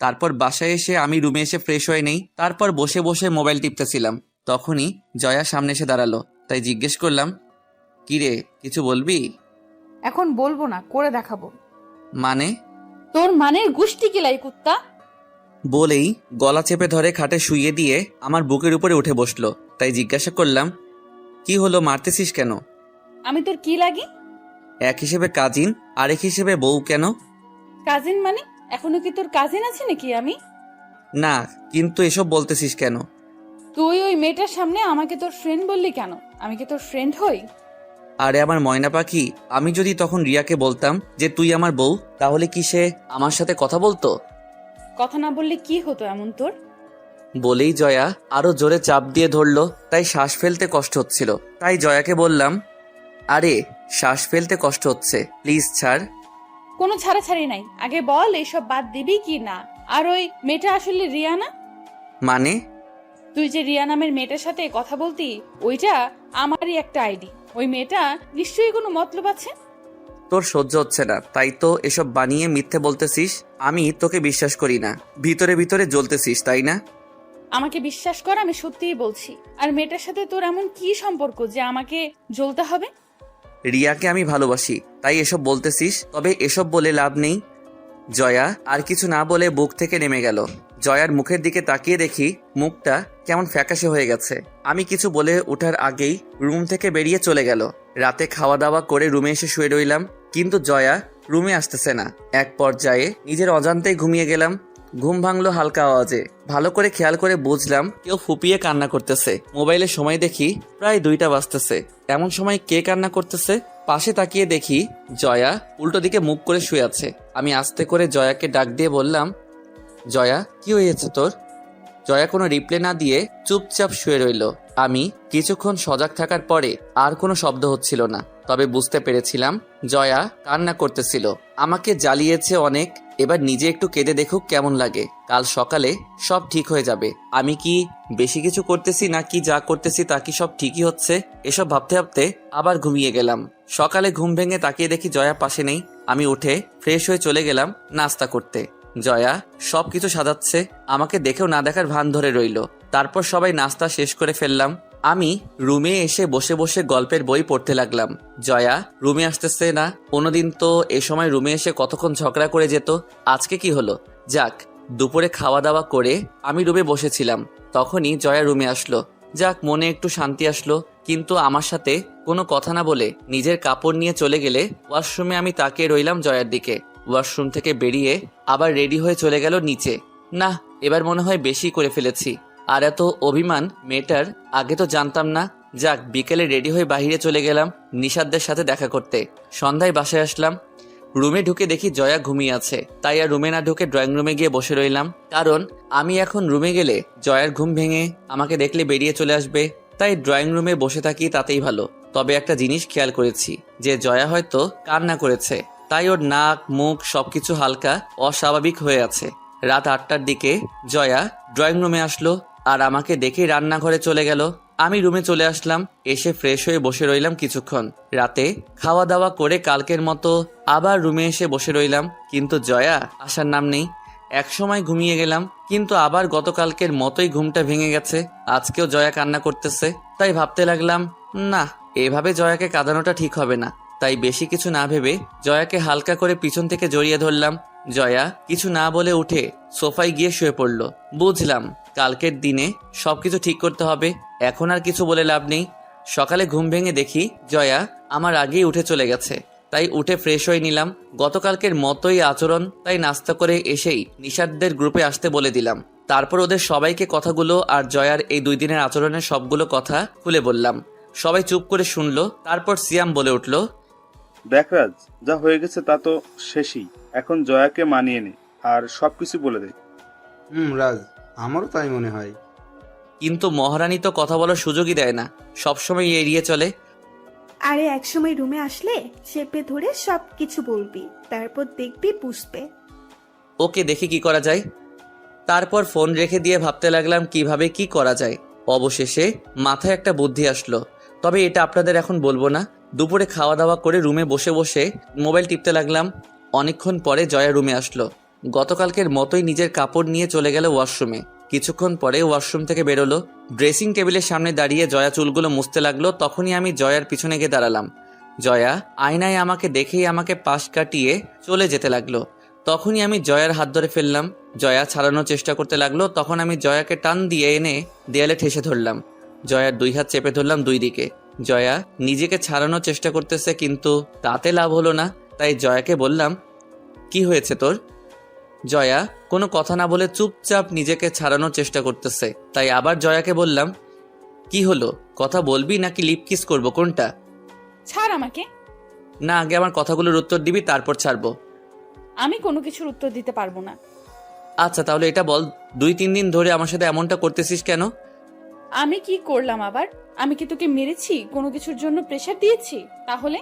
তারপর বাসায় এসে আমি রুমে এসে ফ্রেশ হয়ে নেই। তারপর বসে বসে মোবাইল টিপতেছিলাম। তখনই জয়া সামনে এসে দাঁড়ালো, তাই জিজ্ঞেস করলাম, কি রে, কিছু বলবি? এখন বলবো না, করে দেখাবো। মানে? তোর মানের গুষ্টি কিলাই কুত্তা। বলেই গলা চেপে ধরে খাটে শুইয়ে দিয়ে আমার বুকের উপরে উঠে বসলো। তাই জিজ্ঞাসা করলাম, কি হলো, মারতেছিস কেন? আমি তোর কি লাগি? এক হিসেবে কাজিন, আরেক হিসেবে বউ কেন? কাজিন মানে এখনো কি তোর কাজিন আছে নাকি আমি? না, কিন্তু এসব বলতেছিস কেন? তুই ওই মেয়েটার সামনে আমাকে তোর ফ্রেন্ড বললি কেন? আমি কি তোর ফ্রেন্ড হই? আরে আমার ময়না পাখি, আমি যদি তখন রিয়াকে বলতাম যে তুই আমার বউ, তাহলে কি সে আমার সাথে কথা বলতো? কথা না বললে কি হতো এমন তোর? বলেই জয়া আরো জোরে চাপ দিয়ে ধরলো, তাই শ্বাস ফেলতে কষ্ট হচ্ছিল। তাই জয়াকে বললাম, আরে শ্বাস ফেলতে কষ্ট হচ্ছে, প্লিজ ছাড়। কোনো ছাড়াছাড়ি নাই, আগে বল এইসব বাদ দিবি কি না। আর ওই মেয়েটা আসলে রিয়া না? মানে? তুই যে রিয়া নামের মেয়েটার সাথে কথা বলতি, ওইটা আমারই একটা আইডি। ওই মেয়েটা নিশ্চয়ই কোনো মতলব আছে। তোর সহ্য হচ্ছে না তাই তো এসব বানিয়ে মিথ্যে বলতেছিস। আমি তোকে বিশ্বাস করি না, ভিতরে ভিতরে জ্বলতেছিস তাই না? আমাকে বিশ্বাস কর, আমি সত্যিই বলছি। আর মেয়েটার সাথে তোর এমন কি সম্পর্ক যে আমাকে জ্বলতে হবে? রিয়াকে আমি ভালোবাসি তাই এসব বলতেছিস, তবে এসব বলে লাভ নেই। জয়া আর কিছু না বলে বুক থেকে নেমে গেল। জয়ার মুখের দিকে তাকিয়ে দেখি মুখটা কেমন ফ্যাকাশে হয়ে গেছে। আমি কিছু বলে ওঠার আগেই রুম থেকে বেরিয়ে চলে গেল। রাতে খাওয়া দাওয়া করে রুমে এসে শুয়ে রইলাম, কিন্তু জয়া রুমে আসতেছে না। এক পর্যায়ে নিজের অজান্তেই ঘুমিয়ে গেলাম। ঘুম ভাঙলো হালকা আওয়াজে। ভালো করে খেয়াল করে বুঝলাম কেউ ফুপিয়ে কান্না করতেছে। মোবাইলে সময় দেখি প্রায় 2টা বাজতেছে। এমন সময় কে কান্না করতেছে? পাশে তাকিয়ে দেখি জয়া উল্টো দিকে মুখ করে শুয়ে আছে। আমি আস্তে করে জয়াকে ডাক দিয়ে বললাম, জয়া কি হয়েছে তোর? জয়া কোনো রিপ্লাই না দিয়ে চুপচাপ শুয়ে রইল। আমি কিছুক্ষণ সজাগ থাকার পরে আর কোনো শব্দ হচ্ছিল না, তবে বুঝতে পেরেছিলাম জয়া কান্না করতেছিল। আমাকে জ্বালিয়েছে অনেক, এবার নিজে একটু কেঁদে দেখুক কেমন লাগে। কাল সকালে সব ঠিক হয়ে যাবে। আমি কি বেশি কিছু করতেছি নাকি যা করতেছি তা কি সব ঠিকই হচ্ছে? এসব ভাবতে ভাবতে আবার ঘুমিয়ে গেলাম। সকালে ঘুম ভেঙে তাকিয়ে দেখি জয়া পাশে নেই। আমি উঠে ফ্রেশ হয়ে চলে গেলাম নাস্তা করতে। জয়া সবকিছু সাজাচ্ছে, আমাকে দেখেও না দেখার ভান ধরে রইল। তারপর সবাই নাস্তা শেষ করে ফেললাম। আমি রুমে এসে বসে বসে গল্পের বই পড়তে লাগলাম। জয়া রুমে আসতেছে না। কোনোদিন তো এ সময় রুমে এসে কতক্ষণ ঝগড়া করে যেত, আজকে কি হলো? যাক, দুপুরে খাওয়া দাওয়া করে আমি রুমে বসেছিলাম, তখনই জয়া রুমে আসলো। যাক, মনে একটু শান্তি আসলো। কিন্তু আমার সাথে কোনো কথা না বলে নিজের কাপড় নিয়ে চলে গেলে ওয়াশরুমে আমি তাকিয়ে রইলাম জয়ার দিকে। ওয়াশরুম থেকে বেরিয়ে আবার রেডি হয়ে চলে গেল নিচে। না, এবার মনে হয় বেশি করে ফেলেছি। আর এত অভিমান মেয়েটার আগে তো জানতাম না। যাক, বিকেলে রেডি হয়ে বাইরে চলে গেলাম নিশাদদের সাথে দেখা করতে। সন্ধ্যায় বাসায় আসলাম। রুমে ঢুকে দেখি জয়া ঘুমিয়ে আছে, তাই আর রুমে না ঢুকে ড্রয়িং রুমে গিয়ে বসে রইলাম। কারণ আমি এখন রুমে গেলে জয়ার ঘুম ভেঙে আমাকে দেখলে বেরিয়ে চলে আসবে, তাই ড্রয়িং রুমে বসে থাকি তাতেই ভালো। তবে একটা জিনিস খেয়াল করেছি যে জয়া হয়তো কান্না করেছে, তাই ওর নাক মুখ সবকিছু হালকা অস্বাভাবিক হয়ে আছে। রাত 8টার দিকে জয়া ড্রয়িং রুমে আসলো আর আমাকে দেখে রান্নাঘরে চলে গেল। আমি রুমে চলে আসলাম, এসে ফ্রেশ হয়ে বসে রইলাম কিছুক্ষণ। রাতে খাওয়া দাওয়া করে কালকের মতো আবার রুমে এসে বসে রইলাম, কিন্তু জয়া আসার নাম নেই। একসময় ঘুমিয়ে গেলাম, কিন্তু আবার গতকালকের মতোই ঘুমটা ভেঙে গেছে। আজকেও জয়া কান্না করতেছে, তাই ভাবতে লাগলাম না, এভাবে জয়াকে কাঁদানোটা ঠিক হবে না। তাই বেশি কিছু না ভেবে জয়াকে হালকা করে পিছন থেকে জড়িয়ে ধরলাম। জয়া কিছু না বলে উঠে সোফায় গিয়ে শুয়ে পড়ল। বুঝলাম কালকের দিনে সবকিছু ঠিক করতে হবে, এখন আর কিছু বলে লাভ নেই। সকালে ঘুম ভেঙে দেখি জয়া আমার আগেই উঠে চলে গেছে, তাই উঠে ফ্রেশ হয়ে নিলাম। গতকালকের মতোই আচরণ, তাই নাস্তা করে এসেই নিশাদদের গ্রুপে আসতে বলে দিলাম। তারপর ওদের সবাইকে কথাগুলো আর জয়ার এই 2 দিনের আচরণের সবগুলো কথা খুলে বললাম। সবাই চুপ করে শুনলো। তারপর সিয়াম বলে উঠল, দেখ রাজ, যা হয়ে গেছে তা তো শেষই। এখন জয়াকে মানিয়ে নে আর সবকিছু বলে দে। রাজ, আমারও তাই মনে হয়। কিন্তু মহারানী তো কথা বলার সুযোগই দেয় না, সবসময় এড়িয়ে চলে। আরে একসময় রুমে আসলে চেপে ধরে সব কিছু বলবি, তারপর দেখবি বুঝবে। ওকে, দেখি কি করা যায়। তারপর ফোন রেখে দিয়ে ভাবতে লাগলাম কিভাবে কি করা যায়। অবশেষে মাথায় একটা বুদ্ধি আসলো, তবে এটা আপনাদের এখন বলবো না। দুপুরে খাওয়া দাওয়া করে রুমে বসে বসে মোবাইল টিপতে লাগলাম। অনেকক্ষণ পরে জয়া রুমে আসলো। গতকালকের মতোই নিজের কাপড় নিয়ে চলে গেল ওয়াশরুমে। কিছুক্ষণ পরে ওয়াশরুম থেকে বেরোলো। ড্রেসিং টেবিলের সামনে দাঁড়িয়ে জয়া চুলগুলো মুছতে লাগলো। তখনই আমি জয়ার পিছনে গিয়ে দাঁড়ালাম। জয়া আয়নায় আমাকে দেখেই আমাকে পাশ কাটিয়ে চলে যেতে লাগলো। তখনই আমি জয়ার হাত ধরে ফেললাম। জয়া ছাড়ানোর চেষ্টা করতে লাগলো। তখন আমি জয়াকে টান দিয়ে এনে দেয়ালে ঠেসে ধরলাম। জয়ার 2 হাত চেপে ধরলাম 2 দিকে। জয়া নিজেকে ছাড়ানোর চেষ্টা করতেছে, কিন্তু তাতে লাভ হলো না। তাই জয়াকে বললাম, কি হয়েছে তোর? জয়া কোনো কথা না বলে চুপচাপ নিজেকে ছাড়ানোর চেষ্টা করতেছে। তাই আবার জয়াকে বললাম, কি হলো, কথা বলবি নাকি লিপ কিস করবো, কোনটা? ছাড় আমাকে। না, আগে আমার কথাগুলোর উত্তর দিবি, তারপর ছাড়বো। আমি কোনো কিছুর উত্তর দিতে পারবো না। আচ্ছা তাহলে এটা বল, 2-3 দিন ধরে আমার সাথে এমনটা করতেছিস কেন? আমি কি করলাম আবার? আমি কি তোকে মেরেছি? কোনো কিছুর জন্য প্রেশার দিয়েছি? তাহলে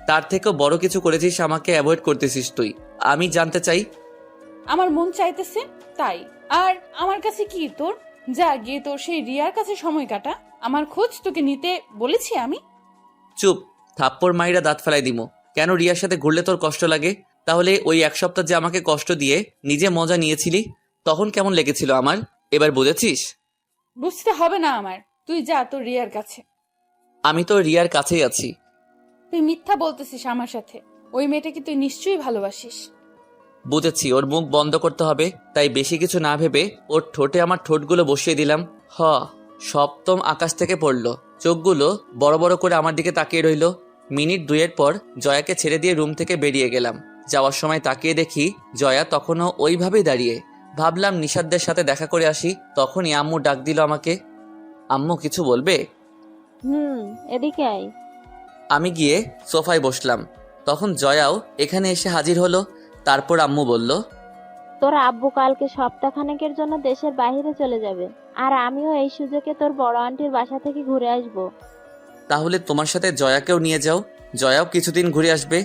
তার থেকেও বড় কিছু করেছিস, আমাকে অ্যাভয়েড করতেছিস তুই। আমি জানতে চাই। আমার মন চাইতেছে তাই। আর আমার কাছে কি তোর? যা গিয়ে তোর সেই রিয়ার কাছে সময় কাটা। আমার খোঁজ তোকে নিতে বলেছি আমি? চুপ, থাপ্পড় মাইরা দাঁত ফেলাই দিমো। কেন রিয়ার সাথে ঘুরলে তোর কষ্ট লাগে? তাহলে ওই 1 সপ্তাহ যে আমাকে কষ্ট দিয়ে নিজে মজা নিয়েছিলি, তখন কেমন লেগেছিল আমার? এবার বুঝেছিস? বুঝতে হবে না আমার। তুই যা তোর রিয়ার কাছে। আমি তো রিয়ার কাছেই আছি। তুই মিথ্যা বলতেছিস আমার সাথে। ওই মেয়েটাকে তুই নিশ্চয়ই ভালোবাসিস। বুঝেছি, ওর মুখ বন্ধ করতে হবে, তাই বেশি কিছু না ভেবে ওর ঠোঁটে আমার ঠোঁটগুলো বসিয়ে দিলাম। সপ্তম আকাশ থেকে পড়লো। চোখগুলো বড় বড় করে আমার দিকে তাকিয়ে রইল। মিনিট 2 পর জয়াকে ছেড়ে দিয়ে রুম থেকে বেরিয়ে গেলাম। যাওয়ার সময় তাকিয়ে দেখি জয়া তখনও ওইভাবেই দাঁড়িয়ে। ভাবলাম নিশাদদের সাথে দেখা করে আসি। তখনই আম্মু ডাক দিল আমাকে। আম্মু কিছু বলবে? এদিকে আয়। আমি গিয়ে সোফায় বসলাম। তখন জয়াও এখানে এসে হাজির হলো। তারপর আম্মু বলল, তোর আব্বু কালকে সপ্তাহখানেকের জন্য দেশের বাইরে চলে যাবে, আর আমিও এই সুযোগে তোর বড় আন্টির বাসা থেকে ঘুরে আসব। তাহলে তোমার সাথে জয়াকেও নিয়ে যাও, জয়াও কিছুদিন ঘুরে আসবে।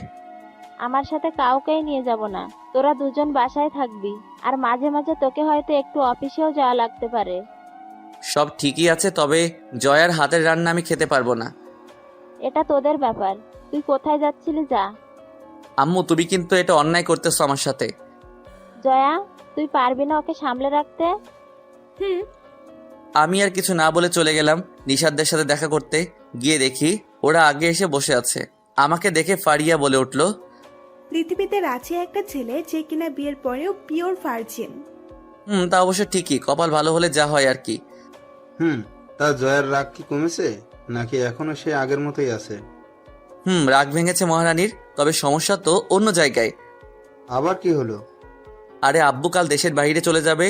আমার সাথে কাউকেই নিয়ে যাব না, তোরা দুজন বাসায় থাকবি, আর মাঝে মাঝে তোকে হয়তো একটু অফিসেও যাওয়া লাগতে পারে। সব ঠিকই আছে, তবে জয়ার হাতের রান্না আমি খেতে পারবো না। এটা তোদের ব্যাপার, তুই কোথায় যাচ্ছিলি যা। আম্মু তুমি কিন্তু এটা অন্যায় করতেছো আমার সাথে। জয়া, তুই পারবি না ওকে সামলে রাখতে? আমি আর কিছু না বলে চলে গেলাম নিশাদদের সাথে দেখা করতে। গিয়ে দেখি ওরা আগে এসে বসে আছে। আমাকে দেখে ফারিয়া বলে উঠল, পৃথিবীতে আছে একটা ছেলে যে কিনা বিয়ের পরেও পিওর ভার্জিন। তা অবশ্য ঠিকই, কপাল ভালো হলে যা হয় আর কি। তা জয়ার রাগ কি কমেছে, নাকি এখনো সে আগের মতোই আছে? রাগ ভেঙেছে মহারানীর, তবে সমস্যা তো অন্য জায়গায়। আবার কি হলো? আরে আব্বু কাল দেশের বাইরে চলে যাবে,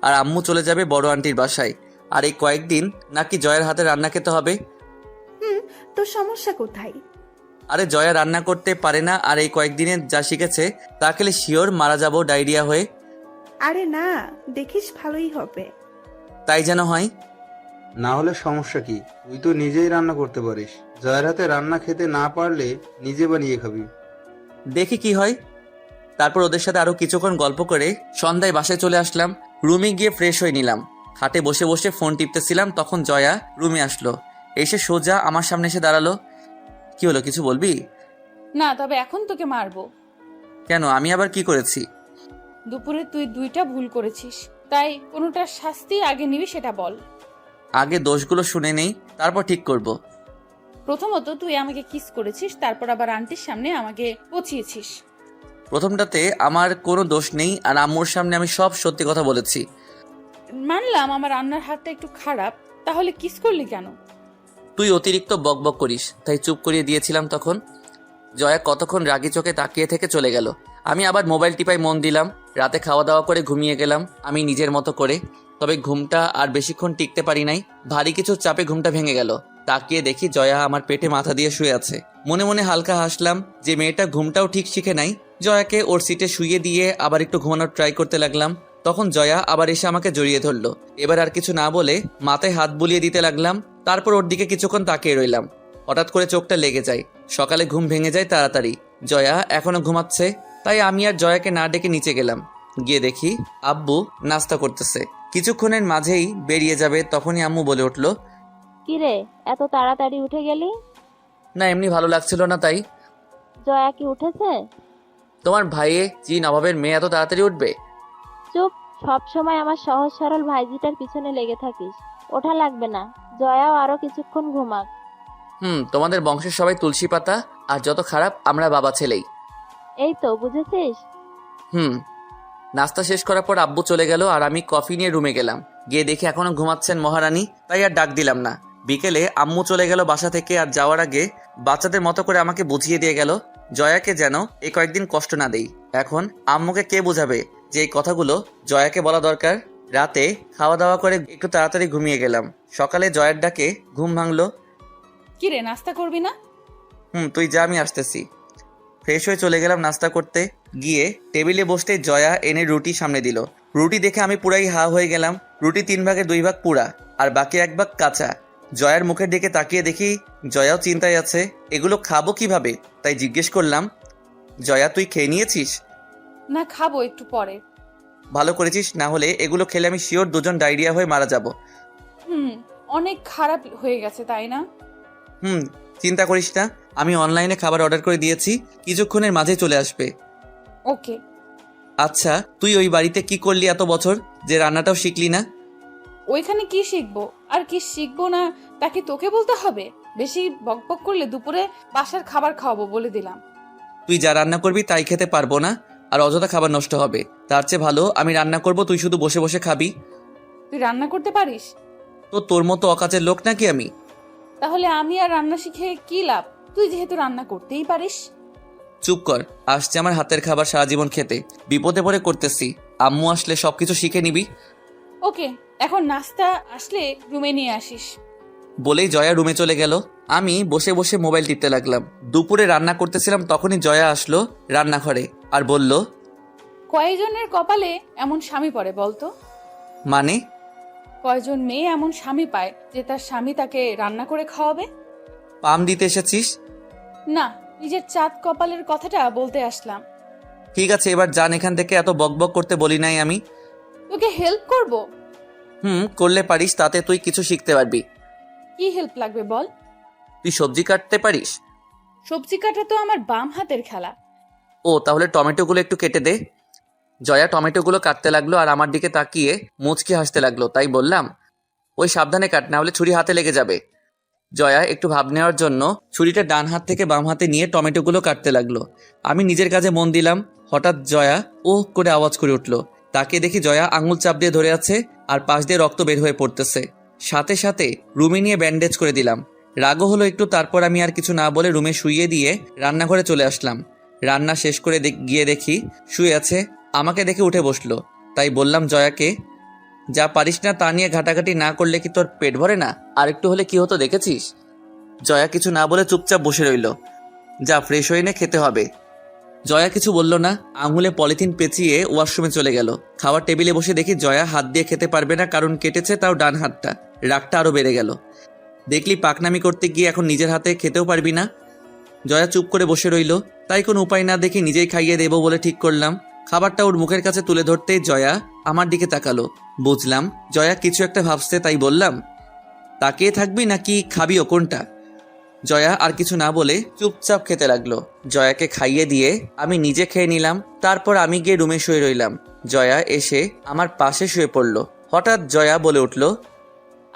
আর আম্মু চলে যাবে বড় আন্টির বাসায়। আর এই কয়েকদিন নাকি জয়ার হাতে রান্না খেতে হবে। তোর সমস্যা কোথায়? আরে জয়া রান্না করতে পারে না, আর এই কয়েকদিনে যা শিখেছে তা খেলে শিওর মারা যাবো ডায়রিয়া হয়ে। আরে না, দেখিস ভালোই হবে। তাই যেন হয়। না হলে সমস্যা কি? তুই তো নিজেই রান্না করতে পারিস। জয়ের হাতে রান্না খেতে না পারলে নিজে বানিয়ে খাবি। দেখি কি হয়। তারপর ওদের সাথে আরো কিছুক্ষণ গল্প করে সন্ধ্যায় বাসায় চলে আসলাম। রুমে গিয়ে ফ্রেশ হয়ে নিলাম। খাটে বসে বসে ফোন টিপতেছিলাম, তখন জয়া রুমে আসলো। এসে সোজা আমার সামনে এসে দাঁড়ালো। কি হলো, কিছু বলবি? না, তবে এখন তোকে মারবো। কেন, আমি আবার কি করেছি? দুপুরে তুই 2টা ভুল করেছিস, তাই কোনোটার শাস্তি আগে নিবি সেটা বল। আগে দোষগুলো শুনে নেই, তারপর ঠিক করব। প্রথমত তুই আমাকে কিস করেছিস, তারপর আবার আন্টির সামনে আমাকে পচিয়েছিস। প্রথমটাতে আমার কোনো দোষ নেই, আর আম্মুর সামনে আমি সব সত্যি কথা বলেছি। মানলাম আমার রান্নার হাতটা একটু খারাপ, তাহলে কিস করলি কেন? তুই অতিরিক্ত বকবক করিস, তাই চুপ করিয়ে দিয়েছিলাম তখন। জয়া কতক্ষণ রাগি চোখে তাকিয়ে থেকে চলে গেল। আমি আবার মোবাইল টিপায় মন দিলাম। রাতে খাওয়া দাওয়া করে ঘুমিয়ে গেলাম আমি নিজের মতো করে। তবে ঘুমটা আর বেশিক্ষণ টিকতে পারি নাই। ভারী কিছু চাপে ঘুমটা ভেঙে গেল। তাকিয়ে দেখি জয়া আমার পেটে মাথা দিয়ে শুয়ে আছে। মনে মনে হালকা হাসলাম যে মেয়েটা ঘুমটাও ঠিক শিখে নাই। জয়াকে ওর সিটে শুয়ে দিয়ে আবার একটু ঘুমানোর ট্রাই করতে লাগলাম। তখন জয়া আবার এসে আমাকে জড়িয়ে ধরলো। এবার আর কিছু না বলে মাথায় হাত বুলিয়ে দিতে লাগলাম। তারপর ওর দিকে কিছুক্ষণ তাকিয়ে রইলাম। হঠাৎ করে চোখটা লেগে যায়। সকালে ঘুম ভেঙে যায় তাড়াতাড়ি। জয়া এখনো ঘুমাচ্ছে, তাই আমি আর জয়াকে না ডেকে নিচে গেলাম। গিয়ে দেখি আব্বু নাস্তা করতেছে। কিছুক্ষণের মাঝেই বেরিয়ে যাবে, তখনই আম্মু বলে উঠলো, কিরে, এত তাড়াতাড়ি উঠে গেলি? না, এমনি ভালো লাগছিল না তাই। জয়া কি উঠেছে? তোমার ভাইয়ে জি নবাবের মেয়ে এত তাড়াতাড়ি উঠবে? চুপ, সব সময় আমার সহজ সরল ভাইজিটার পিছনে লেগে থাকিস। ওঠা লাগবে না, জয়াও আরো কিছুক্ষণ ঘুমাক। তোমাদের বংশের সবাই তুলসী পাতা, আর যত খারাপ আমরা বাবা ছেলেই। এই তো বুঝেছিস। নাস্তা শেষ করার পর আব্বু চলে গেল, আর আমি কফি নিয়ে রুমে গেলাম। গিয়ে দেখি এখনো ঘুমাচ্ছেন মহারানী, তাই আর ডাক দিলাম না। বিকেলে আম্মু চলে গেল বাসা থেকে, আর যাওয়ার আগে বাচ্চাদের মতো করে আমাকে বুঝিয়ে দিয়ে গেল জয়াকে যেন এই কয়েকদিন কষ্ট না দেই। এখন আম্মুকে কে বোঝাবে যে এই কথাগুলো জয়াকে বলা দরকার। রাতে খাওয়া দাওয়া করে একটু তাড়াতাড়ি ঘুমিয়ে গেলাম। সকালে জয়ের ডাকে ঘুম ভাঙলো। কিরে, নাস্তা করবি না? তুই যা, আমি আসতেছি। ফ্রেশ হয়ে চলে গেলাম নাস্তা করতে। গিয়ে টেবিলে বসতে জয়া এনে রুটি সামনে দিল। রুটি দেখে আমি পুরাই হা হয়ে গেলাম। রুটি 3 ভাগের 2 ভাগ পুরা, আর বাকি 1 ভাগ কাঁচা। জয়ার মুখের দিকে তাকিয়ে দেখি জয়াও চিন্তায় আছে। এগুলো খাবো কিভাবে, তাই জিজ্ঞেস করলাম, জয়া তুই খেয়ে নিয়েছিস? না, খাবো একটু পরে। ভালো করেছিস, না হলে এগুলো খেলে আমি শিওর দুজন ডায়রিয়া হয়ে মারা যাব। অনেক খারাপ হয়ে গেছে তাই না? চিন্তা করিস না, আমি অনলাইনে খাবার অর্ডার করে দিয়েছি, কিছুক্ষণের মাঝে চলে আসবে। ওকে। আচ্ছা, তুই ওই বাড়িতে কি করলি এত বছর, যে রান্নাটাও শিখলি না? ওইখানে কি শিখবো আর কি শিখবো না তাকে তোকে বলতে হবে? বেশি বকবক করলে দুপুরে বাসার খাবার খাওয়াবো বলে দিলাম। তুই যা রান্না করবি তাই খেতে পারবো না, আর অযথা খাবার নষ্ট হবে। তার চেয়ে ভালো আমি রান্না করব, তুই শুধু বসে বসে খাবি। তুই রান্না করতে পারিস? তো তোর মতো অকাজের লোক নাকি আমি? তাহলে আমি আর রান্না শিখে কি লাভ? তুই যেহেতু রান্না করতেই পারিস। চুপ কর, আসছে আমার হাতের খাবার সারা জীবন খেতে, বিপদে পড়ে করতেছি। আম্মু আসলে সবকিছু শিখে নিবি। ওকে, এখন নাস্তা আসলে রুমে নিয়ে আসিস। বলেই জয়া রুমে চলে গেল। আমি বসে বসে মোবাইল টিপতে লাগলাম। দুপুরে রান্না করতেছিলাম, তখনই জয়া আসলো রান্নাঘরে আর বলল, কয়জনের কপালে এমন স্বামী পড়ে বলতো? মানে? কয়জন মেয়ে এমন স্বামী পায় যে তার স্বামী তাকে রান্না করে খাওয়াবে? পাম দিতে এসেছিস? না, নিজের চাঁদ কপালের কথাটা বলতে আসলাম। ঠিক আছে, এবার যান এখান থেকে, এত বকবক করতে বলি নাই আমি। তোকে হেল্প করব? করলে পারিস, তাতে তুই কিছু শিখতে পারবি। কি হেল্প লাগবে বল? তুই সবজি কাটতে পারিস? সবজি কাটা তো আমার বাম হাতের খেলা। ও, তাহলে টমেটোগুলো একটু কেটে দে। জয়া টমেটোগুলো কাটতে লাগলো আর আমার দিকে তাকিয়ে মুচকি হাসতে লাগলো। তাই বললাম, ওই সাবধানে কাট, না হলে ছুরি হাতে লেগে যাবে। জয়া একটু ভাব নেওয়ার জন্য ছুরিটা ডান হাত থেকে বাম হাতে নিয়ে টমেটোগুলো কাটতে লাগলো। আমি নিজের কাজে মন দিলাম। হঠাৎ জয়া ওহ করে আওয়াজ করে উঠলো। তাকে দেখি জয়া আঙুল চাপ দিয়ে ধরে আছে আর পাশ দিয়ে রক্ত বের হয়ে পড়তেছে। সাথে সাথে রুমে নিয়ে ব্যান্ডেজ করে দিলাম। রাগও হলো একটু, তারপর আমি আর কিছু না বলে রুমে শুইয়ে দিয়ে রান্নাঘরে চলে আসলাম। রান্না শেষ করে গিয়ে দেখি শুয়ে আছে। আমাকে দেখে উঠে বসলো। তাই বললাম জয়াকে, যা পারিস না তা নিয়ে ঘাটাঘাটি না করলে কি তোর পেট ভরে না? আর একটু হলে কি হতো দেখেছিস? জয়া কিছু না বলে চুপচাপ বসে রইল। যা ফ্রেশ হয়ে নে, খেতে হবে। জয়া কিছু বলল না, আঙুলে পলিথিন পেঁচিয়ে ওয়াশরুমে চলে গেল। খাওয়ার টেবিলে বসে দেখি জয়া হাত দিয়ে খেতে পারবে না, কারণ কেটেছে, তাও ডান হাতটা। রাগটা আরো বেড়ে গেল। দেখলি পাকনামি করতে গিয়ে এখন নিজের হাতে খেতেও পারবি না। জয়া চুপ করে বসে রইল। তাই কোনো উপায় না দেখে নিজেই খাইয়ে দেবো বলে ঠিক করলাম। খাবারটা ওর মুখের কাছে তুলে ধরতেই জয়া আমার দিকে তাকালো। বুঝলাম জয়া কিছু একটা ভাবছে, তাই বললাম, তাকিয়ে থাকবি নাকি খাবিও, কোনটা? জয়া আর কিছু না বলে চুপচাপ খেতে লাগলো। জয়াকে খাইয়ে দিয়ে আমি নিজে খেয়ে নিলাম। তারপর আমি গিয়ে রুমে শুয়ে রইলাম। জয়া এসে আমার পাশে শুয়ে পড়লো। হঠাৎ জয়া বলে উঠল,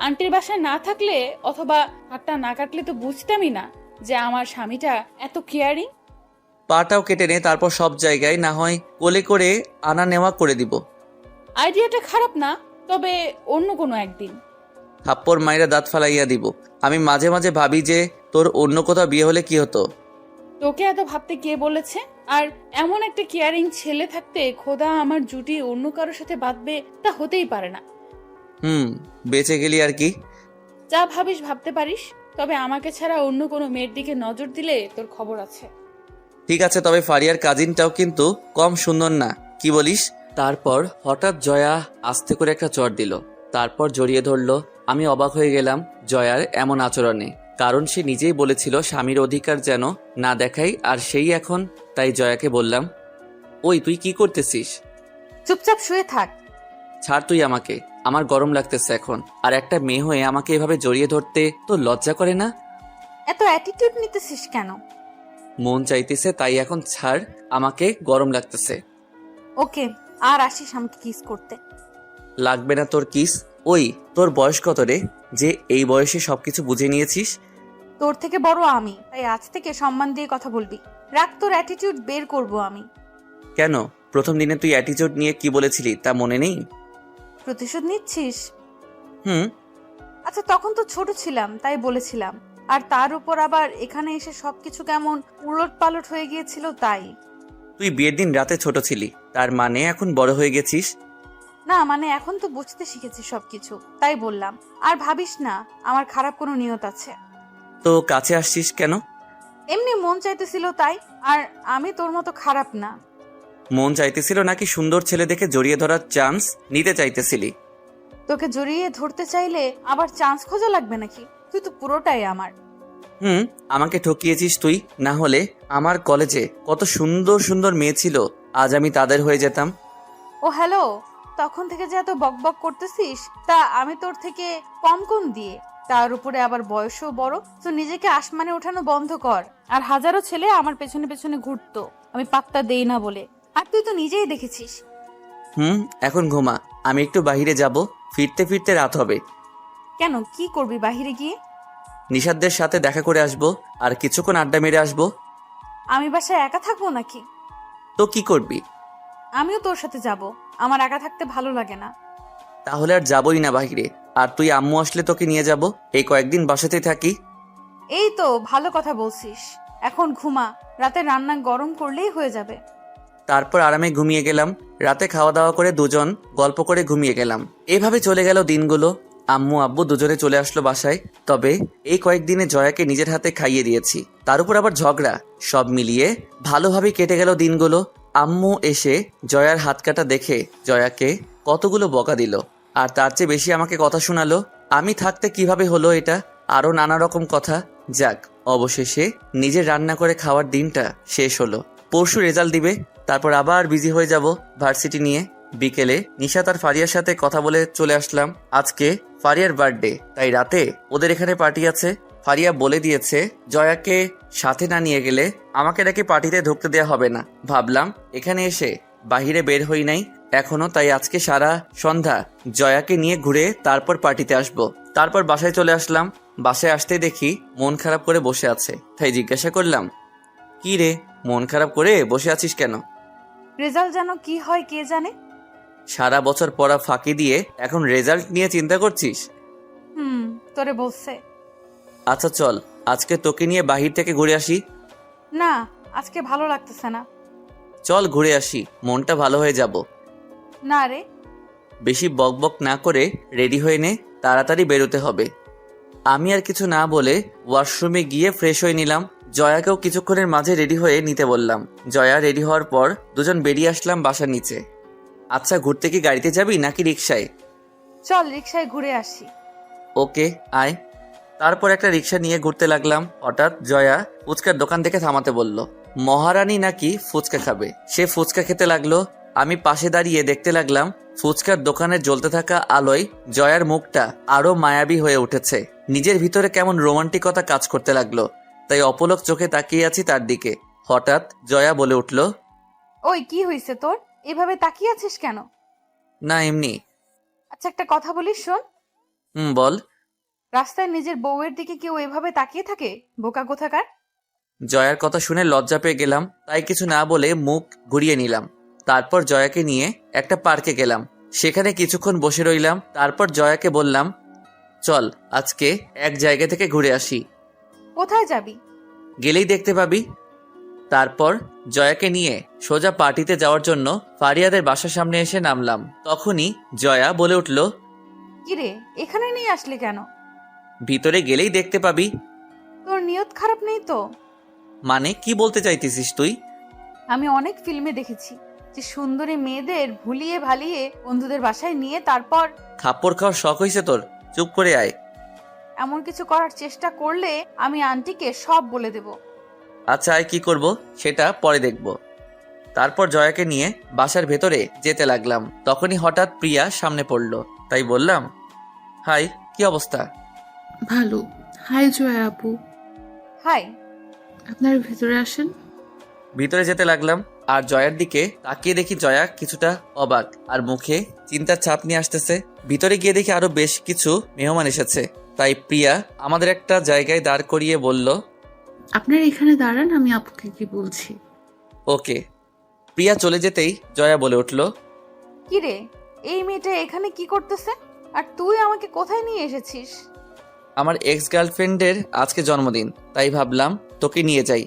আন্টির বাসায় না থাকলে অথবা হাতটা না কাটলে তো বুঝতামই না যে আমার স্বামীটা এত কেয়ারিং। পাটাও কেটে নে, তারপর সব জায়গায় না হয় কোলে করে আনা নেওয়া করে দিব। আইডিয়াটা খারাপ না, তবে অন্য কোনো একদিন। থাপ্পড় মাইরা দাঁত ফালাইয়া দিব। আমি মাঝে মাঝে ভাবি যে তোর অন্য কোথাও বিয়ে হলে কি হতো। তোকে এত ভাবতে কে বলেছে? আর এমন একটা কেয়ারিং ছেলে থাকতে খোদা আমার জুটি অন্য কারোর সাথে বাঁধবে, তা হতেই পারে না। বেঁচে গেলি আর কি। যা ভাবিস ভাবতে পারিস, তবে আমাকে ছাড়া অন্য কোনো মেয়ের দিকে নজর দিলে তোর খবর আছে। ঠিক আছে, তবে ফারিয়ার কাজিনটাও কিন্তু কম সুন্দর না, কি বলিস? তারপর হঠাৎ জয়া আস্তে করে একটা চড় দিল, তারপর জড়িয়ে ধরলো। আমি অবাক হয়ে গেলাম জয়ার এমন আচরণে, কারণ সে নিজেই বলেছিল স্বামীর অধিকার যেন না দেখাই, আর সেই এখন। তাই জয়াকে বললাম, ওই তুই কি করতেছিস? চুপচাপ শুয়ে থাক। ছাড় তুই আমাকে, আমার গরম লাগতেছে এখন। আর একটা মেয়ে হয়ে আমাকে এভাবে জড়িয়ে ধরতে তো লজ্জা করে না? এত অ্যাটিটিউড নিতেছিস কেন? মন চাইতেছে তাই এখন ছাড়, আমাকে গরম লাগতেছে। ওকে, আর আসিস আমাকে কিস করতে। লাগবে না তোর কিস। ওই তোর বয়স কত রে, যে এই বয়সে সবকিছু বুঝে নিয়েছিস? তোর থেকে বড় আমি, তাই আজ থেকে সম্মান দিয়ে কথা বলবি। রাখ, তোর অ্যাটিটিউড বের করব আমি। কেন, প্রথম দিনে তুই অ্যাটিটিউড নিয়ে কি বলেছিলি তা মনে নেই? প্রতিশোধ নিচ্ছিস? হুম। আচ্ছা, তখন তো ছোট ছিলাম তাই বলেছিলাম, আর তার উপর আবার এখানে এসে সবকিছু কেমন উলট পালট হয়ে গিয়েছিল তাই। তুই বিয়ের দিন রাতে ছোট ছিলি, তার মানে এখন বড় হয়ে গেছিস? না, মানে এখন তো বুঝতে শিখেছি সবকিছু, তাই বললাম। আর ভাবিস না আমার খারাপ কোনো নিয়ত আছে। তো কাছে আসছিস কেন? এমনি মন চাইতেছিল তাই, আর আমি তোর মতো খারাপ না। মন চাইতেছিল নাকি সুন্দর ছেলে দেখে জড়িয়ে ধরার চান্স নিতে চাইতেছিলি? তোকে জড়িয়ে ধরতে চাইলে আবার চান্স খোঁজা লাগবে নাকি? তুই তো পুরোটাই আমার। আমাকে ঠকিয়েছিস তুই, না হলে আমার কলেজে কত সুন্দর সুন্দর মেয়ে ছিল, আজ আমি তাদের হয়ে যেতাম। ও হ্যালো, তখন থেকে যে এত বকবক করতেছিস, তা আমি তোর থেকে কম কোন দিয়ে? তার উপরে আবার বয়সও বড়। তো নিজেকে আসমানে ওঠানো বন্ধ কর। আর হাজারো ছেলে আমার পেছনে পেছনে ঘুরতো, আমি পাত্তা দেই না বলে। আর তুই তো নিজেই দেখেছিস। এখন ঘুমা, আমি একটু বাইরে যাব, ফিরতে ফিরতে রাত হবে। কেন, কি করবি বাহিরে গিয়ে? নিশাদদের সাথে দেখা করে আসবো, আর কিছুক্ষণ আড্ডা মেরে আসবো। আমি বাসায় একা থাকবো নাকি? তো কি করবি? আমিও তোর সাথে যাব। আমার একা থাকতে ভালো লাগে না। তাহলে আর যাবই না বাইরে। আর তুই আম্মু আসলে তোকে নিয়ে যাব, এই কয়েকদিন বাসাতেই থাকি। এই তো ভালো কথা বলছিস। এখন ঘুমা, রাতে রান্না গরম করলেই হয়ে যাবে। তারপর আরামে ঘুমিয়ে গেলাম। রাতে খাওয়া দাওয়া করে দুজন গল্প করে ঘুমিয়ে গেলাম। এভাবে চলে গেল দিনগুলো। আম্মু আব্বু দুজনে চলে আসলো বাসায়। তবে এই কয়েকদিনে জয়াকে নিজের হাতে খাইয়ে দিয়েছি, তার উপর আবার ঝগড়া। সব মিলিয়ে ভালোভাবে কেটে গেল দিনগুলো। আম্মু এসে জয়ার হাত কাটা দেখে জয়াকে কতগুলো বকা দিল, আর তার চেয়ে বেশি আমাকে কথা শোনালো। আমি থাকতে কিভাবে হলো এটা, আরো নানা রকম কথা। যাক, অবশেষে নিজের রান্না করে খাওয়ার দিনটা শেষ হলো। পরশু রেজাল্ট দিবে, তারপর আবার বিজি হয়ে যাব ভার্সিটি নিয়ে। বিকেলে নিশা তার ফারিয়ার সাথে কথা বলে চলে আসলাম। আজকে ফারিয়ার বার্থডে, তাই রাতে ওদের এখানে পার্টি আছে। ফারিয়া বলে দিয়েছে জয়াকে সাথে না নিয়ে গেলে আমাকে নাকি পার্টিতে ঢুকতে দেওয়া হবে না। ভাবলাম এখানে এসে বাহিরে বের হই নাই এখনো, তাই আজকে সারা সন্ধ্যা জয়াকে নিয়ে ঘুরে তারপর পার্টিতে আসবো। তারপর বাসায় চলে আসলাম। বাসায় আসতে দেখি মন খারাপ করে বসে আছে, তাই জিজ্ঞাসা করলাম, কি রে, মন খারাপ করে বসে আছিস কেন? রেজাল্ট যেন কি হয় কে জানে। সারা বছর পড়া ফাঁকি দিয়ে এখন রেজাল্ট নিয়ে চিন্তা করছিস? তোরে বলছে। আচ্ছা চল, আজকে তোকে নিয়ে বাহির থেকে ঘুরে আসি। না, আজকে ভালো লাগতেছে না। চল ঘুরে আসি, মনটা ভালো হয়ে যাব। না রে। বেশি বকবক না করে রেডি হয়ে নে, তাড়াতাড়ি বেরোতে হবে। আমি আর কিছু না বলে ওয়াশরুমে গিয়ে ফ্রেশ হয়ে নিলাম। জয়াকেও কিছুক্ষণের মাঝে রেডি হয়ে নিতে বললাম। জয়া রেডি হওয়ার পর দুজন বেরিয়ে আসলাম বাসার নিচে। আচ্ছা, ঘুরতে কি গাড়িতে যাবি নাকি রিক্সায়? চল রিক্সায় ঘুরে আসি। ওকে, আয়। তারপর একটা রিক্সা নিয়ে ঘুরতে লাগলাম। হঠাৎ জয়া ফুচকার দোকান থেকে থামাতে বলল। মহারানী নাকি ফুচকা খাবে, সে ফুচকা খেতে লাগলো। আমি পাশে দাঁড়িয়ে দেখতে লাগলাম ফুচকার দোকানে জ্বলতে থাকা আলোয় জয়ার মুখটা আরো মায়াবী হয়ে উঠেছে। নিজের ভিতরে কেমন রোমান্টিকতা কাজ করতে লাগলো, তাই অপলক চোখে তাকিয়ে আছি তার দিকে। হঠাৎ জয়া বলে উঠল, ওই কি হয়েছে তোর, এভাবে তাকিয়ে আছিস কেন? না এমনি। আচ্ছা একটা কথা বলিস, শোন। বল। রাস্তায় নিজের বউয়ের দিকে কেউ এভাবে তাকিয়ে থাকে? বোকা কোথাকার। জয়ার কথা শুনে লজ্জা পেয়ে গেলাম, তাই কিছু না বলে মুখ ঘুরিয়ে নিলাম। তারপর জয়াকে নিয়ে একটা পার্কে গেলাম, সেখানে কিছুক্ষণ বসে রইলাম। তারপর জয়াকে বললাম, চল আজকে এক জায়গা থেকে ঘুরে আসি। কোথায় যাবি? গেলেই দেখতে পাবি। তারপর জয়াকে নিয়ে সোজা পার্টিতে যাওয়ার জন্য ফারিয়াদের বাসার সামনে এসে নামলাম। তখনই জয়া বলে উঠল, কিরে, এখানে নিয়ে আসলে কেন? ভিতরে গেলেই দেখতে পাবি। তোর নিয়ত খারাপ নেই তো? মানে কি বলতে চাইতেছিস তুই? আমি অনেক ফিল্মে দেখেছি যে সুন্দরী মেয়েদের ভুলিয়ে ভালিয়ে বন্ধুদের বাসায় নিয়ে তারপর থাপ্পড় খাওয়ার শখ হয়েছে তোর? চুপ করে আয়। এমন কিছু করার চেষ্টা করলে আমি আন্টিকে সব বলে দেব। আচ্ছা, আয়, কি করব সেটা পরে দেখব। তারপর জয়াকে নিয়ে বাসার ভেতরে যেতে লাগলাম। তখনই হঠাৎ প্রিয়া সামনে পড়ল, তাই বললাম, হাই, কি অবস্থা? ভালো। হাই জয়া আপু। হাই। আপনার ভেতরে আসেন। ভিতরে যেতে লাগলাম, আর জয়ার দিকে তাকিয়ে দেখি জয়া কিছুটা অবাক আর মুখে চিন্তার ছাপ নিয়ে আসতেছে। ভিতরে গিয়ে দেখি আরো বেশ কিছু মেহমান এসেছে, তাই প্রিয়া আমাদের একটা জায়গায় দাঁড় করিয়ে বলল, আপনার এখানে দাঁড়ান, আমি আপুকে কি বলছি। ওকে। প্রিয়া চলে যেতেই জয়া বলে উঠল, কিরে, এই মেয়েটা এখানে কি করতেছে? আর তুই আমাকে কোথায় নিয়ে এসেছিস? আমার এক্স গার্লফ্রেন্ডের আজকে জন্মদিন, তাই ভাবলাম তোকে নিয়ে যাই।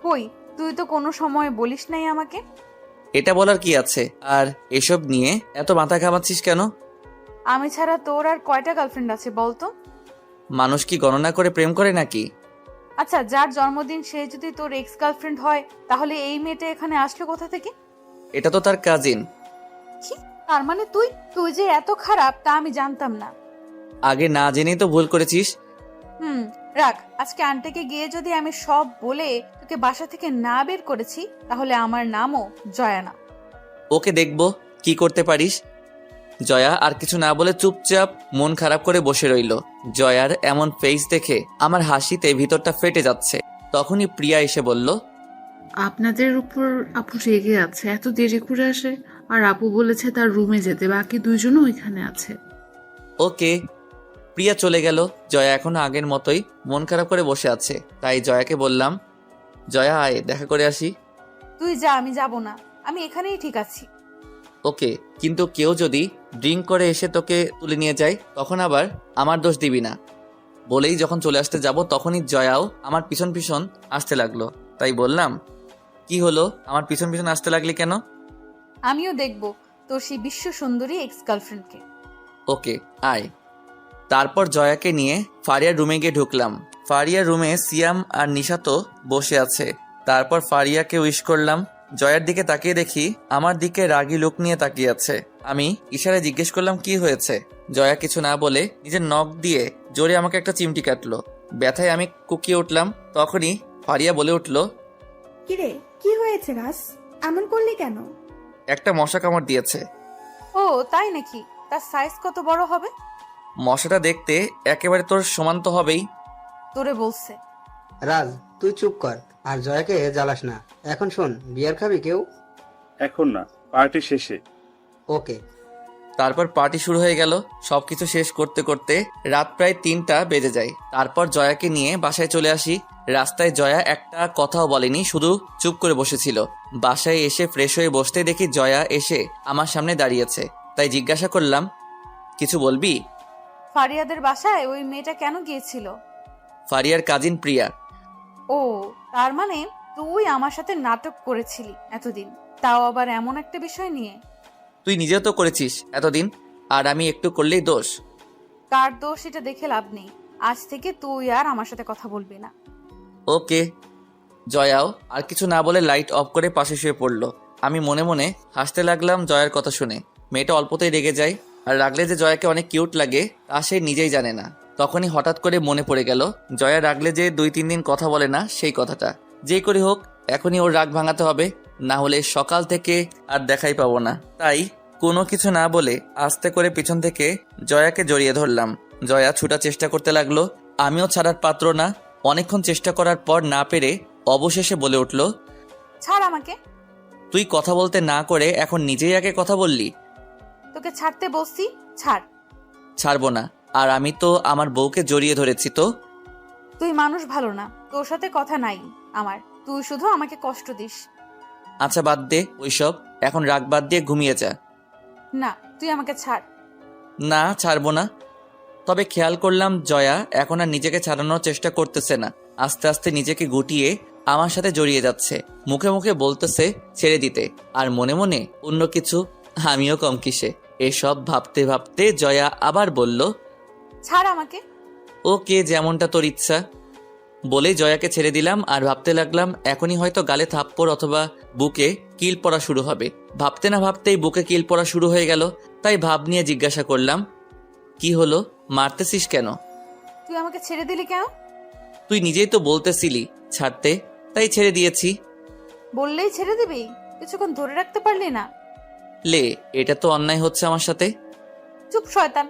কই, তুই তো কোনো সময় বলিস নাই আমাকে। এটা বলার কি আছে, আর এসব নিয়ে এত মাথা ঘামাচ্ছিস কেন? আমি ছাড়া তোর আর কয়টা গার্লফ্রেন্ড আছে বলতো? মানুষ কি গণনা করে প্রেম করে নাকি? আচ্ছা, যার জন্মদিন সে যদি তোর এক্স গার্লফ্রেন্ড হয়, তাহলে এই মেয়েটা এখানে আসলো কোথা থেকে? এটা তো তার কাজিন। কি? তার মানে তুই তুই যে এত খারাপ তা আমি জানতাম না। আগে না জেনেই তো ভুল করেছিস। রাখ, আজকে আন্টিকে গিয়ে যদি আমি সব বলে তোকে বাসা থেকে না বের করেছি তাহলে আমার নামও জয়া না। ওকে দেখবো কি করতে পারিস। জয়া আর কিছু না বলে চুপচাপ মন খারাপ করে বসে রইল। জয়ার এমন ফেস দেখে আমার হাসিতে ভিতরটা ফেটে যাচ্ছে। তখনই প্রিয়া এসে বলল, আপনাদের উপর আপু রেগে আছে, এত দেরি করে আসে। আর আপু বলেছে তার রুমে যেতে, বাকি দুইজনও ওইখানে আছে। ওকে। প্রিয়া চলে গেল। জয়া এখনো আগের মতোই মন খারাপ করে বসে আছে। তাই জয়াকে বললাম, জয়া আয় দেখা করে আসি। তুই যা, আমি যাব না, আমি এখানেই ঠিক আছি। ওকে, কিন্তু কেউ যদি ড্রিঙ্ক করে এসে তোকে তুলে নিয়ে যায় তখন আবার আমার দোষ দিবি না। বলেই যখন চলে আসতে যাব তখনই জয়াও আমার পিছন পিছন আসতে লাগলো। তাই বললাম, কি হলো, আমার পিছন পিছন আসতে লাগলি কেন? আমিও দেখব তোর সেই বিশ্ব সুন্দরী এক্স গার্লফ্রেন্ডকে। ওকে আয়। তারপর জয়াকে নিয়ে ফারিয়ার রুমে গিয়ে ঢুকলাম। ফারিয়ার রুমে সিয়াম আর নিশা তো বসে আছে। তারপর ফারিয়াকে উইশ করলাম। জয়ার দিকে তাকিয়ে দেখি আমার দিকে রাগী লোক নিয়ে তাকিয়ে আছে। আমি ইশারায় জিজ্ঞেস করলাম কি হয়েছে। জয়া কিছু না বলে নিজের নখ দিয়ে জোরে আমাকে একটা চিমটি কাটলো। ব্যথায় আমি কুকিয়ে উঠলাম। তখনই ফারিয়া বলে উঠলো, কিরে, কি হয়েছে রাস? এমন করলি কেন? একটা মশা কামড় দিয়েছে। ও তাই নাকি? তার সাইজ কত বড় হবে? মশাটা দেখতে একেবারে তোর সমান তো হবেই। তোরে বলছে। রাজ, তুই চুপ কর আর জয়াকে জ্বালাস না। এখন শোন, বিয়ার খাবি কেউ? এখন না, পার্টি শেষে। ওকে। তারপর পার্টি শুরু হয়ে গেল। সবকিছু শেষ করতে করতে রাত প্রায় 3টা বেজে যায়। তারপর জয়াকে নিয়ে বাসায় চলে আসি। রাস্তায় জয়া একটা কথাও বলেনি, শুধু চুপ করে বসেছিল। বাসায় এসে ফ্রেশ হয়ে বসতে দেখি জয়া এসে আমার সামনে দাঁড়িয়েছে। তাই জিজ্ঞাসা করলাম, কিছু বলবি? ফারিয়াদের বাসায় ওই মেয়েটা কেন গিয়েছিল? ফারিয়ার কাজিন প্রিয়া। ও, তার মানে তুই আমার সাথে নাটক করেছিলি এতদিন, তাও আবার এমন একটা বিষয় নিয়ে। তুই নিজেও তো করেছিস এতদিন, আর আমি একটু করলেই দোষ? কার দোষ এটা দেখে লাভ নেই। আজ থেকে তুই আর আমার সাথে কথা বলবি না। ওকে। জয়াও আর কিছু না বলে লাইট অফ করে পাশে শুয়ে পড়লো। আমি মনে মনে হাসতে লাগলাম জয়ার কথা শুনে। মেয়েটা অল্পতেই রেগে যায়, আর রাগলে যে জয়াকে অনেক কিউট লাগে তা সে নিজেই জানে না। তখনই হঠাৎ করে মনে পড়ে গেল জয়া রাগলে যে 2-3 দিন কথা বলে না, সেই কথাটা। যেই করে হোক এখনই ওর রাগ ভাঙাতে হবে, না হলে সকাল থেকে আর দেখাই পাবো না। তাই কোনো কিছু না বলে আস্তে করে পিছন থেকে জয়াকে জড়িয়ে ধরলাম। জয়া ছুটার চেষ্টা করতে লাগলো, আমিও ছাড়ার পাত্র না। অনেকক্ষণ চেষ্টা করার পর না পেরে অবশেষে বলে উঠল, ছাড় আমাকে। তুই কথা বলতে না করে এখন নিজেই আগে কথা বললি। তোকে ছাড়তে বলছি, ছাড়। ছাড়বো না, আর আমি তো আমার বউকে জড়িয়ে ধরেছি। তো তুই মানুষ ভালো না, তোর সাথে কথা নাই আমার। তুই শুধু আমাকে কষ্ট দিস। আচ্ছা বাদ দে ওইসব, এখন রাগ বাদ দিয়ে ঘুমিয়ে যা। না, তুই আমাকে ছাড়। না, ছাড়বো না। তবে খেয়াল করলাম জয়া এখন আর নিজেকে ছাড়ানোর চেষ্টা করতেছে না। আস্তে আস্তে নিজেকে গুটিয়ে আমার সাথে জড়িয়ে যাচ্ছে। মুখে মুখে বলতেছে ছেড়ে দিতে, আর মনে মনে অন্য কিছু। আমিও কম কিসে। এসব ভাবতে ভাবতে জয়া আবার বলল, ছাড় আমাকে। ওকে, যেমনটা তোর ইচ্ছা। বলেই জয়াকে ছেড়ে দিলাম আর ভাবতে লাগলাম এখনই হয়তো গালে থাপ্পড় অথবা বুকে কিল পড়া শুরু হবে। ভাবতে না ভাবতেই বুকে কিল পড়া শুরু হয়ে গেল। তাই ভাব নিয়ে জিজ্ঞাসা করলাম, কি হলো, মারতেছিস কেন? তুই আমাকে ছেড়ে দিলি কেন? তুই নিজেই তো বলতেছিলি ছাড়তে, তাই ছেড়ে দিয়েছি। বললেই ছেড়ে দিবি? কিছুক্ষণ ধরে রাখতে পারলি না? লে, এটা তো অন্যায় হচ্ছে আমার সাথে। চুপ শয়তান।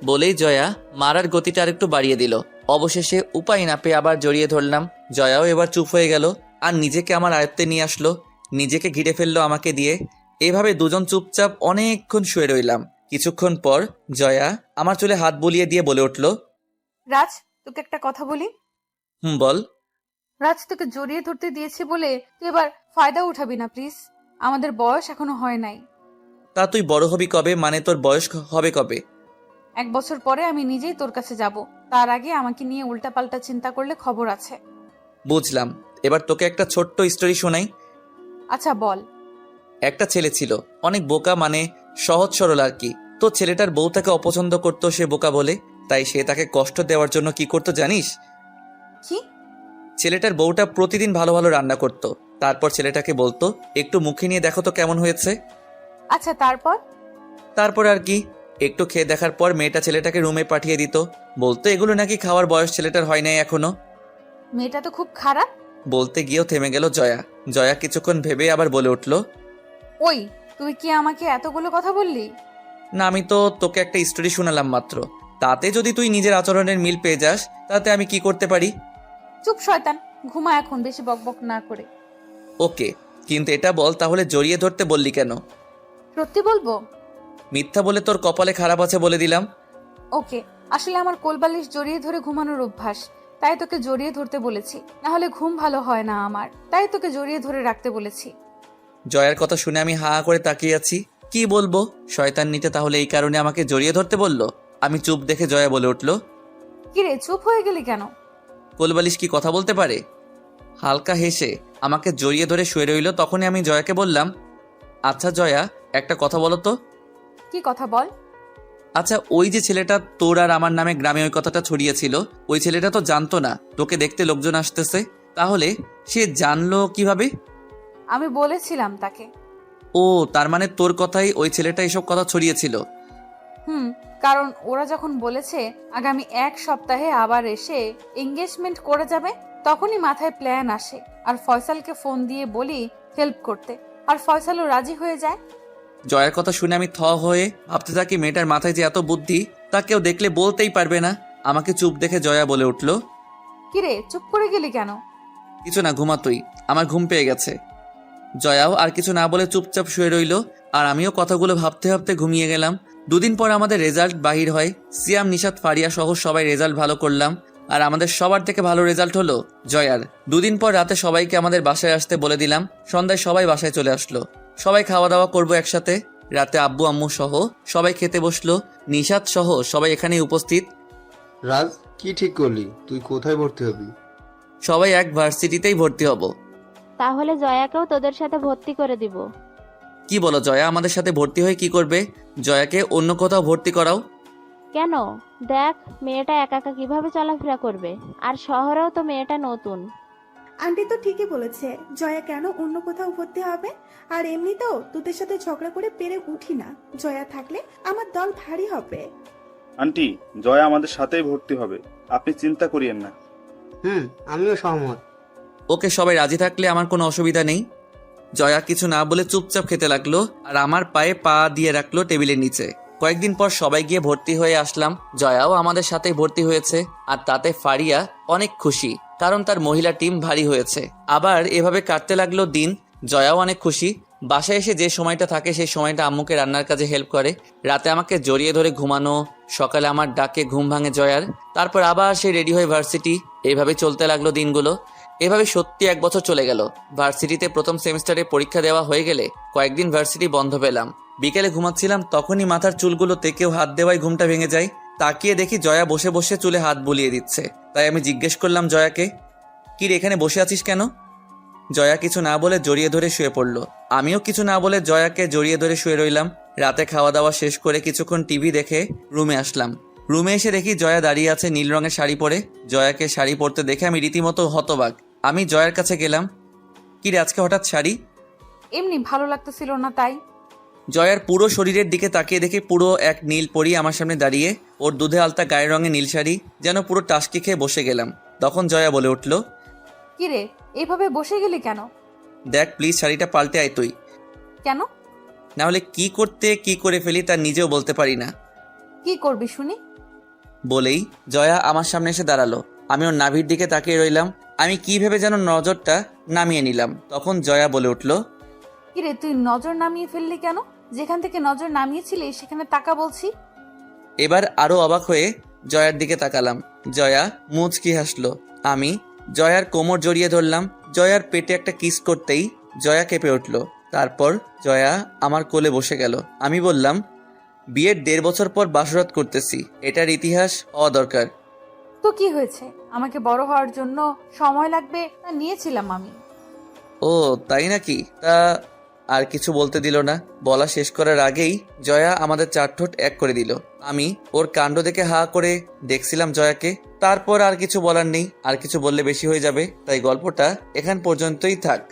বলেই জয়া মারার গতিটা আরেকটু বাড়িয়ে দিল। অবশেষে উপায় না পেয়ে আবার জড়িয়ে ধরলাম। জয়াও এবার চুপ হয়ে গেল আর নিজেকে আমার আয়ত্তে নিয়ে আসলো। নিজেকে ঘিরে ফেললো আমাকে দিয়ে। এভাবে দুজন চুপচাপ অনেকক্ষণ শুয়ে রইলাম। কিছুক্ষণ পর জয়া আমার চুলে হাত বুলিয়ে দিয়ে বলে উঠল, রাজ, তোকে একটা কথা বলি। বল। রাজ, তোকে জড়িয়ে ধরতে দিয়েছি বলে তুই এবার ফায়দা উঠাবি না প্লিজ। আমাদের বয়স এখনো হয় নাই। তা তুই বড় হবি কবে? মানে তোর বয়স হবে কবে? 1 বছর পরে আমি নিজেই তোর কাছে যাব। তার আগে আমাকে নিয়ে উল্টাপাল্টা চিন্তা করলে খবর আছে। বুঝলাম। এবার তোকে একটা ছোট্ট স্টোরি শোনাই। আচ্ছা বল। একটা ছেলে ছিল, অনেক বোকা, মানে সহজ সরল আর কি। তো ছেলেটার বউ তাকে অপছন্দ করতো সে বোকা বলে। তাই সে তাকে কষ্ট দেওয়ার জন্য কি করতো জানিস? কি? ছেলেটার বউটা প্রতিদিন ভালো ভালো রান্না করতো। তারপর ছেলেটাকে বলতো, একটু মুখে নিয়ে দেখো তো কেমন হয়েছে। আচ্ছা তারপর? তারপর আর কি, একটু খেয়ে দেখার পর মেয়েটা ছেলেটাকে রুমে পাঠিয়ে দিত, বলতো এগুলো নাকি খাওয়ার বয়স ছেলেটার হয় নাই এখনো। মেয়েটা তো খুব খারাপ। বলতে গিয়েও থেমে গেল জয়া। জয়া কিছুক্ষণ ভেবে আবার বলে উঠল, ওই তুই কি আমাকে এতগুলো কথা বললি? না, আমি তো তোকে একটা স্টোরি শোনালাম মাত্র, তাতে যদি তুই নিজের আচরণের মিল পেয়ে যাস তাতে আমি কি করতে পারি? চুপ শয়তান, ঘুমা এখন, বেশি বকবক না করে। ওকে, কিন্তু এটা বল তাহলে জড়িয়ে ধরতে বললি কেন? সত্যি বলবো? মিথ্যা বলে তোর কপালে খারাপ আছে বলে দিলাম। ওকে, আসলে আমার কোলবালিশ জড়িয়ে ধরে ঘুমানোর অভ্যাস, তাই তোকে জড়িয়ে ধরতে বলেছি, না হলে ঘুম ভালো হয় না আমার, তাই তোকে জড়িয়ে ধরে রাখতে বলেছি। জয়ার কথা শুনে আমি হা করে তাকিয়ে আছি, কি বলবো? শয়তান নিতে তাহলে এই কারণে আমাকে জড়িয়ে ধরতে বলল? আমি চুপ দেখে জয়া বলে উঠল, কিরে চুপ হয়ে গেলি কেন? কোলবালিশ কি কথা বলতে পারে? হালকা হেসে আমাকে জড়িয়ে ধরে শুয়ে রইল। তখনই আমি জয়াকে বললাম, আচ্ছা জয়া, একটা কথা বলো তো। কি কথা বল? আচ্ছা, ওই যে ছেলেটা তোর আর আমার নামে গ্রামে ওই কথাটা ছড়িয়েছিল, ওই ছেলেটা তো জানতো না তোকে দেখতে লোকজন আসতেছে, তাহলে সে জানলো কিভাবে? আমি বলেছিলাম তাকে। ও, তার মানে তোর কথাই ওই ছেলেটা এসব কথা ছড়িয়েছিল? কারণ ওরা যখন বলেছে আগামী 1 সপ্তাহে আবার এসে এঙ্গেজমেন্ট করে যাবে, তখনই মাথায় প্ল্যান আসে, আর ফয়সালকে ফোন দিয়ে বলি হেল্প করতে, আর ফয়সালও রাজি হয়ে যায়। জয়ার কথা শুনে আমি থ হয়ে ভাবতে থাকি, মেয়েটার মাথায় যে এত বুদ্ধি তা কেউ দেখলে বলতেই পারবে না। আমাকে চুপ দেখে জয়া বলে উঠল, কিরে চুপ করে গেলি কেন? কিছু না, ঘুমা তুই, আমার ঘুম পেয়ে গেছে। জয়াও আর কিছু না বলে চুপচাপ শুয়ে রইল, আর আমিও কথাগুলো ভাবতে ভাবতে ঘুমিয়ে গেলাম। 2 দিন পর আমাদের রেজাল্ট বাহির হয়। সিয়াম, নিশাত, ফারিয়া সহ সবাই রেজাল্ট ভালো করলাম, আর আমাদের সবার থেকে ভালো রেজাল্ট হলো জয়ার। 2 দিন পর রাতে সবাইকে আমাদের বাসায় আসতে বলে দিলাম। সন্ধ্যায় সবাই বাসায় চলে আসলো, সবাই খাওয়া দাওয়া করবো একসাথে। রাতে আব্বু আম্মু সহ সবাই খেতে বসলো, নিশাত সহ সবাই এখানেই উপস্থিত। রাজ, কি ঠিক করলি? তুই কোথায় ভর্তি হবি? সবাই এক ভার্সিটিতেই ভর্তি হব। তাহলে জয়াকেও তোদের সাথে ভর্তি করে দিব। কি বলো, জয়া আমাদের সাথে ভর্তি হয়ে কি করবে? জয়াকে অন্য কোথাও ভর্তি করাও। কেন? দেখ মেয়েটা একা একা কিভাবে চলাফেরা করবে, আর শহরেও তো মেয়েটা নতুন। আন্টি তো ঠিকই বলেছে, জয়া কেন অন্য কোথাও ভর্তি হবে? আর এমনিতেও তোদের সাথে ঝগড়া করে পেরে উঠি না, জয়া থাকলে আমার দল ভারী হবে। আন্টি, জয়া আমাদের সাথেই ভর্তি হবে, আপনি চিন্তা করিয়েন না। আমিও সহমত। ওকে, সবাই রাজি থাকলে আমার কোনো অসুবিধা নেই। জয়া কিছু না বলে চুপচাপ খেতে লাগলো, আর আমার পায়ে পা দিয়ে রাখলো টেবিলের নিচে। কয়েকদিন পর সবাই গিয়ে ভর্তি হয়ে আসলাম। জয়াও আমাদের সাথেই ভর্তি হয়েছে, আর তাতে ফারিয়া অনেক খুশি, কারণ তার মহিলা টিম ভারী হয়েছে। আবার এভাবে কাটতে লাগলো দিন। জয়াও অনেক খুশি। বাসায় এসে যে সময়টা থাকে সেই সময়টা আম্মুকে রান্নার কাজে হেল্প করে। রাতে আমাকে জড়িয়ে ধরে ঘুমানো, সকালে আমার ডাকে ঘুম ভাঙে জয়ার। তারপর আবার সে রেডি হয়ে ভার্সিটি। এইভাবে চলতে লাগলো দিনগুলো। এভাবে সত্যি 1 বছর চলে গেল। ভার্সিটিতে প্রথম সেমিস্টারে পরীক্ষা দেওয়া হয়ে গেলে কয়েকদিন ভার্সিটি বন্ধ পেলাম। বিকেলে ঘুমাচ্ছিলাম, তখনই মাথার চুলগুলোতে কেউ হাত দেওয়ায় ঘুমটা ভেঙে যায়। তাকিয়ে দেখি জয়া বসে বসে চুলে হাত বুলিয়ে দিচ্ছে। তাই আমি জিজ্ঞেস করলাম জয়াকে, কি রে, এখানে বসে আছিস কেন? জয়া কিছু না বলে জড়িয়ে ধরে শুয়ে পড়ল। আমিও কিছু না বলে জয়াকে জড়িয়ে ধরে শুয়ে রইলাম। রাতে খাওয়া দাওয়া শেষ করে কিছুক্ষণ টিভি দেখে রুমে আসলাম। রুমে এসে দেখি জয়া দাঁড়িয়ে আছে নীল রঙের শাড়ি পরে। জয়াকে শাড়ি পরতে দেখে আমি রীতিমতো হতবাক। আমি জয়ার কাছে গেলাম, কি রে আজকে হঠাৎ শাড়ি? এমনি ভালো লাগতেছিল না তাই। জয়ার পুরো শরীরের দিকে তাকিয়ে দেখি পুরো এক নীল পরি আমার সামনে দাঁড়িয়ে। ওর দুধে আলতা গায়ের রঙে নীল শাড়ি, যেন পুরো টাসকি খেয়ে বসে গেলাম। তখন জয়া বলে উঠল, কিরে এইভাবে বসে গেলি কেন? দেখ প্লিজ, শাড়িটা পাল্টে আয় তুই। কেন? না হলে কি করতে কি করে ফেলি তার নিজেও বলতে পারি না। কি করবি শুনি? বলেই জয়া আমার সামনে এসে দাঁড়ালো। আমি ওর নাভির দিকে তাকিয়ে রইলাম। আমি কি ভেবে যেন নজরটা নামিয়ে নিলাম। তখন জয়া বলে উঠল, কিরে তুই নজর নামিয়ে ফেললি কেন? যেখান থেকে নজর নামিয়েছিলি সেখানে তাকা বলছি। এবার আরো অবাক হয়ে জয়ার দিকে তাকালাম। জয়া মুচকি হাসলো। আমি জয়ার কোমর জড়িয়ে ধরলাম। জয়ার পেটে একটা কিস করতেই জয়া কেঁপে উঠল। তারপর জয়া আমার কোলে বসে গেল। আমি বললাম, বিয়ের 1.5 বছর পর বাসরাত করতেছি, এটার ইতিহাস হওয়া দরকার। তো কি হয়েছে, আমাকে বড় হওয়ার জন্য সময় লাগবে না নিয়েছিলাম আমি। ও তাই নাকি? তা আর কিছু বলতে দিল না। বলা শেষ করার আগেই জয়া আমাদের 4 ঠোঁট এক করে দিল। আমি ওর কাণ্ড দেখে হা করে দেখছিলাম জয়াকে। তারপর আর কিছু বলার নেই, আর কিছু বললে বেশি হয়ে যাবে, তাই গল্পটা এখান পর্যন্তই থাক।